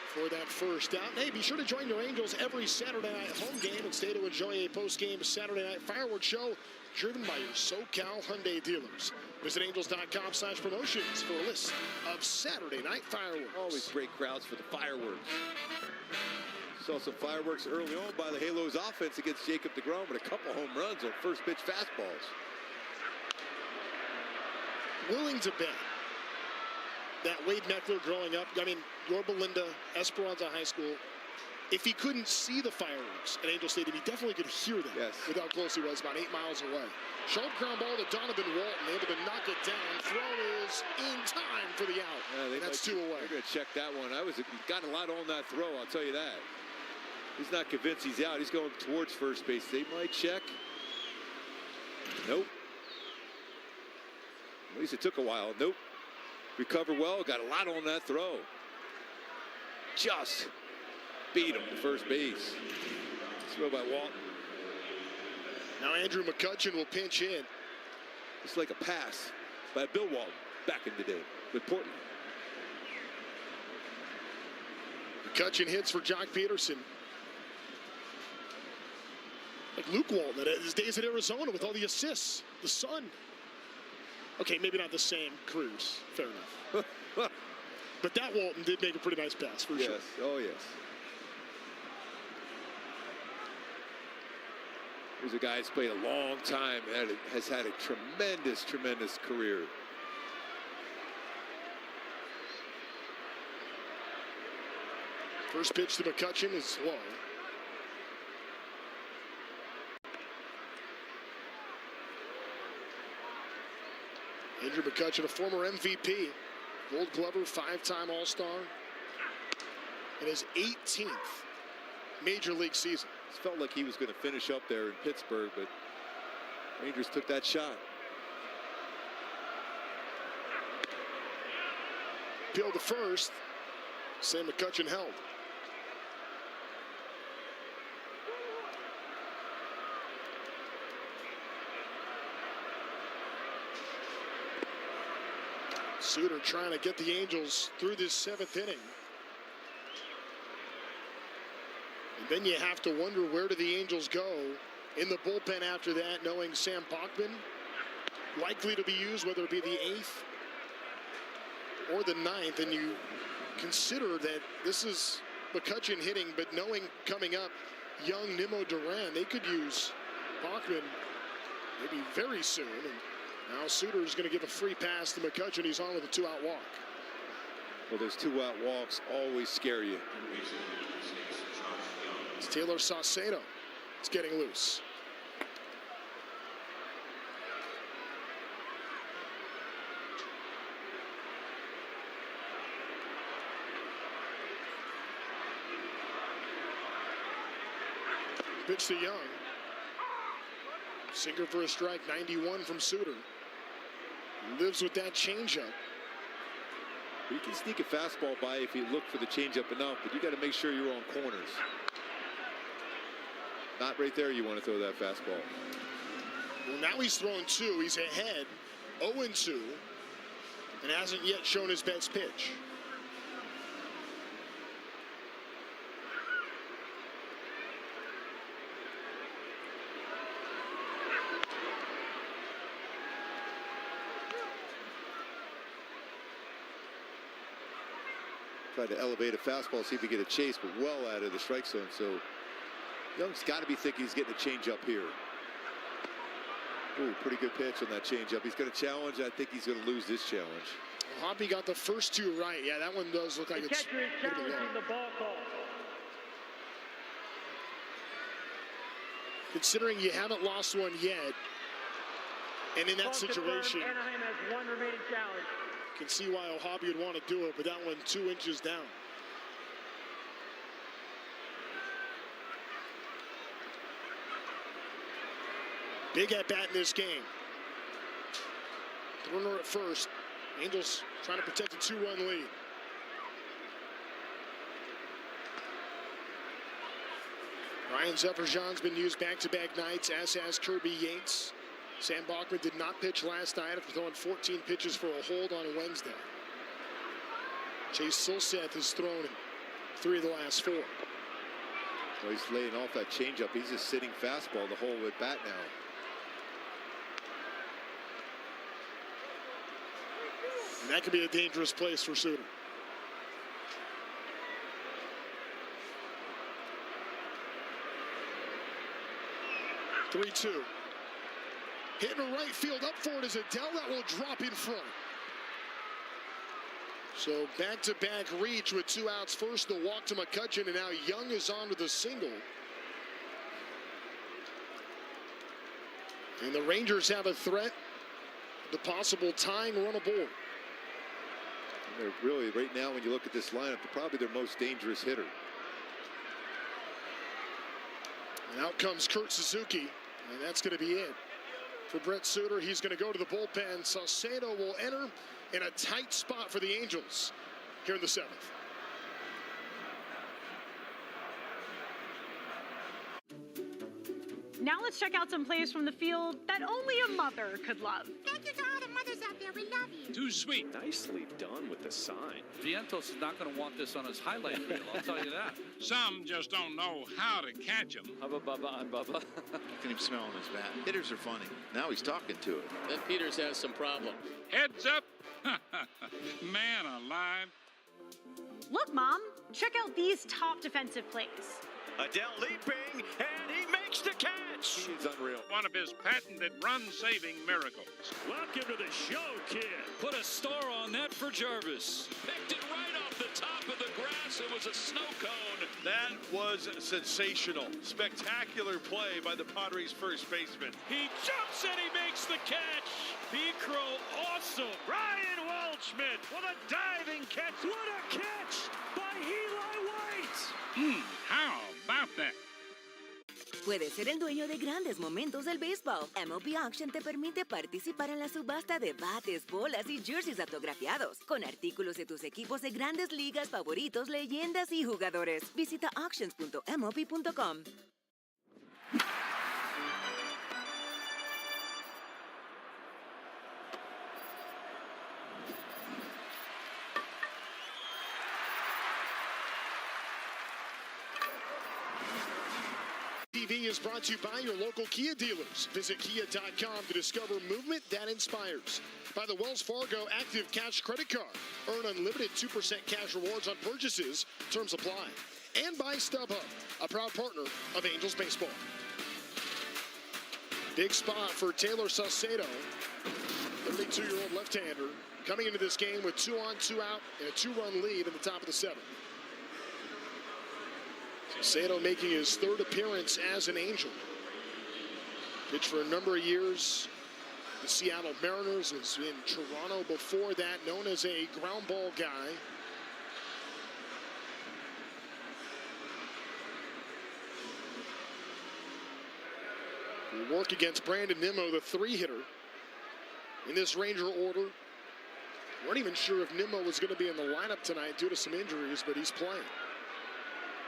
for that first out. Hey, be sure to join your Angels every Saturday night home game and stay to enjoy a post-game Saturday night fireworks show driven by your SoCal Hyundai dealers. Visit angels.com/promotions for a list of Saturday night fireworks. Always great crowds for the fireworks. Saw some fireworks early on by the Halos offense against Jacob deGrom, but a couple home runs on first pitch fastballs. Willing to bet that Wade Meckler growing up, I mean, Yorba Linda, Esperanza High School, if he couldn't see the fireworks at Angel Stadium, he definitely could hear them with how close he was, about 8 miles away. Sharp ground ball to Donovan Walton, able to knock it down. Throw is in time for the out. That's 2 away. They're going to check that one. He got a lot on that throw, I'll tell you that. He's not convinced he's out. He's going towards first base. They might check. Nope. At least it took a while. Nope. Recovered well. Got a lot on that throw. Just beat him to first base. Throw by Walton. Now Andrew McCutchen will pinch in. It's like a pass by Bill Walton back in the day with Portland. McCutchen hits for Jock Peterson. Like Luke Walton at his days at Arizona with all the assists. The Sun. Okay, maybe not the same careers. Fair enough. But that Walton did make a pretty nice pass, for sure. Yes, oh yes. He's a guy who's played a long time, has had a tremendous, tremendous career. First pitch to McCutchen is low. Andrew McCutchen, a former MVP, Gold Glover, 5-time All-Star, in his 18th Major League season. It felt like he was going to finish up there in Pittsburgh, but Rangers took that shot. Peeled to first. Sam McCutchen held. Suter trying to get the Angels through this 7th inning. And then you have to wonder, where do the Angels go in the bullpen after that, knowing Sam Bachman likely to be used, whether it be the 8th or the 9th. And you consider that this is McCutchen hitting, but knowing coming up young Nimmo Duran, they could use Bachman maybe very soon. And now Suter is going to give a free pass to McCutchen. He's on with a 2-out walk. Well, those 2-out walks always scare you. It's Taylor Saucedo. It's getting loose. Pitch to Young. Sinker for a strike, 91 from Suter. Lives with that changeup. You can sneak a fastball by if you look for the changeup enough, but you got to make sure you're on corners. Not right there. You want to throw that fastball. Well, now he's thrown 2. He's ahead, 0-2, and hasn't yet shown his best pitch. Tried to elevate a fastball, see if he get a chase, but well out of the strike zone. So Young's got to be thinking he's getting a changeup here. Ooh, pretty good pitch on that changeup. He's going to challenge. I think he's going to lose this challenge. Well, Hoppy got the first 2 right. Yeah, that one does look like it's catcher is challenging the ball call. Considering you haven't lost one yet, And in that situation, Anaheim has one remaining challenge. You can see why O'Hoppe would want to do it, but that one 2 inches down. Big at bat in this game. Runner at first. Angels trying to protect a 2-run lead. Ryan Zefferjan's been used back-to-back nights, as has Kirby Yates. Sam Bachman did not pitch last night after throwing 14 pitches for a hold on Wednesday. Chase Silseth has thrown 3 of the last 4. Well, he's laying off that changeup. He's just sitting fastball the whole at bat now. And that could be a dangerous place for Suter. (3-2). Hitting to right field, up for it is Adele. That will drop in front. So back-to-back reach with 2 outs. First, the walk to McCutcheon, and now Young is on with a single. And the Rangers have a threat, the possible tying run aboard. They're really, right now, when you look at this lineup, they're probably their most dangerous hitter. And out comes Kurt Suzuki, and that's going to be it. For Brett Suter, he's going to go to the bullpen. Saucedo will enter in a tight spot for the Angels here in the 7th. Now let's check out some plays from the field that only a mother could love. Thank you to all the mothers out there. We love you. Too sweet. Nicely done with the sign. Vientos is not going to want this on his highlight reel, I'll tell you that. Some just don't know how to catch him. Hubba Bubba and Bubba. You can even smell on his bat. Hitters are funny. Now he's talking to it. Then Peters has some problems. Heads up. Man alive. Look, Mom, check out these top defensive plays. Adele leaping, and he makes the catch. He's unreal. One of his patented run-saving miracles. Welcome to the show, kid. Put a star on that for Jarvis. Picked it right off the top of the grass. It was a snow cone. That was sensational. Spectacular play by the Padres' first baseman. He jumps and he makes the catch. P-Crow awesome. Ryan Waldschmidt with a diving catch. What a catch by Eli White. How about that? Puedes ser el dueño de grandes momentos del béisbol. MLB Auction te permite participar en la subasta de bates, bolas y jerseys autografiados, con artículos de tus equipos de grandes ligas favoritos, leyendas y jugadores. Visita auctions.mlb.com. TV is brought to you by your local Kia dealers. Visit kia.com to discover movement that inspires. By the Wells Fargo Active Cash Credit Card. Earn unlimited 2% cash rewards on purchases. Terms apply. And by StubHub, a proud partner of Angels Baseball. Big spot for Taylor Saucedo, 32-year-old left-hander, coming into this game with 2 on, 2 out, and a 2-run lead in the top of the 7th. Saucedo making his 3rd appearance as an Angel. Pitched for a number of years. The Seattle Mariners, was in Toronto before that, known as a ground ball guy. We work against Brandon Nimmo, the 3-hitter in this Ranger order. Weren't even sure if Nimmo was going to be in the lineup tonight due to some injuries, but he's playing.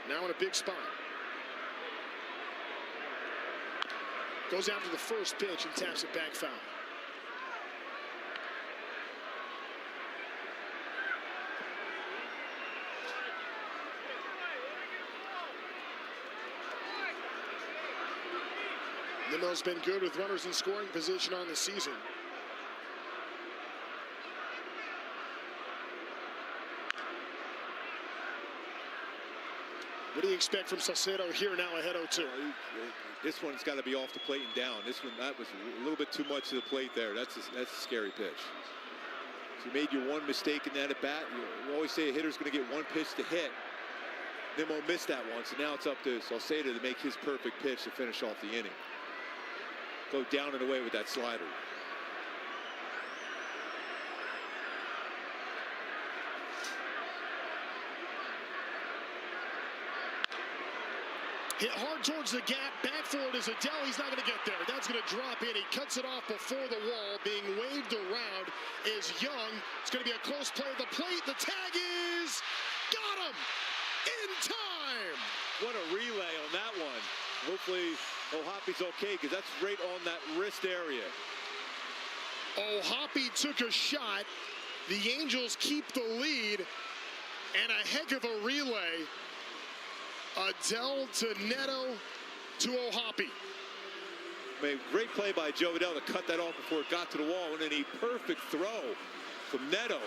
Now in a big spot. Goes after the first pitch and taps it back foul. Nimmo's been good with runners in scoring position on the season. What do you expect from Saucedo here now ahead 0-2? This one's got to be off the plate and down. This one, that was a little bit too much to the plate there. That's a scary pitch. So you made your one mistake in that at bat. You always say a hitter's going to get one pitch to hit. Nimmo missed that one, so now it's up to Saucedo to make his perfect pitch to finish off the inning. Go down and away with that slider. Hit hard towards the gap. Back for it is Adele. He's not going to get there. That's going to drop in. He cuts it off before the wall. Being waved around is Young. It's going to be a close play at the plate. The tag is... Got him! In time! What a relay on that one. Hopefully O'Hoppy's okay, because that's right on that wrist area. O'Hoppy took a shot. The Angels keep the lead. And a heck of a relay. Adele to Neto to O'Hoppy. I mean, great play by Joe Adele to cut that off before it got to the wall. And then a perfect throw from Neto.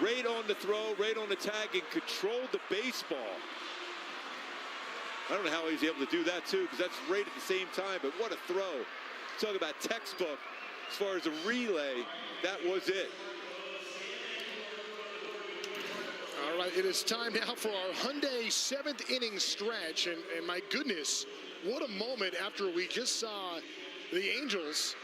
Right on the throw, right on the tag, and controlled the baseball. I don't know how he's able to do that, too, because that's right at the same time. But what a throw. Talk about textbook. As far as a relay, that was it. All right, it is time now for our Hyundai 7th inning stretch. And my goodness, what a moment after we just saw the Angels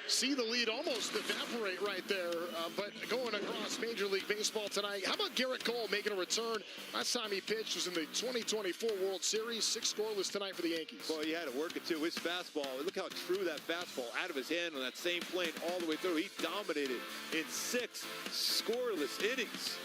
see the lead almost evaporate right there. But going across Major League Baseball tonight, how about Garrett Cole making a return? Last time he pitched was in the 2024 World Series. 6 scoreless tonight for the Yankees. Well, he had to work it too. His fastball, look how true that fastball out of his hand on that same plane all the way through. He dominated in 6 scoreless innings.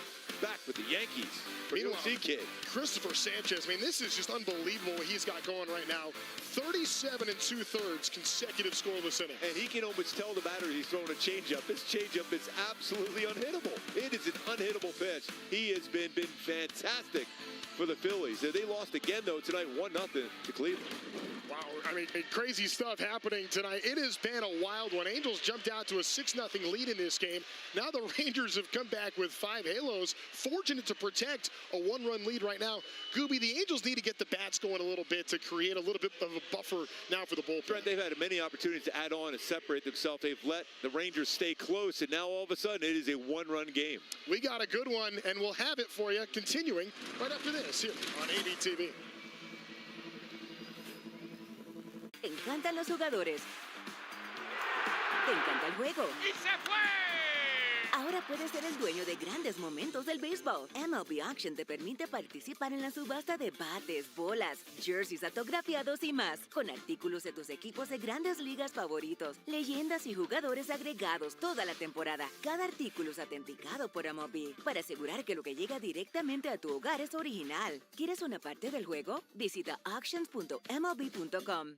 Back with the Yankees. Meanwhile, kid. Christopher Sanchez, I mean, this is just unbelievable what he's got going right now. 37 2/3 consecutive scoreless innings. And he can almost tell the batter he's throwing a changeup. His changeup is absolutely unhittable. It is an unhittable pitch. He has been fantastic for the Phillies. They lost again, though, tonight, 1-0 to Cleveland. Wow, I mean, crazy stuff happening tonight. It has been a wild one. Angels jumped out to a 6-0 lead in this game. Now the Rangers have come back with 5 halos, fortunate to protect a 1-run lead right now. Gooby, the Angels need to get the bats going a little bit to create a little bit of a buffer now for the bullpen. Brent, they've had many opportunities to add on and separate themselves. They've let the Rangers stay close, and now all of a sudden it is a 1-run game. We got a good one, and we'll have it for you continuing right after this here on ABTV. Te encantan los jugadores. Te encanta el juego. ¡Y se fue! Ahora puedes ser el dueño de grandes momentos del béisbol. MLB Auction te permite participar en la subasta de bates, bolas, jerseys autografiados y más, con artículos de tus equipos de grandes ligas favoritos, leyendas y jugadores agregados toda la temporada. Cada artículo es autenticado por MLB para asegurar que lo que llega directamente a tu hogar es original. ¿Quieres una parte del juego? Visita auctions.mlb.com.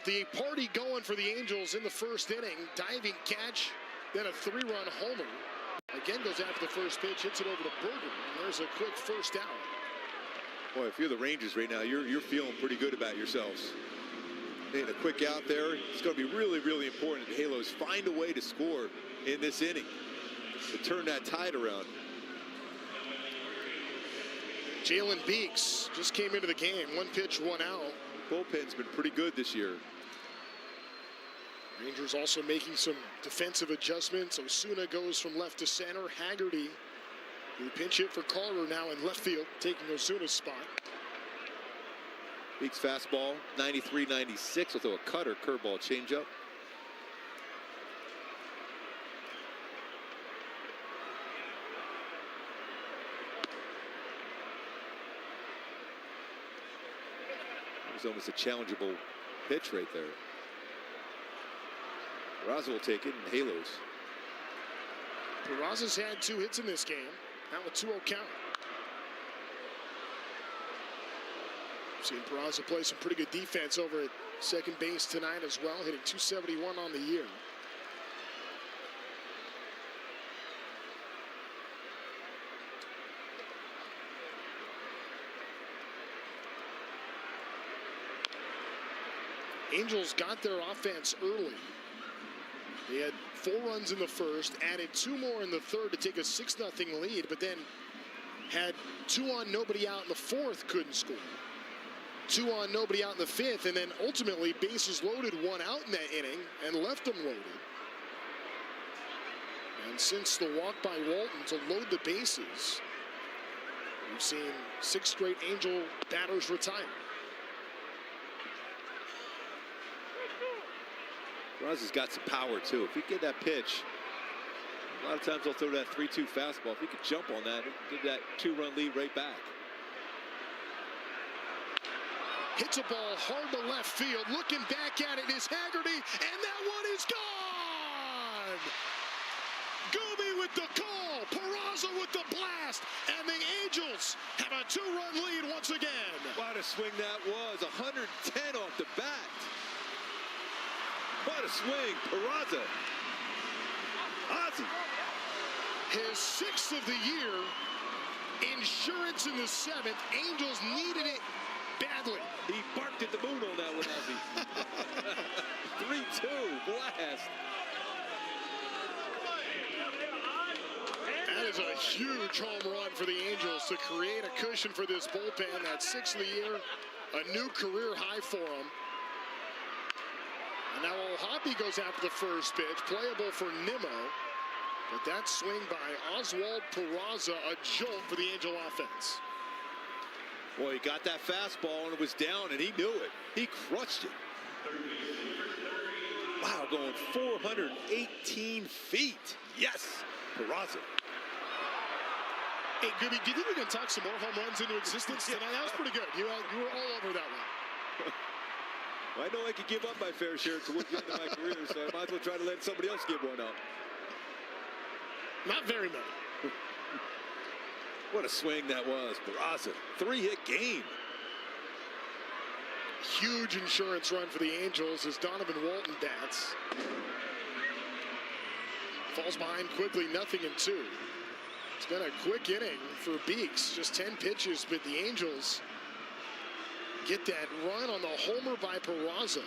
The party going for the Angels in the first inning. Diving catch, then a 3-run homer. Again goes after the first pitch, hits it over to Berger, and there's a quick first out. Boy, if you're the Rangers right now, you're feeling pretty good about yourselves. Getting a quick out there. It's going to be really, really important that the Halos find a way to score in this inning to turn that tide around. Jalen Beeks just came into the game. 1 pitch, 1 out. Bullpen's been pretty good this year. Rangers also making some defensive adjustments. Osuna goes from left to center. Haggerty, who pinch hit for Carter now in left field, taking Osuna's spot. Beeks fastball, 93-96 with a cutter, curveball, changeup. It was almost a challengeable pitch right there. Peraza will take it, and Halos. Peraza's had 2 hits in this game. Now a 2-0 count. Seen Peraza play some pretty good defense over at second base tonight as well, hitting .271 on the year. Angels got their offense early. They had 4 runs in the first, added 2 more in the third to take a 6-0 lead, but then had 2 on, nobody out in the fourth, couldn't score. 2 on, nobody out in the fifth, and then ultimately bases loaded, 1 out in that inning, and left them loaded. And since the walk by Walton to load the bases, we've seen 6 straight Angel batters retire. Peraza's got some power, too. If he get that pitch, a lot of times they'll throw that 3-2 fastball. If he could jump on that, give that 2-run lead right back. Hits a ball hard to left field. Looking back at it is Haggerty, and that one is gone! Gooby with the call, Peraza with the blast, and the Angels have a 2-run lead once again. What a swing that was, 110 off the bat. What a swing, Peraza. Ozzie. His 6th of the year. Insurance in the 7th. Angels needed it badly. He barked at the moon on that one, Ozzie. 3-2, blast. That is a huge home run for the Angels to create a cushion for this bullpen. That 6th of the year, a new career high for him. And now Hoppy goes after the first pitch, playable for Nimmo. But that swing by Oswald Peraza, a jolt for the Angel offense. Boy, he got that fastball and it was down, and he knew it. He crushed it. Wow, going 418 feet. Yes, Peraza. Hey, Gooby, do you think we can talk some more home runs into existence tonight? That was pretty good. You were all over that one. I know I could give up my fair share towards the end of my career, so I might as well try to let somebody else give one up. Not very many. What a swing that was, Peraza. 3-hit game. Huge insurance run for the Angels as Donovan Walton bats. Falls behind quickly, 0-2. It's been a quick inning for Beeks. Just 10 pitches, but the Angels get that run on the homer by Peraza.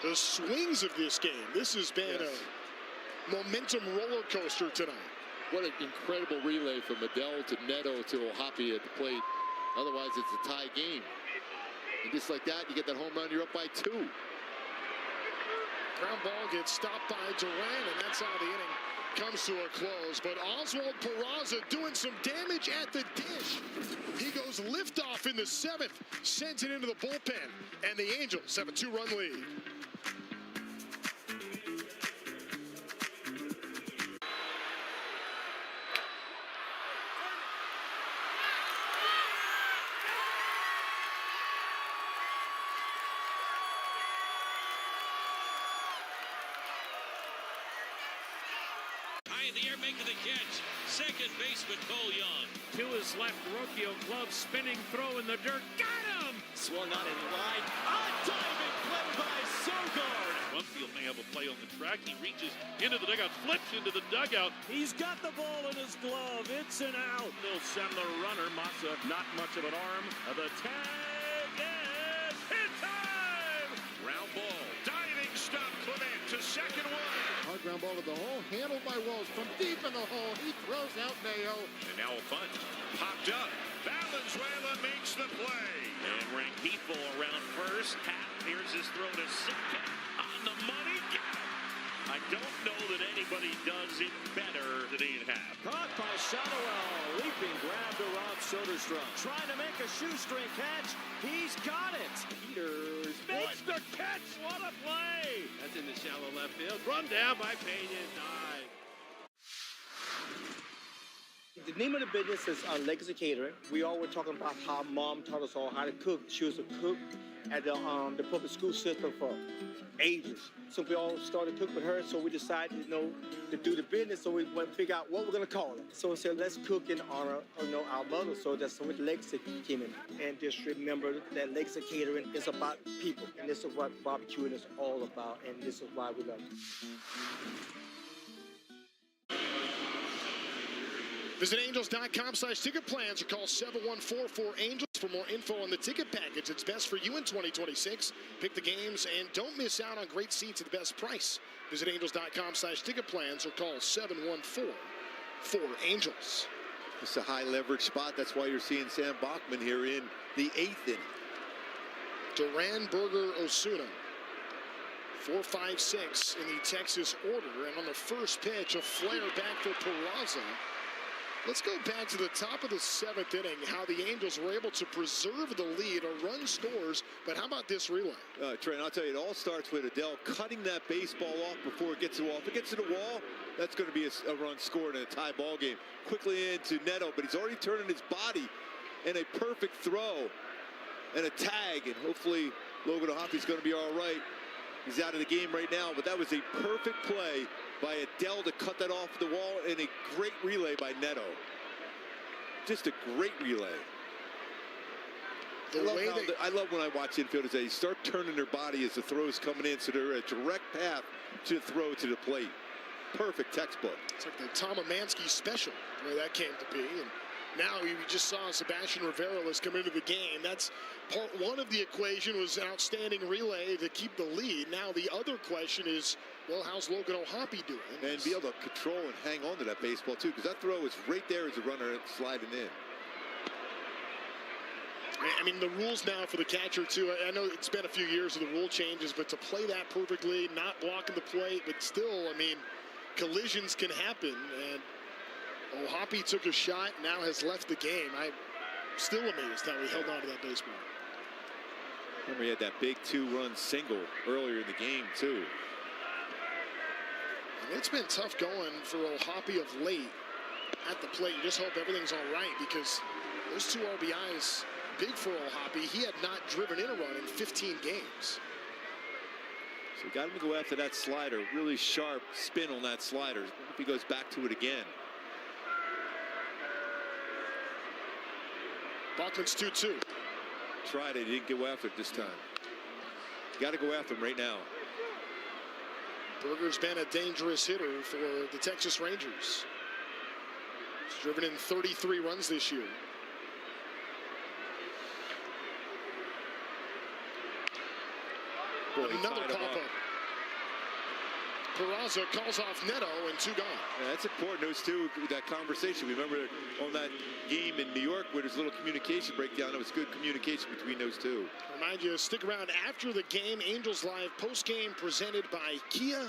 The swings of this game. This has been a momentum roller coaster tonight. What an incredible relay from Adele to Neto to Hoppy at the plate. Otherwise, it's a tie game. And just like that, you get that home run, you're up by 2. Ground ball gets stopped by Duran, and that's how the inning comes to a close. But Oswald Peraza doing some damage at the dish. He goes liftoff in the 7th, sends it into the bullpen, and the Angels have a 2-run lead. In the air, making the catch. Second baseman Cole Young. To his left, Rocchio glove spinning throw in the dirt. Got him! Swung on in line. A diving play by Sogard. Rumfield may have a play on the track. He reaches into the dugout, flips into the dugout. He's got the ball in his glove. It's an out. They'll send the runner. Massa, not much of an arm. The tag is hit time! Ground ball. Diving stop. Clement to second one. Hard ground ball to the hole, handled by Wells from deep in the hole. He throws out Mayo. And now a bunt. Popped up. Valenzuela makes the play. And Rengifo around first. Here's his throw to second. On the money. Get him. I don't know that anybody does it better than Ian Happ. Caught by Shadowell. Leaping grab to Rob Soderstrom. Trying to make a shoestring catch. He's got it. Peters makes the catch. What a play. That's in the shallow left field. Run down by Pena. Dive. The name of the business is Legacy Catering. We all were talking about how Mom taught us all how to cook. She was a cook at the public school system for ages. So we all started cooking with her. So we decided, to do the business. So we went to figure out what we're gonna call it. So we said, let's cook in honor of, our mother. So that's when Legacy came in. And just remember that Legacy Catering is about people, and this is what barbecuing is all about. And this is why we love it. Visit angels.com/ticket plans or call 7144-ANGELS for more info on the ticket package. It's best for you in 2026. Pick the games and don't miss out on great seats at the best price. Visit angels.com/ticket plans or call 7144-ANGELS. It's a high leverage spot. That's why you're seeing Sam Bachman here in the 8th inning. Duran, Berger, Osuna. 4, 5, 6 in the Texas order. And on the first pitch, a flare back for Peraza. Let's go back to the top of the 7th inning, how the Angels were able to preserve the lead, a run scores, but how about this relay? Trent, I'll tell you, it all starts with Adele cutting that baseball off before it gets to the wall. If it gets to the wall, that's going to be a run scored in a tie ball game. Quickly into Neto, but he's already turning his body, and a perfect throw and a tag, and hopefully Logan O'Hoppy's going to be all right. He's out of the game right now, but that was a perfect play by Adele to cut that off the wall, and a great relay by Neto. Just a great relay. I love when I watch infielders. They start turning their body as the throw is coming in, so they're a direct path to the throw to the plate. Perfect textbook. It's like the Tom Amansky special, where that came to be. And now we just saw Sebastian Rivera come into the game. That's part one of the equation, was an outstanding relay to keep the lead. Now the other question is, well, how's Logan O'Hoppy doing? And be able to control and hang on to that baseball, too, because that throw is right there as a runner sliding in. I mean, the rules now for the catcher, too. I know it's been a few years of the rule changes, but to play that perfectly, not blocking the plate, but still, I mean, collisions can happen. And O'Hoppy took a shot, now has left the game. I'm still amazed how he held on to that baseball. Remember, he had that big 2-run single earlier in the game, too. And it's been tough going for O'Hoppy of late at the plate. You just hope everything's all right, because those 2 RBIs, big for O'Hoppy. He had not driven in a run in 15 games. So we got him to go after that slider. Really sharp spin on that slider. If he goes back to it again. Bachman's 2-2. Tried it. He didn't go after it this time. Got to go after him right now. Berger's been a dangerous hitter for the Texas Rangers. He's driven in 33 runs this year. Another pop-up. Peraza calls off Neto, and 2 gone. Yeah, that's important, those two, that conversation. Remember on that game in New York where there's a little communication breakdown. It was good communication between those two. Remind you to stick around after the game. Angels Live post-game presented by Kia.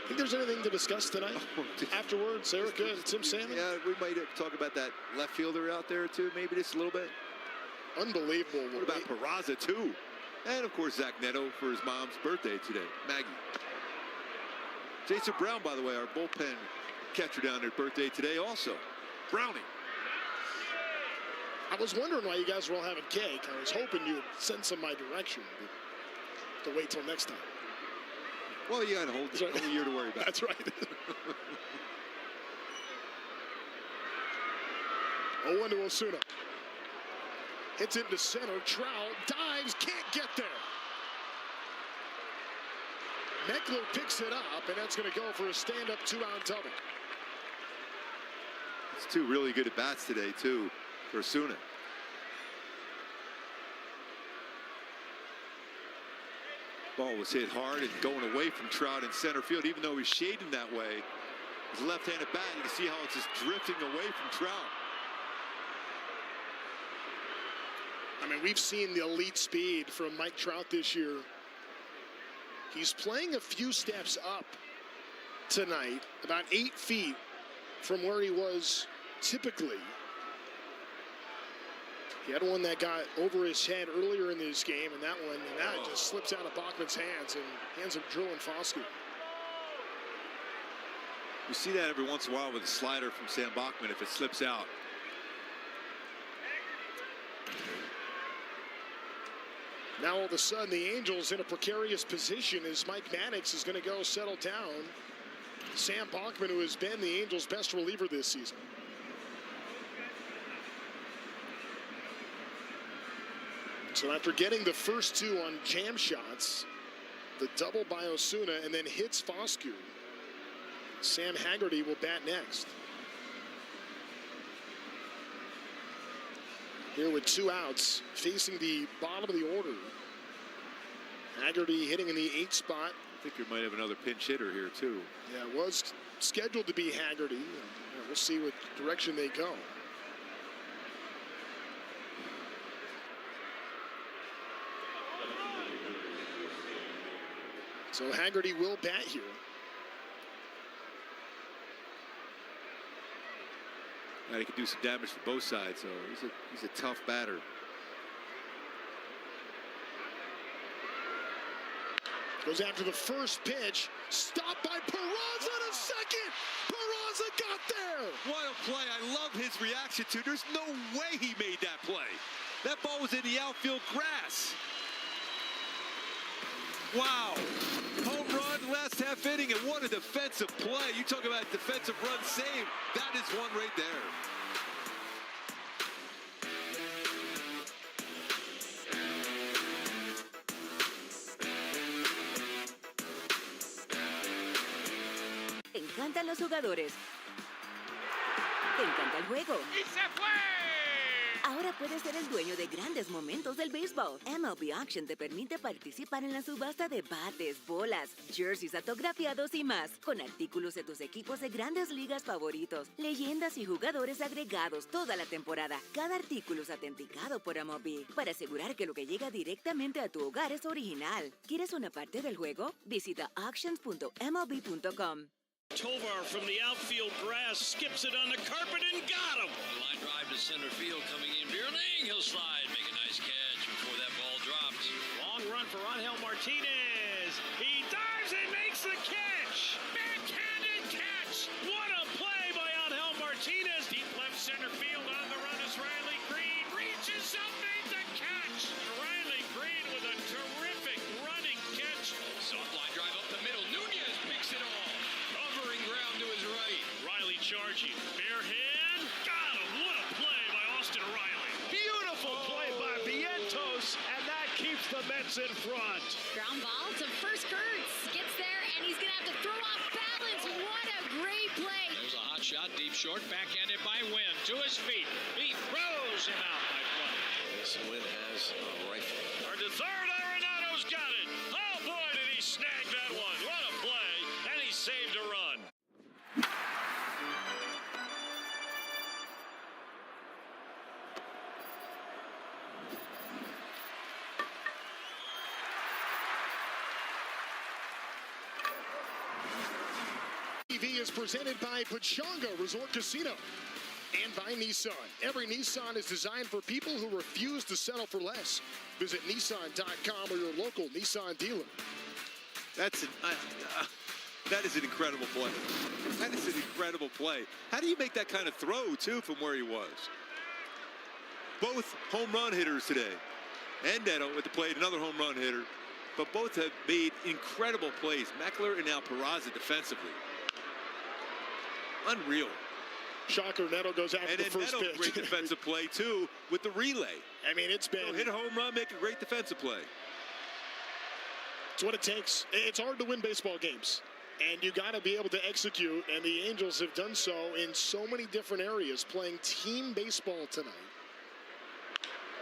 Think there's anything to discuss tonight? Afterwards, Erica and Tim Salmon? Yeah, we might talk about that left fielder out there too, maybe just a little bit. Unbelievable. What about Peraza too? And of course, Zach Neto for his mom's birthday today, Maggie. Jason Brown, by the way, our bullpen catcher down there, birthday today also. Brownie. I was wondering why you guys were all having cake. I was hoping you'd send some my direction, but to wait till next time. Well, you got a whole year to worry about. That's right. 0-1 to Osuna. Hits into center. Trout dives, can't get there. Meckler picks it up, and that's going to go for a stand-up 2-out double. It's 2 really good at-bats today, too, for Osuna. Ball was hit hard and going away from Trout in center field, even though he's shading that way. His left-handed bat, you can see how it's just drifting away from Trout. I mean, we've seen the elite speed from Mike Trout this year. He's playing a few steps up tonight, about 8 feet from where he was typically. He had one that got over his head earlier in this game, and that just slips out of Bachman's hands and hands him Drew and Foscue. You see that every once in a while with a slider from Sam Bachman if it slips out. Now all of a sudden the Angels in a precarious position as Mike Maddox is going to go settle down. Sam Bachman, who has been the Angels' best reliever this season. So after getting the first 2 on jam shots, the double by Osuna and then hits Foscue, Sam Haggerty will bat next. Here with 2 outs, facing the bottom of the order. Haggerty hitting in the 8th spot. I think you might have another pinch hitter here, too. Yeah, it was scheduled to be Haggerty. We'll see what direction they go. So Haggerty will bat here. And he can do some damage for both sides, so he's a tough batter. Goes after the first pitch. Stopped by Peraza in a second. Peraza got there. What a play. I love his reaction to. There's no way he made that play. That ball was in the outfield grass. Wow. Home run, last half inning, and what a defensive play. You talk about defensive run saved. That is one right there. Te encantan los jugadores. Te encanta el juego. ¡Y se fue! Ahora puedes ser el dueño de grandes momentos del béisbol. MLB Auction te permite participar en la subasta de bates, bolas, jerseys autografiados y más, con artículos de tus equipos de grandes ligas favoritos, leyendas y jugadores agregados toda la temporada. Cada artículo es autenticado por MLB para asegurar que lo que llega directamente a tu hogar es original. ¿Quieres una parte del juego? Visita auctions.mlb.com. Tovar from the outfield grass skips it on the carpet and got him. Line drive to center field coming in. Bierling, he'll slide, make a nice catch before that ball drops. Long run for Angel Martinez. He dives and makes the catch. Backhanded catch. What a play by Angel Martinez. Deep left center field on the run is Riley Green. Reaches up, made the catch. Riley Green with a terrific running catch. Soft line drive up the middle. Nunez picks it off. Covering ground to his right. Riley charging. Bare hand. Got him. What a play by Austin Riley. Beautiful play by Vientos, and that keeps the Mets in front. Ground ball to first Kurtz. Gets there, and he's going to have to throw off balance. What a great play. There's a hot shot, deep short, backhanded by Wynn. To his feet. He throws him out, my friend. This Wynn has a rifle. Hard to third. Arenado's got it. Oh, boy, did he snag that one. What a play. And he saved a run. TV is presented by Pechanga Resort Casino and by Nissan. Every Nissan is designed for people who refuse to settle for less. Visit Nissan.com or your local Nissan dealer. That is an incredible play. That is an incredible play. How do you make that kind of throw, too, from where he was? Both home run hitters today. And Neto at the plate, another home run hitter. But both have made incredible plays. Meckler and now Peraza defensively. Unreal. Shocker, Neto goes after the first Neto, pitch. Great defensive play, too, with the relay. I mean, it's been... Hit a home run, make a great defensive play. It's what it takes. It's hard to win baseball games. And you got to be able to execute. And the Angels have done so in so many different areas, playing team baseball tonight.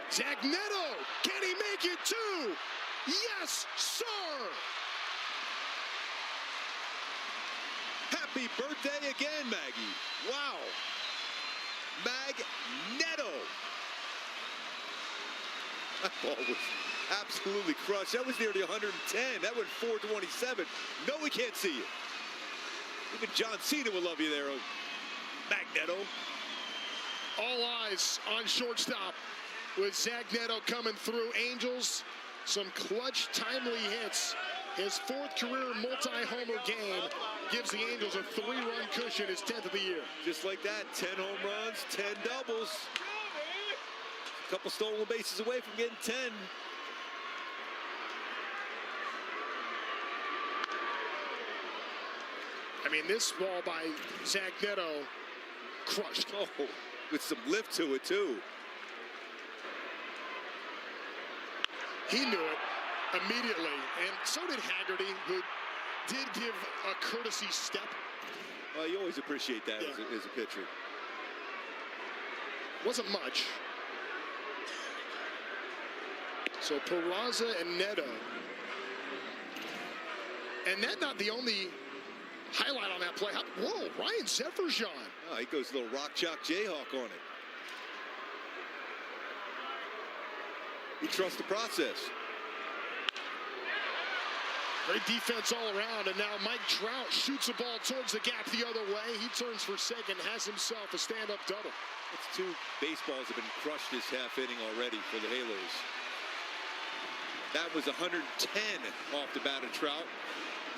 Zach Neto, can he make it too? Yes, sir! Happy birthday again, Maggie. Wow. Magneto. That ball was absolutely crushed. That was nearly 110. That went 427. No, we can't see you. Even John Cena will love you there, Magneto. All eyes on shortstop with Zach Neto coming through. Angels, some clutch, timely hits. His fourth career multi-homer game gives the Angels a 3-run cushion, his 10th of the year. Just like that, 10 home runs, 10 doubles. A couple stolen bases away from getting 10. I mean, this ball by Zach Neto, crushed. Oh, with some lift to it, too. He knew it immediately, and so did Haggerty, who did give a courtesy step. Well, you always appreciate that as a pitcher. Wasn't much. So Peraza and Neto. And that's not the only highlight on that play. Whoa, Ryan Zeferjan. Oh, he goes a little rock chalk Jayhawk on it. He trusts the process. Great defense all around, and now Mike Trout shoots the ball towards the gap the other way. He turns for second, has himself a stand-up double. It's 2 baseballs have been crushed this half inning already for the Halos. That was 110 off the bat of Trout.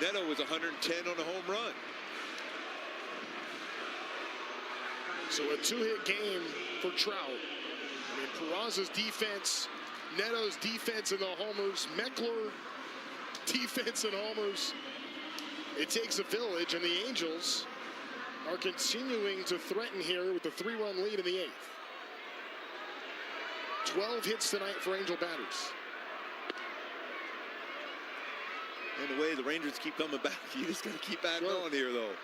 Neto was 110 on a home run. So a 2-hit game for Trout. I mean, Peraza's defense, Neto's defense and the homers, Meckler defense and homers. It takes a village, and the Angels are continuing to threaten here with the 3-run lead in the 8th. 12 hits tonight for Angel batters. And the way the Rangers keep coming back, you just got to keep adding on here, though.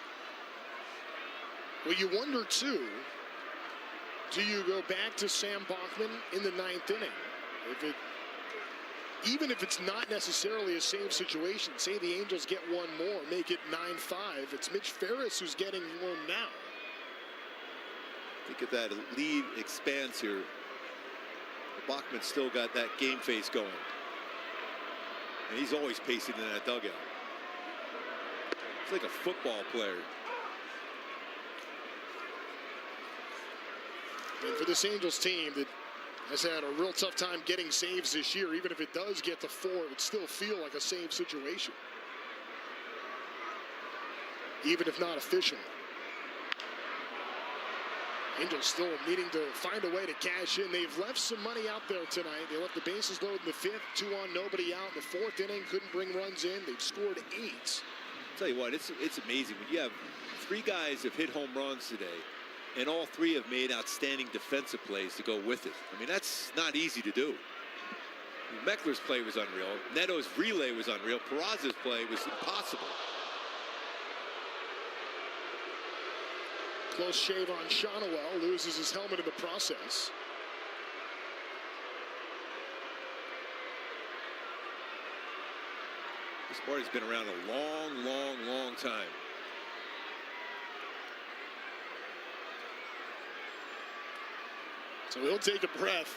Well, you wonder, too, do you go back to Sam Bachman in the 9th inning? Even if it's not necessarily a save situation, say the Angels get one more, make it 9-5, it's Mitch Ferris who's getting one now. I think if that lead expands here, Bachman's still got that game face going. And he's always pacing in that dugout. It's like a football player. And for this Angels team that has had a real tough time getting saves this year, even if it does get to 4, it would still feel like a save situation, even if not official. Angels still needing to find a way to cash in. They've left some money out there tonight. They left the bases loaded in the 5th, 2 on, nobody out. In the 4th inning, couldn't bring runs in. They've scored 8. I'll tell you what, it's amazing when you have 3 guys have hit home runs today, and all 3 have made outstanding defensive plays to go with it. I mean, that's not easy to do. I mean, Meckler's play was unreal. Neto's relay was unreal. Peraza's play was impossible. Close shave on Shonowell, loses his helmet in the process. This party's been around a long time. So he'll take a breath.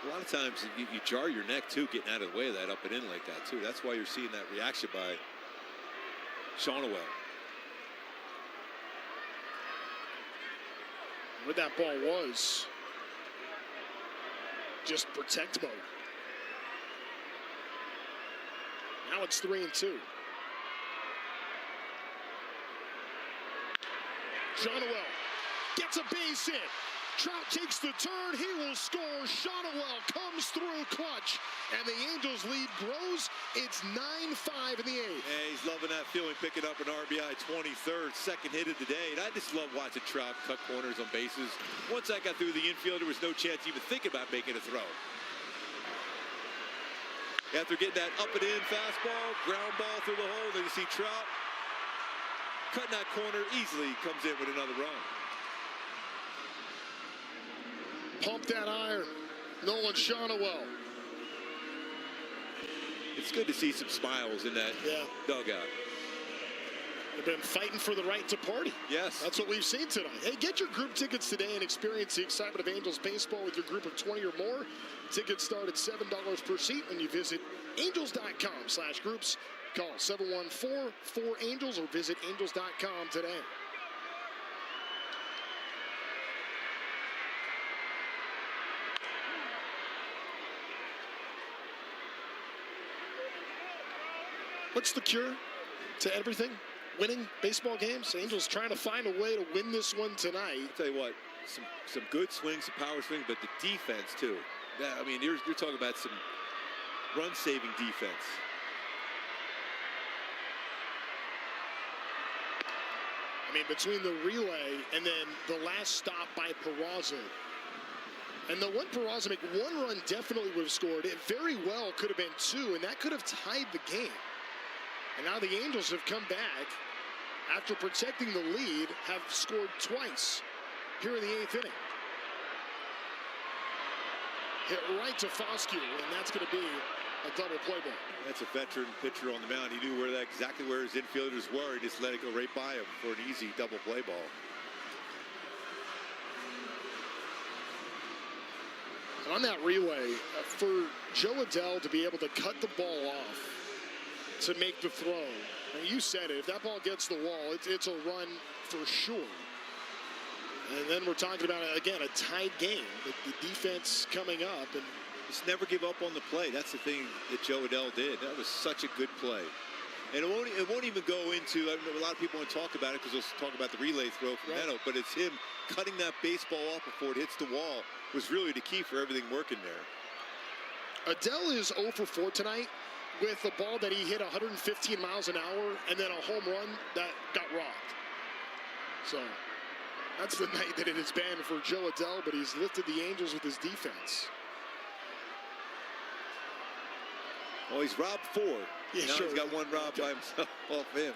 A lot of times you jar your neck too, getting out of the way of that up and in like that too. That's why you're seeing that reaction by Shonowell. Where that ball was, just protect mode. Now it's 3-2. Shonowell gets a base hit. Trout takes the turn. He will score. Shonowell comes through clutch. And the Angels lead grows. It's 9-5 in the 8th. Yeah, he's loving that feeling, picking up an RBI 23rd, second hit of the day. And I just love watching Trout cut corners on bases. Once I got through the infield, there was no chance even thinking about making a throw. After getting that up and in fastball, ground ball through the hole, then you see Trout cutting that corner easily, comes in with another run. Pump that iron. Nolan Shonowell. It's good to see some smiles in that dugout. They've been fighting for the right to party. Yes. That's what we've seen tonight. Hey, get your group tickets today and experience the excitement of Angels baseball with your group of 20 or more. Tickets start at $7 per seat when you visit angels.com/groups. Call 714-4ANGELS or visit angels.com today. What's the cure to everything? Winning baseball games? Angels trying to find a way to win this one tonight. I'll tell you what, some good swings, some power swings, but the defense too. I mean, you're talking about some run-saving defense. I mean, between the relay and then the last stop by Peraza. And the one Peraza make one run definitely would have scored. It very well could have been 2, and that could have tied the game. And now the Angels have come back after protecting the lead, have scored twice here in the 8th inning. Hit right to Foscue, and that's going to be a double play ball. That's a veteran pitcher on the mound. He knew exactly where his infielders were. He just let it go right by him for an easy double play ball. On that relay, for Joe Adell to be able to cut the ball off to make the throw. And you said it, if that ball gets the wall, it's a run for sure. And then we're talking about, again, a tied game. The defense coming up. And just never give up on the play. That's the thing that Joe Adell did. That was such a good play. And it won't even go into, I know a lot of people want to talk about it because they'll talk about the relay throw from Neto, but it's him cutting that baseball off before it hits the wall was really the key for everything working there. Adell is 0 for 4 tonight with a ball that he hit 115 miles an hour and then a home run that got robbed. So that's the night that it has been for Joe Adell, but he's lifted the Angels with his defense. Well, he's robbed 4. Yeah, now sure. He's got 1 robbed by himself off him.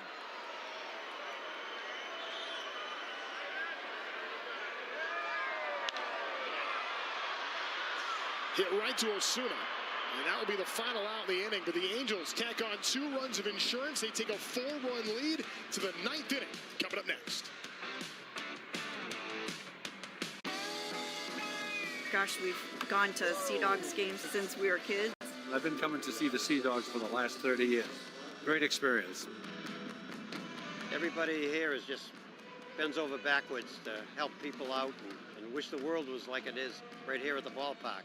Hit right to Osuna. And that will be the final out in the inning. But the Angels tack on 2 runs of insurance. They take a 4-run lead to the 9th inning. Coming up next. Gosh, we've gone to Sea Dogs games since we were kids. I've been coming to see the Sea Dogs for the last 30 years. Great experience. Everybody here is just bends over backwards to help people out and wish the world was like it is right here at the ballpark.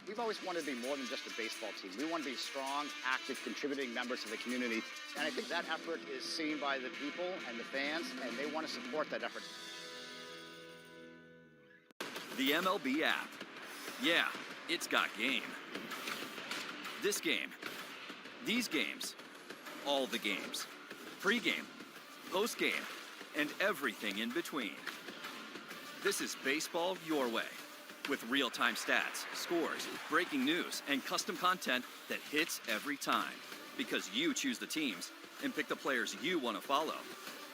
We've always wanted to be more than just a baseball team. We want to be strong, active, contributing members of the community. And I think that effort is seen by the people and the fans, and they want to support that effort. The MLB app. Yeah, it's got game. This game. These games. All the games. Pre-game, post-game, and everything in between. This is baseball your way. With real-time stats, scores, breaking news, and custom content that hits every time. Because you choose the teams and pick the players you want to follow.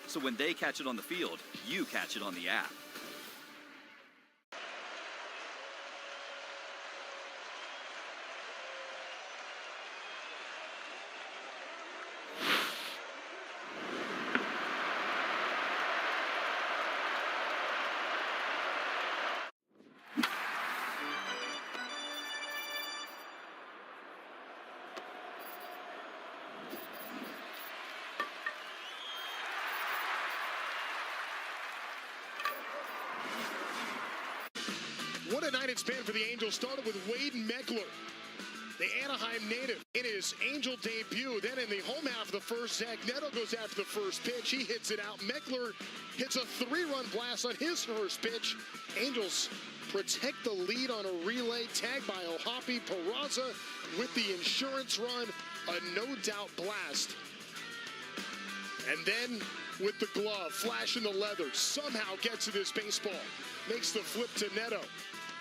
So when they catch it on the field, you catch it on the app. What a night it's been for the Angels. Started with Wade Meckler, the Anaheim native, in his Angel debut. Then in the home half of the first, Zach Neto goes after the first pitch. He hits it out. Meckler hits a 3-run blast on his first pitch. Angels protect the lead on a relay. Tagged by Ohapi. Peraza with the insurance run. A no-doubt blast. And then with the glove, flashing the leather, somehow gets to this baseball. Makes the flip to Neto,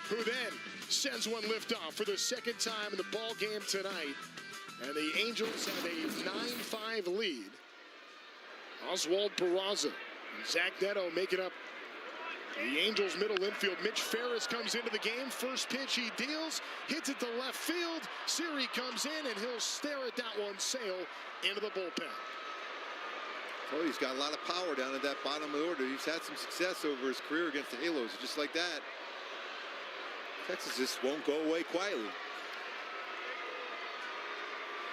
who then sends one liftoff for the second time in the ball game tonight. And the Angels have a 9-5 lead. Oswald Peraza and Zach Neto make it up. The Angels middle infield. Mitch Ferris comes into the game. First pitch he deals, hits it to left field. Siri comes in and he'll stare at that one sail into the bullpen. Oh, he's got a lot of power down at that bottom of the order. He's had some success over his career against the Halos. Just like that, Texas just won't go away quietly.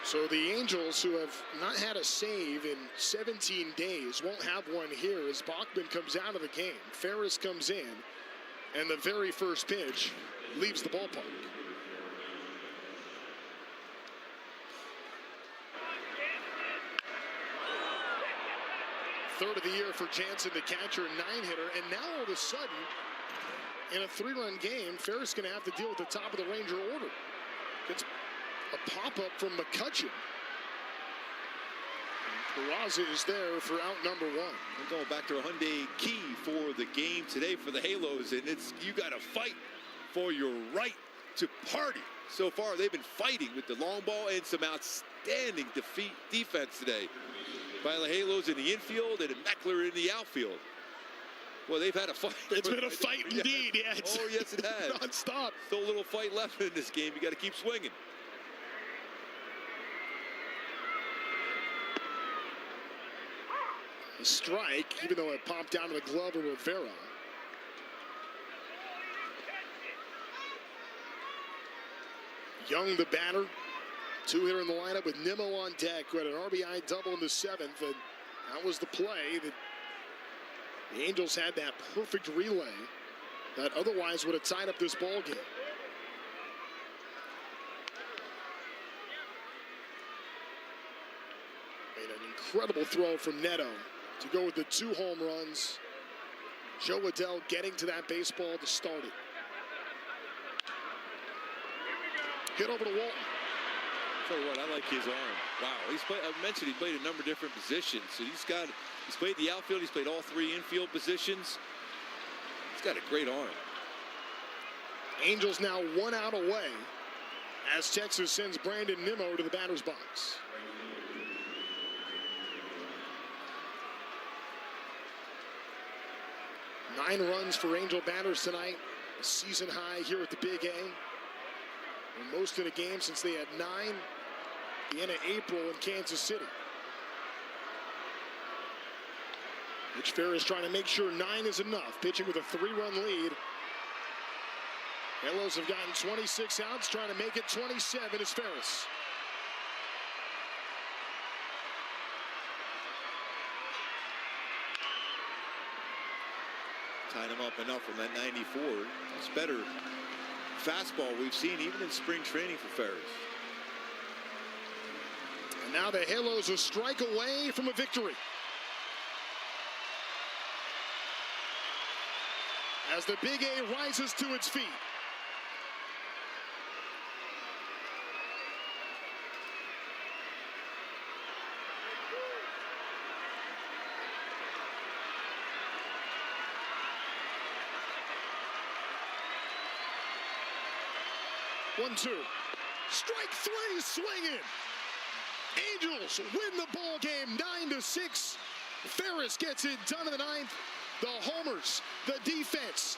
So the Angels, who have not had a save in 17 days, won't have one here as Bachman comes out of the game. Ferris comes in, and the very first pitch leaves the ballpark. Third of the year for Jansen, the catcher, 9-hitter, and now all of a sudden, in a 3-run game, Ferris going to have to deal with the top of the Ranger order. Gets a pop-up from McCutcheon. Peraza is there for out number 1. We're going back to a Hyundai key for the game today for the Halos, and it's you got to fight for your right to party. So far, they've been fighting with the long ball and some outstanding defense today by the Halos in the infield and Meckler in the outfield. Well, they've had a fight. It's been a fight indeed, yeah. Oh, yes, it has. Non-stop. Still a little fight left in this game. You got to keep swinging. A strike, even though it popped down to the glove of Rivera. Young, the batter. Two-hitter in the lineup with Nimmo on deck, who had an RBI double in the 7th, and that was the play that the Angels had, that perfect relay that otherwise would have tied up this ball game. Made an incredible throw from Neto to go with the 2 home runs. Joe Waddell getting to that baseball to start it. Hit over to Walton. Tell you what, I like his arm. Wow, I mentioned he played a number of different positions. So he's played the outfield. He's played all 3 infield positions. He's got a great arm. Angels now 1 out away as Texas sends Brandon Nimmo to the batter's box. Nine runs for Angel batters tonight. A season high here at the Big A. And most of the game since they had 9 at the end of April in Kansas City. Mitch Ferris trying to make sure 9 is enough. Pitching with a 3-run lead. Halos have gotten 26 outs, trying to make it 27 is Ferris. Tied him up enough from that 94. It's better fastball we've seen even in spring training for Ferris. And now the Halos a strike away from a victory. As the Big A rises to its feet. One-two. Strike 3 swinging. Angels win the ball game 9-6. Ferris gets it done in the 9th. The homers, the defense.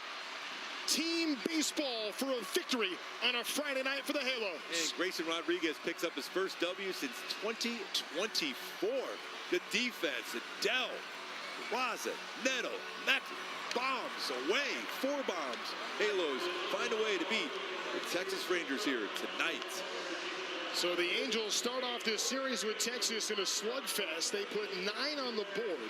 Team baseball for a victory on a Friday night for the Halos. And Grayson Rodriguez picks up his first W since 2024. The defense, Adele, Raza, Neto, Macklin, bombs away, 4 bombs. Halos find a way to beat the Texas Rangers here tonight. So the Angels start off this series with Texas in a slugfest. They put 9 on the board.